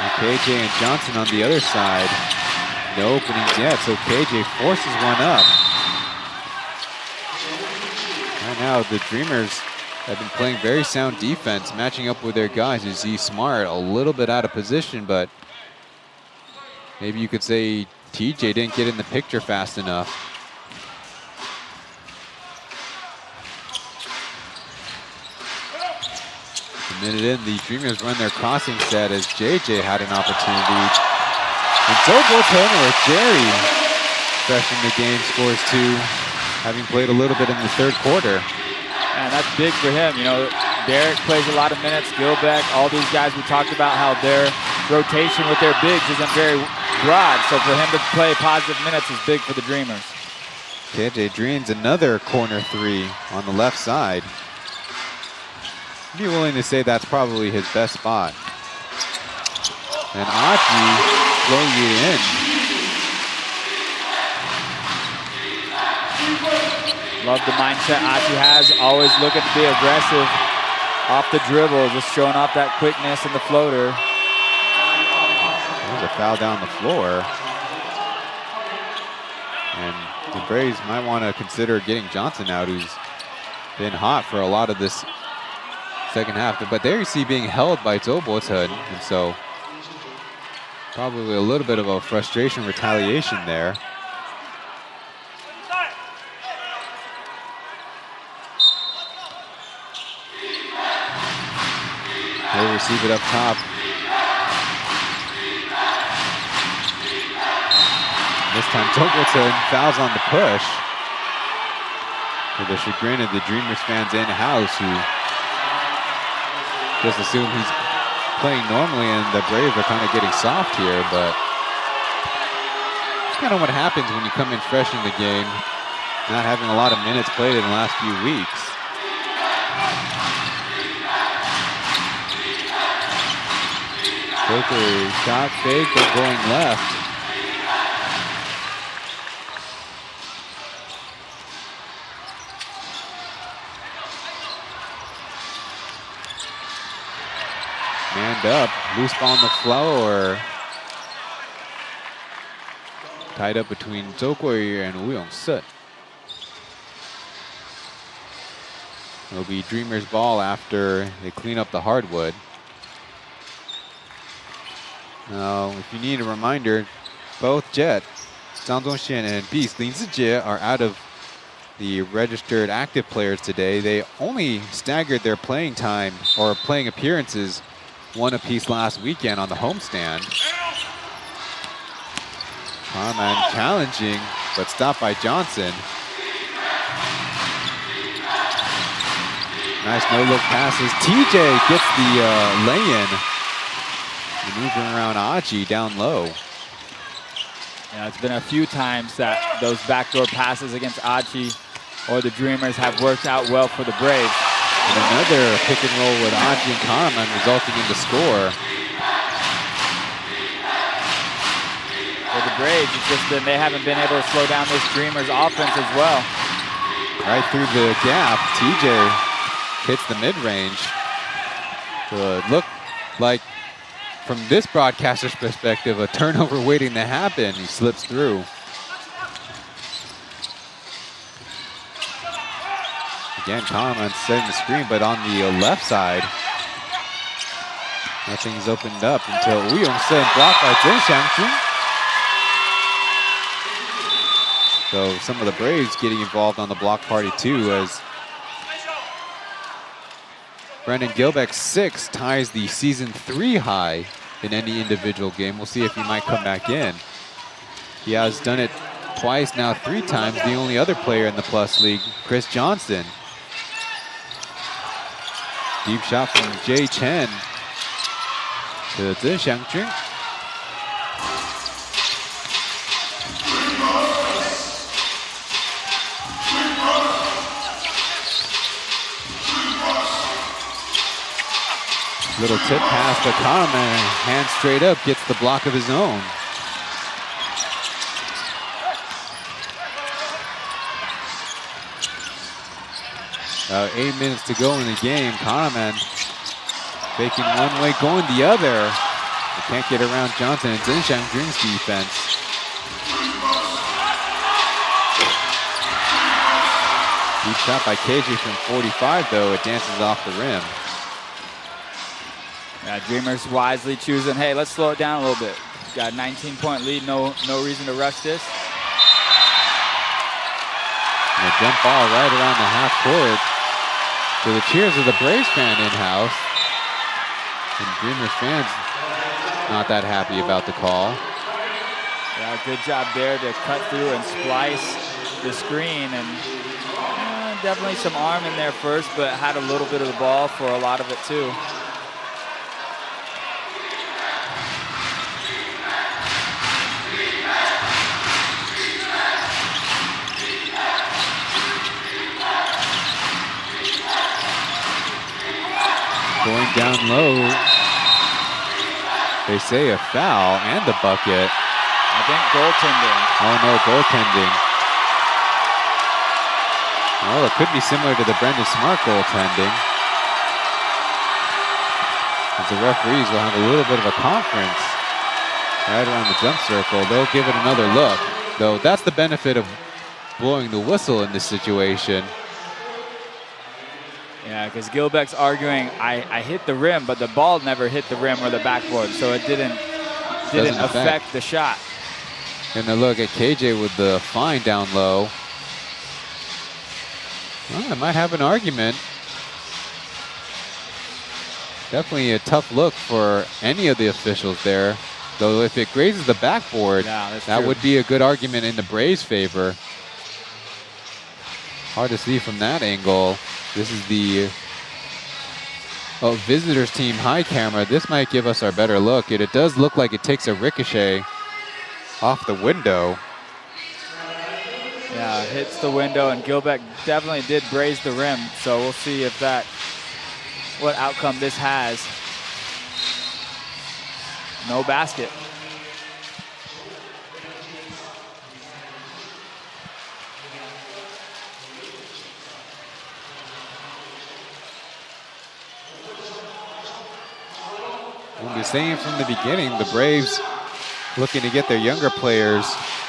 And KJ and Johnson on the other side. No openings yet, so KJ forces one up. Right now, the Dreamers have been playing very sound defense, matching up with their guys. You see Smart a little bit out of position, but maybe you could say TJ didn't get in the picture fast enough. A minute in, the Dreamers run their crossing set as JJ had an opportunity. And Fubon or Jerry, fresh in the game, scores 2, having played a little bit in the 3rd quarter. And that's big for him. You know, Derek plays a lot of minutes, Gilbeck, all these guys, we talked about how their rotation with their bigs isn't very broad. So for him to play positive minutes is big for the Dreamers. KJ drains another corner 3 on the left side. I'd be willing to say that's probably his best spot. And Achi flowing it in. Love the mindset Achi has, always looking to be aggressive off the dribble, just showing off that quickness in the floater. There's a foul down the floor. And the Braves might want to consider getting Johnson out, who's been hot for a lot of this second half. But there you see being held by Fubon, and so Probably a little bit of a frustration retaliation there. They receive it up top. This time Togelton fouls on the push. To the chagrin of the Dreamers fans in-house, who just assume he's playing normally and the Braves are kind of getting soft here, but it's kind of what happens when you come in fresh in the game, not having a lot of minutes played in the last few weeks. Joker shot fake, but going left. Manned up, loose ball on the floor. Tied up between Zhou and Wu Yongse. It'll be Dreamers ball after they clean up the hardwood. Now, if you need a reminder, both Jet, Zhang Zhongxian and Beast Lin Zijie are out of the registered active players today. They only staggered their playing time or playing appearances one apiece last weekend on the homestand. Carman challenging, but stopped by Johnson. Nice no-look passes. TJ gets the lay-in. Maneuvering around Aji down low. Yeah, it's been a few times that those backdoor passes against Aji or the Dreamers have worked out well for the Braves. And another pick and roll with Aji and Carman resulting in the score. For the Braves, it's just that they haven't been able to slow down this Dreamers offense as well. Right through the gap, TJ hits the mid-range. So it looked like, from this broadcaster's perspective, a turnover waiting to happen. He slips through. Again, Carman setting the screen, but on the left side, nothing's opened up until Wu Yongse blocked by Zhen Xiangqun. So some of the Braves getting involved on the block party too, as Brendan Gilbeck's 6 ties the season 3 high in any individual game. We'll see if he might come back in. He has done it twice now, 3 times. The only other player in the Plus League, Chris Johnson. Deep shot from Jay Chen to Zhen Xiangqun. Little tip pass to Carman, hand straight up, gets the block of his own. About 8 minutes to go in the game. Carman faking one way, going the other. They can't get around Johnson and Zhen Xiangqun's defense. Deep shot by KJ from 45 though, it dances off the rim. Yeah, Dreamers wisely choosing, hey, let's slow it down a little bit. Got a 19-point lead, no reason to rush this. And a jump ball right around the half court. To the cheers of the Braves fan in-house. And Dreamers fans not that happy about the call. Yeah, good job there to cut through and splice the screen. And definitely some arm in there first, but had a little bit of the ball for a lot of it too. Going down low, they say a foul and a bucket. I think goaltending. Oh no, goaltending. Well, it could be similar to the Brendan Smart goaltending. As the referees will have a little bit of a conference right around the jump circle. They'll give it another look. Though that's the benefit of blowing the whistle in this situation. Yeah, because Gilbeck's arguing, I hit the rim, but the ball never hit the rim or the backboard, so it didn't didn't affect the shot. And a look at KJ with the fine down low. Well, I might have an argument. Definitely a tough look for any of the officials there. Though if it grazes the backboard, that would be a good argument in the Braves' favor. Hard to see from that angle. This is the visitors team high camera. This might give us our better look. It does look like it takes a ricochet off the window. Yeah, hits the window, and Gilbeck definitely did braze the rim. So we'll see if what outcome this has. No basket. We'll be saying from the beginning, the Braves looking to get their younger players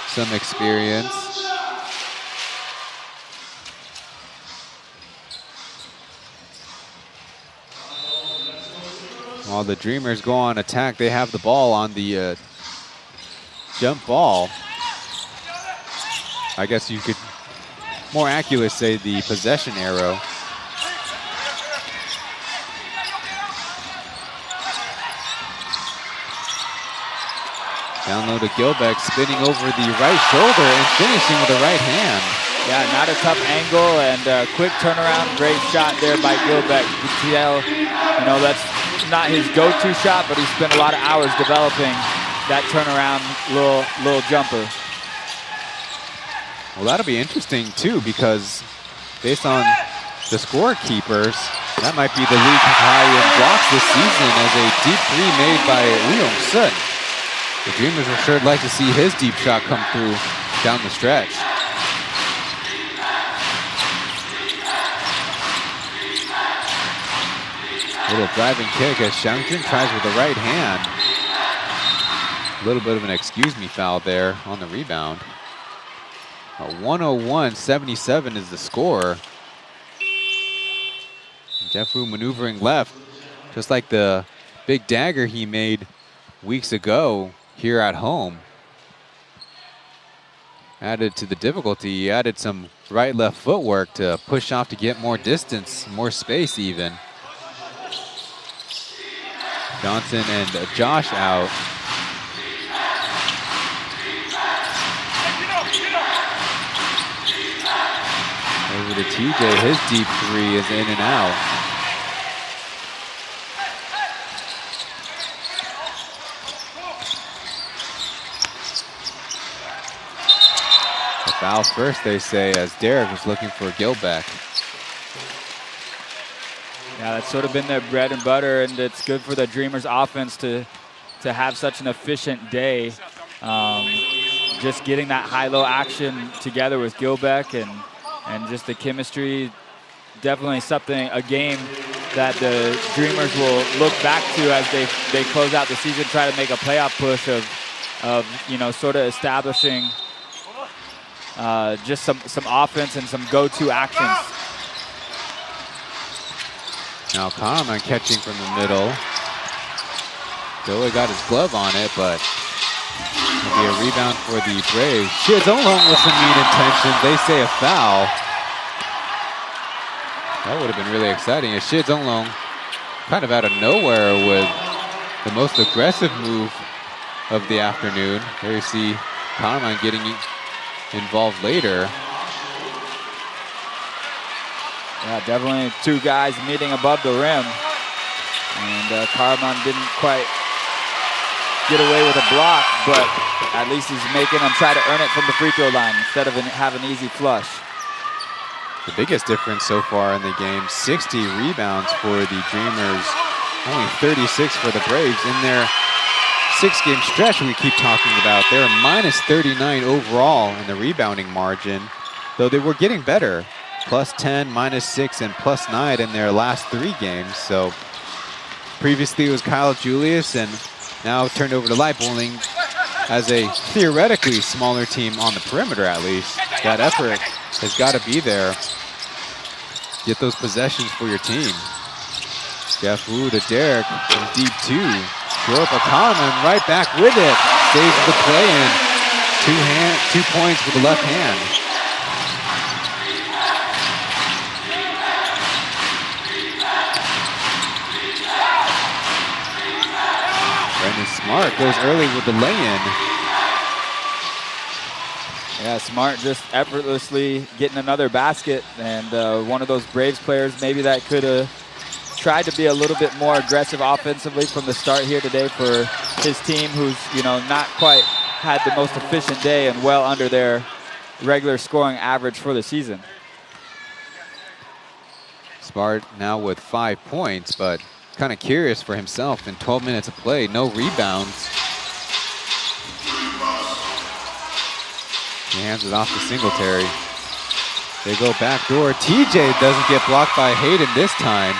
some experience. While the Dreamers go on attack, they have the ball on the jump ball. I guess you could more accurately say the possession arrow. Down low to Gilbeck, spinning over the right shoulder and finishing with the right hand. Yeah, not a tough angle and quick turnaround. Great shot there by Gilbeck. You can tell, that's not his go-to shot, but he spent a lot of hours developing that turnaround little jumper. Well, that'll be interesting too, because based on the scorekeepers, that might be the league high in blocks this season as a deep three made by Lee Yong-sun. The Dreamers will sure like to see his deep shot come through down the stretch. Little driving kick as Xiangjun tries with the right hand. A little bit of an excuse me foul there on the rebound. 101-77 is the score. Jeff Wu maneuvering left, just like the big dagger he made weeks ago here at home. Added to the difficulty, he added some right-left footwork to push off to get more distance, more space even. Johnson and Josh out. Over to TJ, his deep three is in and out. A foul first, they say, as Derek was looking for Gilbeck. Yeah, that's sort of been their bread and butter, and it's good for the Dreamers offense to have such an efficient day. Just getting that high-low action together with Gilbeck and just the chemistry, definitely a game that the Dreamers will look back to as they close out the season, try to make a playoff push of sort of establishing just some offense and some go-to actions. Now Karaman catching from the middle. Doa got his glove on it, but it'll be a rebound for the Braves. Shizolong with some mean intentions. They say a foul. That would have been really exciting. As Shizolong kind of out of nowhere with the most aggressive move of the afternoon. There you see Karaman getting involved later. Yeah, definitely two guys meeting above the rim. And Karaman didn't quite get away with a block, but at least he's making them try to earn it from the free throw line instead of having an easy flush. The biggest difference so far in the game, 60 rebounds for the Dreamers, only 36 for the Braves. In their 6-game stretch we keep talking about, they're minus 39 overall in the rebounding margin, though they were getting better. Plus 10, minus 6, and plus 9 in their last 3 games. So previously it was Kyle Julius, and now turned over to Light Bowling as a theoretically smaller team on the perimeter at least. That effort has got to be there. Get those possessions for your team. Jeff Wu to Derek from deep 2. short, but Color-commentator right back with it. Saves the play in. 2 points with the left hand. Brendan Smart goes early with the lay-in. Yeah, Smart just effortlessly getting another basket, and one of those Braves players maybe that could have tried to be a little bit more aggressive offensively from the start here today for his team, who's not quite had the most efficient day and well under their regular scoring average for the season. Smart now with 5 points, but kind of curious for himself in 12 minutes of play, no rebounds. He hands it off to Singletary. They go back door. TJ doesn't get blocked by Hayden this time.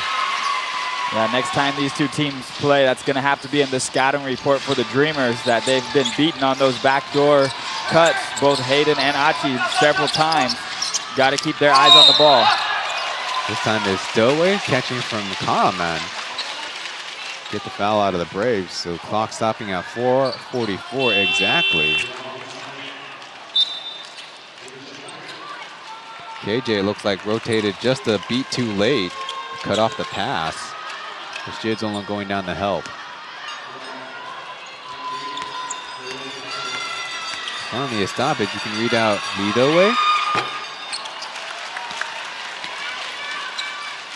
Yeah, next time these two teams play, that's going to have to be in the scouting report for the Dreamers, that they've been beaten on those backdoor cuts, both Hayden and Achi, several times. Got to keep their eyes on the ball. This time is Doway catching from Color-commentator. Get the foul out of the Braves, so clock stopping at 4:44 exactly. KJ looks like rotated just a beat too late, cut off the pass. Rashid's only going down to help. Finally a stoppage, you can read out Lidoway.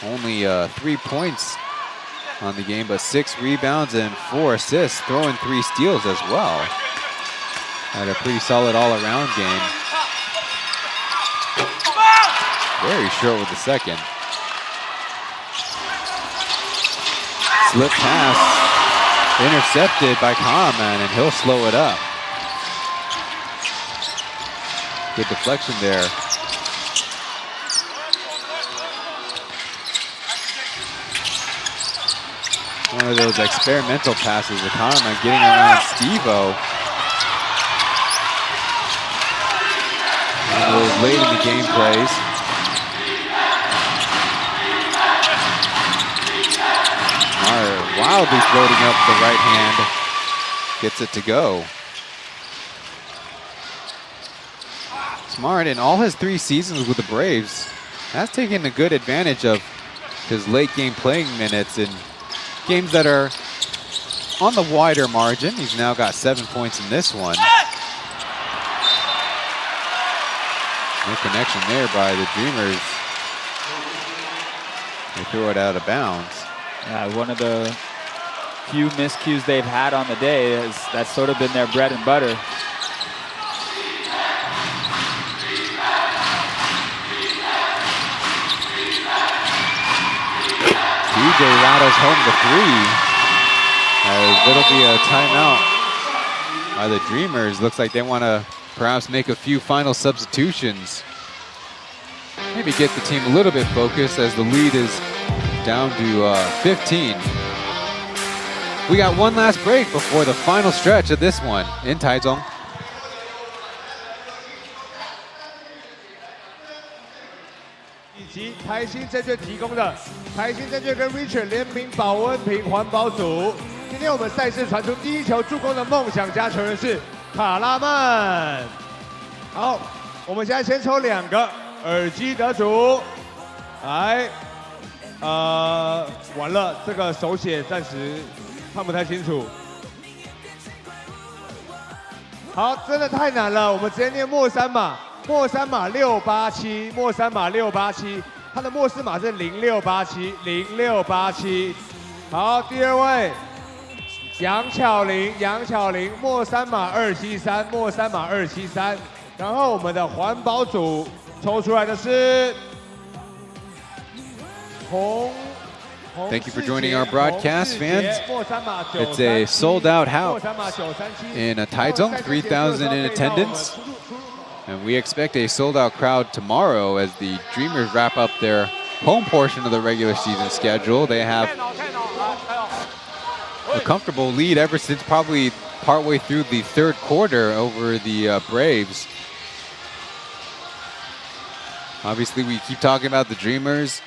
Only 3 points on the game, but 6 rebounds and 4 assists, throwing 3 steals as well. Had a pretty solid all-around game. Very short with the second. Slip pass, intercepted by Color-commentator, and he'll slow it up. Good deflection there. One of those experimental passes with Color-commentator getting around Steve-O. One of those late in the game plays. Wildly floating up the right hand, gets it to go. Smart, in all his 3 seasons with the Braves, has taken a good advantage of his late game playing minutes in games that are on the wider margin. He's now got 7 points in this one. No connection there by the Dreamers. They throw it out of bounds. Yeah, one of the few miscues they've had on the day is that's sort of been their bread and butter. TJ rattles home the 3. It'll be a timeout by the Dreamers. Looks like they want to perhaps make a few final substitutions. Maybe get the team a little bit focused as the lead is down to 15. We got one last break before the final stretch of this one in Taichung. Taishin 证券提供的Taishin 证券跟 Richard 联名保温瓶环保组。今天我们赛事传出第一球助攻的梦想家球员是卡拉曼。好，我们现在先抽2个耳机得主，来。完了，这个手写暂时看不太清楚。好，真的太难了，我们直接念末3码，末3码687，末3码687，它的末4码是0687，0687。好，第2位杨巧玲，杨巧玲，末3码273，末3码273。然后我们的环保组抽出来的是。Thank you for joining our broadcast, fans. It's a sold-out house in Taichung, 3,000 in attendance. And we expect a sold-out crowd tomorrow as the Dreamers wrap up their home portion of the regular season schedule. They have a comfortable lead ever since probably partway through the 3rd quarter over the Braves. Obviously, we keep talking about the Dreamers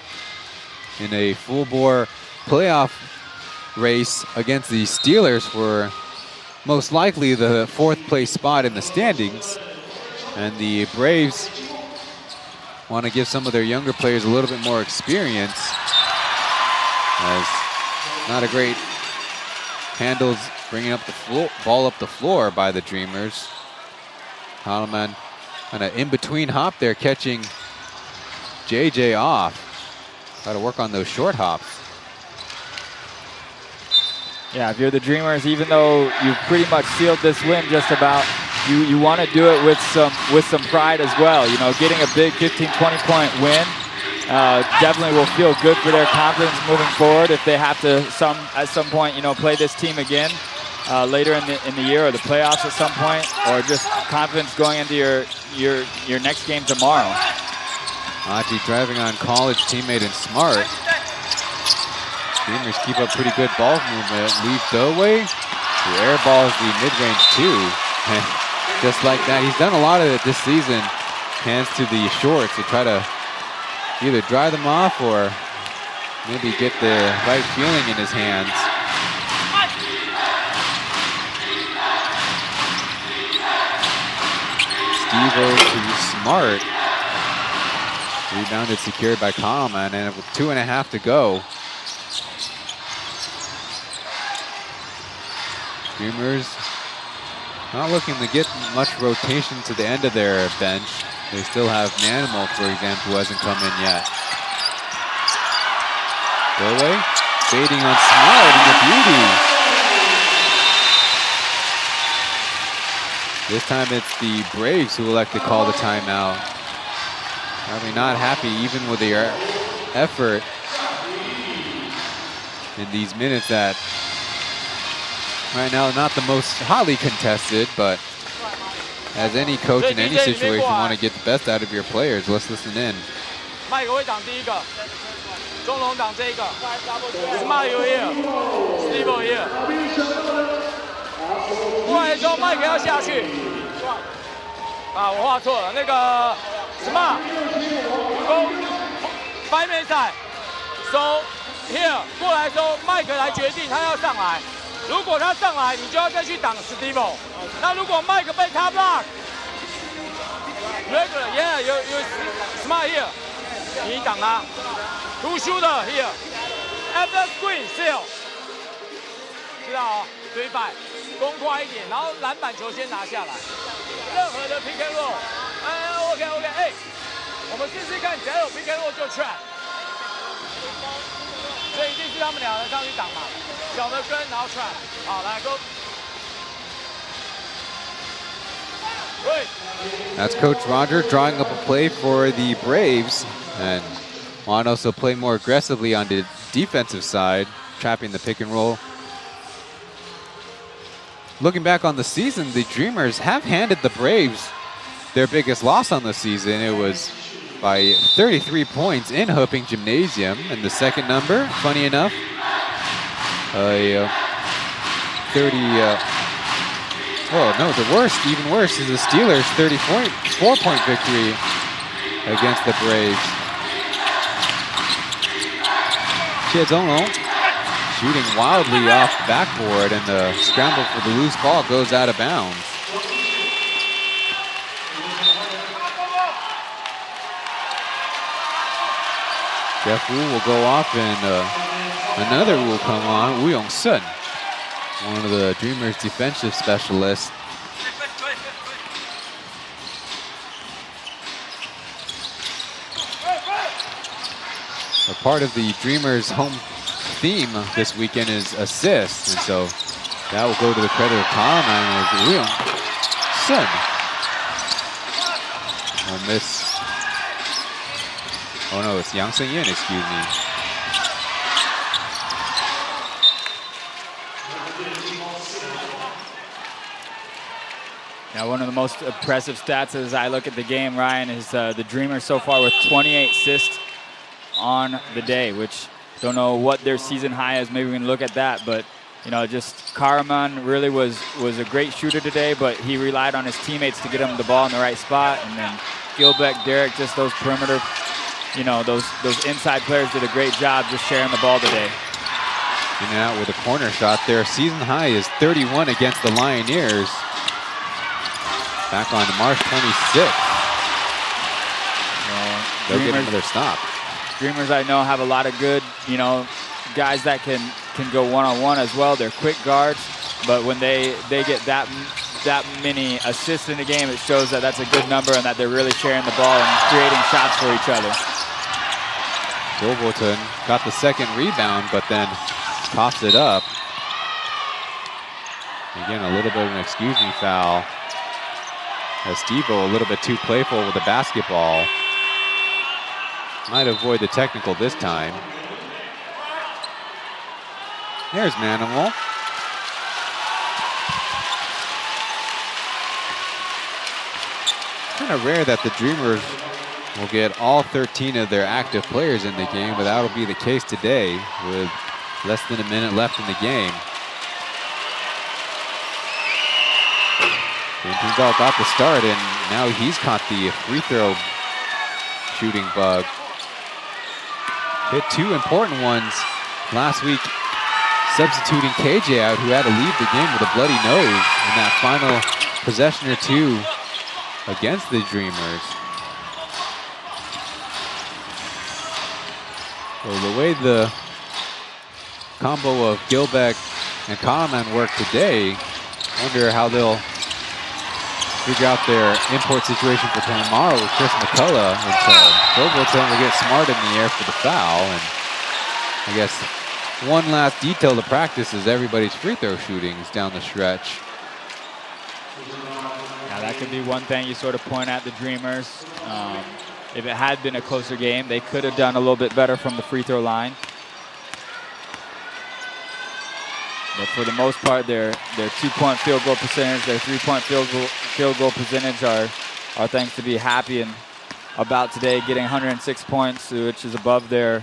in a full-bore playoff race against the Steelers for most likely the 4th place spot in the standings. And the Braves want to give some of their younger players a little bit more experience, as not a great handles bringing up the ball up the floor by the Dreamers. Hahnemann kind of in between hop there, catching JJ off. Got to work on those short hops. Yeah, if you're the Dreamers, even though you've pretty much sealed this win just about, you want to do it with some pride as well. You know, getting a big 15, 20-point win definitely will feel good for their confidence moving forward if they have to at some point, you know, play this team again later in the year or the playoffs at some point, or just confidence going into your next game tomorrow. Aji driving on college teammate and Smart. Dreamers keep up pretty good ball movement. Leave Doway, who airballs the mid-range too. And just like that, he's done a lot of it this season. Hands to the shorts to try to either dry them off or maybe get the right feeling in his hands. Steve-O to Smart. Rebounded, secured by Kallman, and with 2.5 to go. Dreamers not looking to get much rotation to the end of their bench. They still have Manimal, for example, who hasn't come in yet. Doway fading on Smart in the beauty. This time it's the Braves who elect to call the timeout. Probably not happy even with their effort in these minutes that right now not the most hotly contested, but as any coach in any situation want to get the best out of your players. Let's listen in. Mike 会挡第一个，中龙挡这一个 ，Smart here, Steve here。过来之后 ，Mike 要下去。啊，我画错了，那个 Smart go 5 man side, so here 过来之后 ，Mike 来决定他要上来。如果他上来，你就要再去挡 Steve。那如果 Mike 被他 block。Regular, yeah, you Smart here. 你挡他 ，Two shooter here. After screen, seal. 知道哦，追败，攻快一点，然后篮板球先拿下来。任何的 pick and roll， OK， 哎，我们试试看，只要有 pick and roll 就 trap。所以一定是他们两人上去挡嘛，小的跟，然后 trap。好，来 go。 That's Coach Roger drawing up a play for the Braves, and want to also play more aggressively on the defensive side, trapping the pick and roll. Looking back on the season, the Dreamers have handed the Braves their biggest loss on the season. It was by 33 points in Hoping Gymnasium, and the second number, funny enough, a 30. Oh no, the worst, even worse, is the Steelers' 34-point victory against the Braves. Xie Zonglong shooting wildly off the backboard, and the scramble for the loose ball goes out of bounds. Jeff Wu will go off, and another will come on, Wu Yong-sun, one of the Dreamers' defensive specialists. A part of the Dreamers' home theme this weekend is assists, and so that will go to the credit of Kallman as Wu Yong-sun will miss. Oh no, it's Yang Sun-yin, excuse me. Now, one of the most impressive stats as I look at the game, Ryan, is the Dreamers so far with 28 assists on the day, which don't know what their season high is. Maybe we can look at that, but you know, just Karaman really was a great shooter today, but he relied on his teammates to get him the ball in the right spot, and then Gilbeck, Derek, just those perimeter, you know, those inside players did a great job just sharing the ball today. In and out with a corner shot. Their season high is 31 against the Lioneers. Back on March 26th. They'll get another stop. Dreamers, I know, have a lot of good, guys that can go one-on-one as well. They're quick guards, but when they get that many assists in the game, it shows that that's a good number and that they're really sharing the ball and creating shots for each other. Silverton got the second rebound, but then coughs it up. Again, a little bit of an excuse me foul. As Steve-O a little bit too playful with the basketball. Might avoid the technical this time. There's Manimal. Kind of rare that the Dreamers will get all 13 of their active players in the game, but that'll be the case today with less than a minute left in the game. Tindahl got the start, and now he's caught the free throw shooting bug. Hit two important ones last week, substituting KJ out, who had to leave the game with a bloody nose in that final possession or two against the Dreamers. So the way the combo of Gilbeck and Kahneman work today, wonder how they'll figure out their import situation for tomorrow with Chris McCullough. And so Silverton will get smart in the air for the foul. And I guess one last detail to practice is everybody's free throw shootings down the stretch. Now that could be one thing you sort of point at the Dreamers. If it had been a closer game, they could have done a little bit better from the free throw line. But for the most part, their 2-point field goal percentage, their 3-point field goal percentage are things to be happy and about today, getting 106 points, which is above their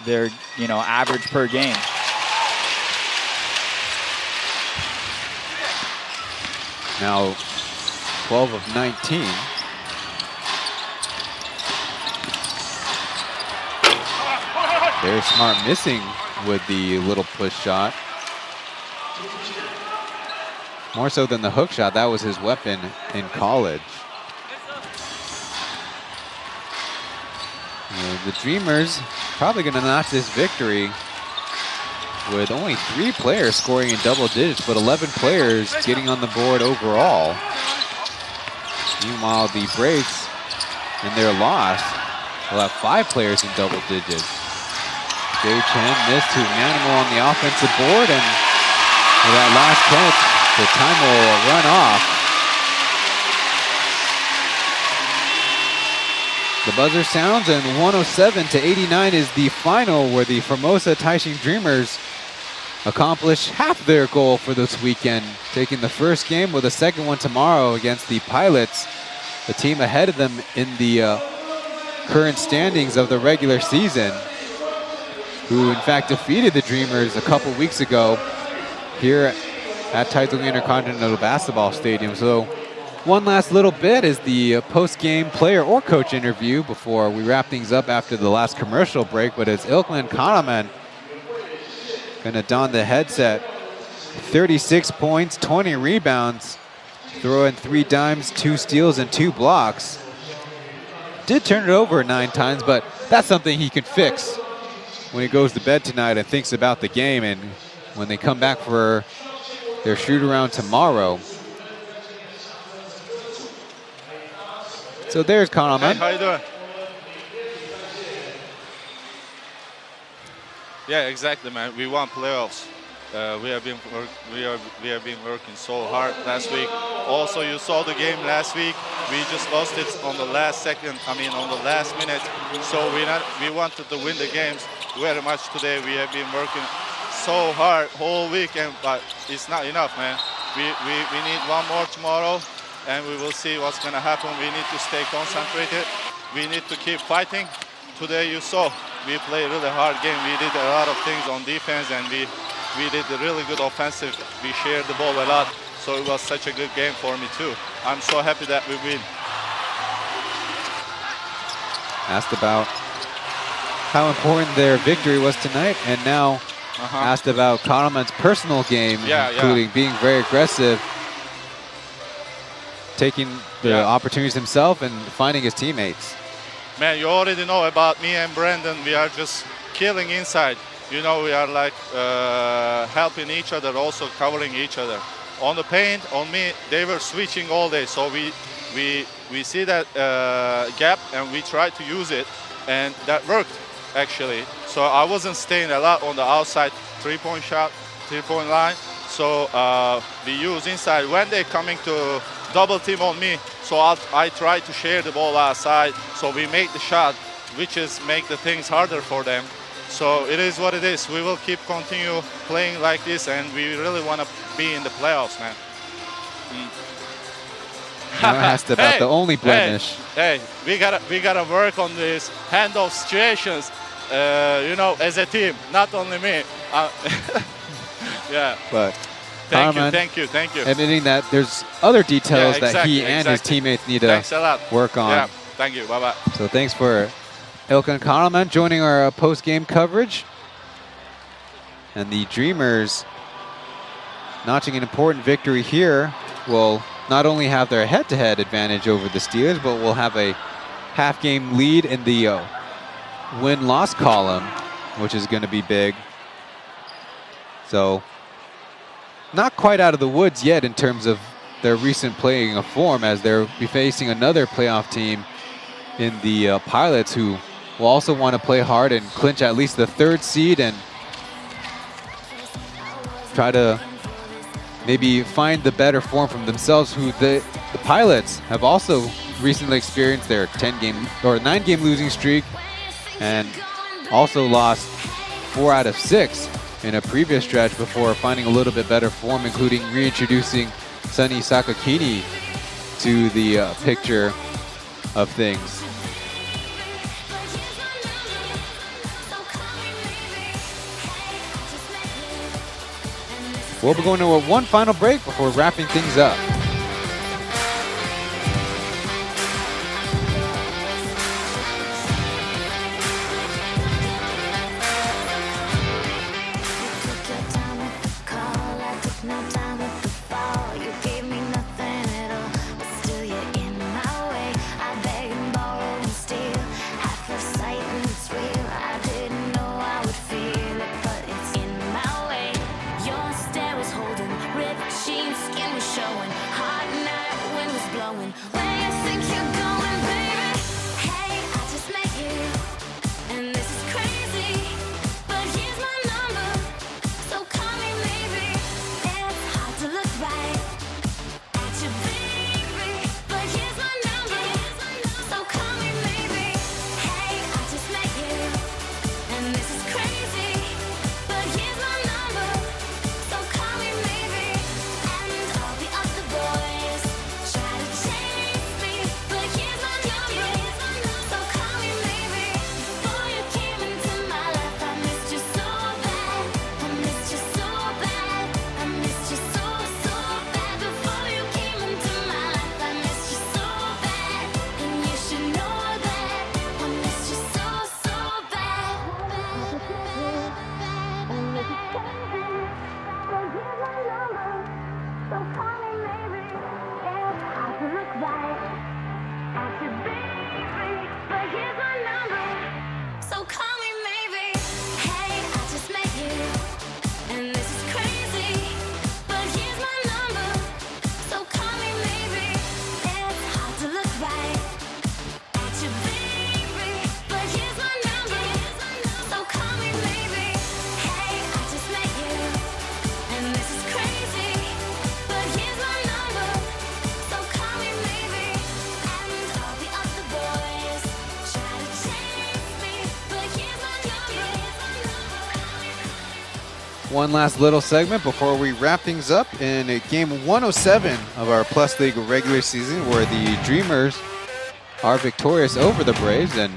average per game. Now 12 of 19. Very smart missing with the little push shot. More so than the hook shot, that was his weapon in college. The Dreamers probably going to notch this victory with only 3 players scoring in double digits, but 11 players getting on the board overall. Meanwhile, the Braves, in their loss, will have 5 players in double digits. Chen missed to Manimal on the offensive board, and with that last catch, the time will run off. The buzzer sounds, and 107-89 is the final, where the Formosa Taishin Dreamers accomplish half their goal for this weekend, taking the first game with a second one tomorrow against the Pilots, the team ahead of them in the current standings of the regular season, who in fact defeated the Dreamers a couple weeks ago here at Taizong Intercontinental Basketball Stadium. So one last little bit is the post-game player or coach interview before we wrap things up after the last commercial break. But it's Ilkman Kahneman gonna don the headset. 36 points, 20 rebounds, throw in 3 dimes, 2 steals, and 2 blocks. Did turn it over 9 times, but that's something he can fix when he goes to bed tonight and thinks about the game, and when they come back for their shoot around tomorrow. So there's Kahneman. Hey, how you doing? Yeah, exactly, man. We want playoffs. We have been working so hard last week. Also, you saw the game last week. We just lost it on the last second. I mean, on the last minute. So we wanted to win the games very much today. We have been working so hard whole weekend, but it's not enough, man. We need one more tomorrow, and we will see what's gonna happen. We need to stay concentrated. We need to keep fighting. Today, you saw we played a really hard game. We did a lot of things on defense, and we did a really good offensive. We shared the ball a lot, so it was such a good game for me too. I'm so happy that we win. Asked about how important their victory was tonight, and now asked about Kahneman's personal game, including being very aggressive, taking the opportunities himself and finding his teammates. Man, you already know about me and Brandon. We are just killing inside. You know, we are like helping each other, also covering each other. On the paint, on me, they were switching all day. So we see that gap and we try to use it, and that worked actually. So I wasn't staying a lot on the outside three-point shot, three-point line. So we use inside when they're coming to double team on me. So I try to share the ball outside. So we make the shot, which is make the things harder for them. So it is what it is. We will continue playing like this, and we really want to be in the playoffs, man. I asked about the only blemish. Hey, we gotta work on these handoff situations. You know, as a team, not only me. Yeah. But thank you. Admitting that there's other details that he and his teammates need to work on. Yeah, thank you. Bye-bye. So thanks for Ilkan Kahneman joining our post-game coverage. And the Dreamers notching an important victory here will not only have their head-to-head advantage over the Steelers, but will have a half-game lead in the win-loss column, which is going to be big. So not quite out of the woods yet in terms of their recent playing of form, as they'll be facing another playoff team in the Pilots, who will also want to play hard and clinch at least the 3rd seed and try to maybe find the better form from themselves, who the Pilots have also recently experienced their 9-game losing streak and also lost 4 out of 6 in a previous stretch before finding a little bit better form, including reintroducing Sonny Sakakini to the picture of things. We'll be going to one final break before wrapping things up. One last little segment before we wrap things up in game 107 of our Plus League regular season, where the Dreamers are victorious over the Braves and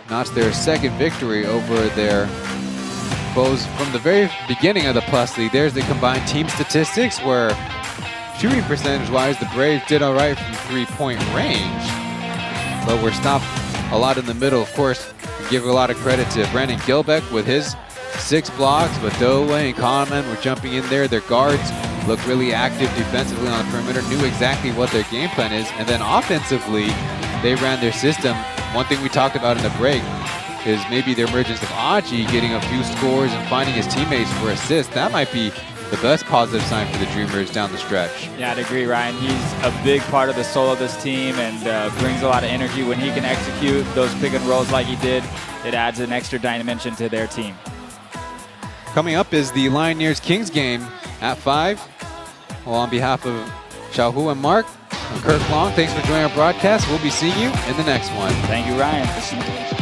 notch their 2nd victory over their foes from the very beginning of the Plus League. There's the combined team statistics, where shooting percentage-wise, the Braves did all right from 3-point range, but were stopped a lot in the middle. Of course, we give a lot of credit to Brandon Gilbeck with his 6 blocks, but Doe and Kahneman were jumping in there. Their guards looked really active defensively on the perimeter, knew exactly what their game plan is, and then offensively, they ran their system. One thing we talked about in the break is maybe the emergence of Aji getting a few scores and finding his teammates for assists. That might be the best positive sign for the Dreamers down the stretch. Yeah, I'd agree, Ryan. He's a big part of the soul of this team and brings a lot of energy. When he can execute those pick and rolls like he did, it adds an extra dimension to their team. Coming up is the Lioneers Kings game at 5. Well, on behalf of Xiaohu and Mark, I'm Kirk Long. Thanks for joining our broadcast. We'll be seeing you in the next one. Thank you, Ryan.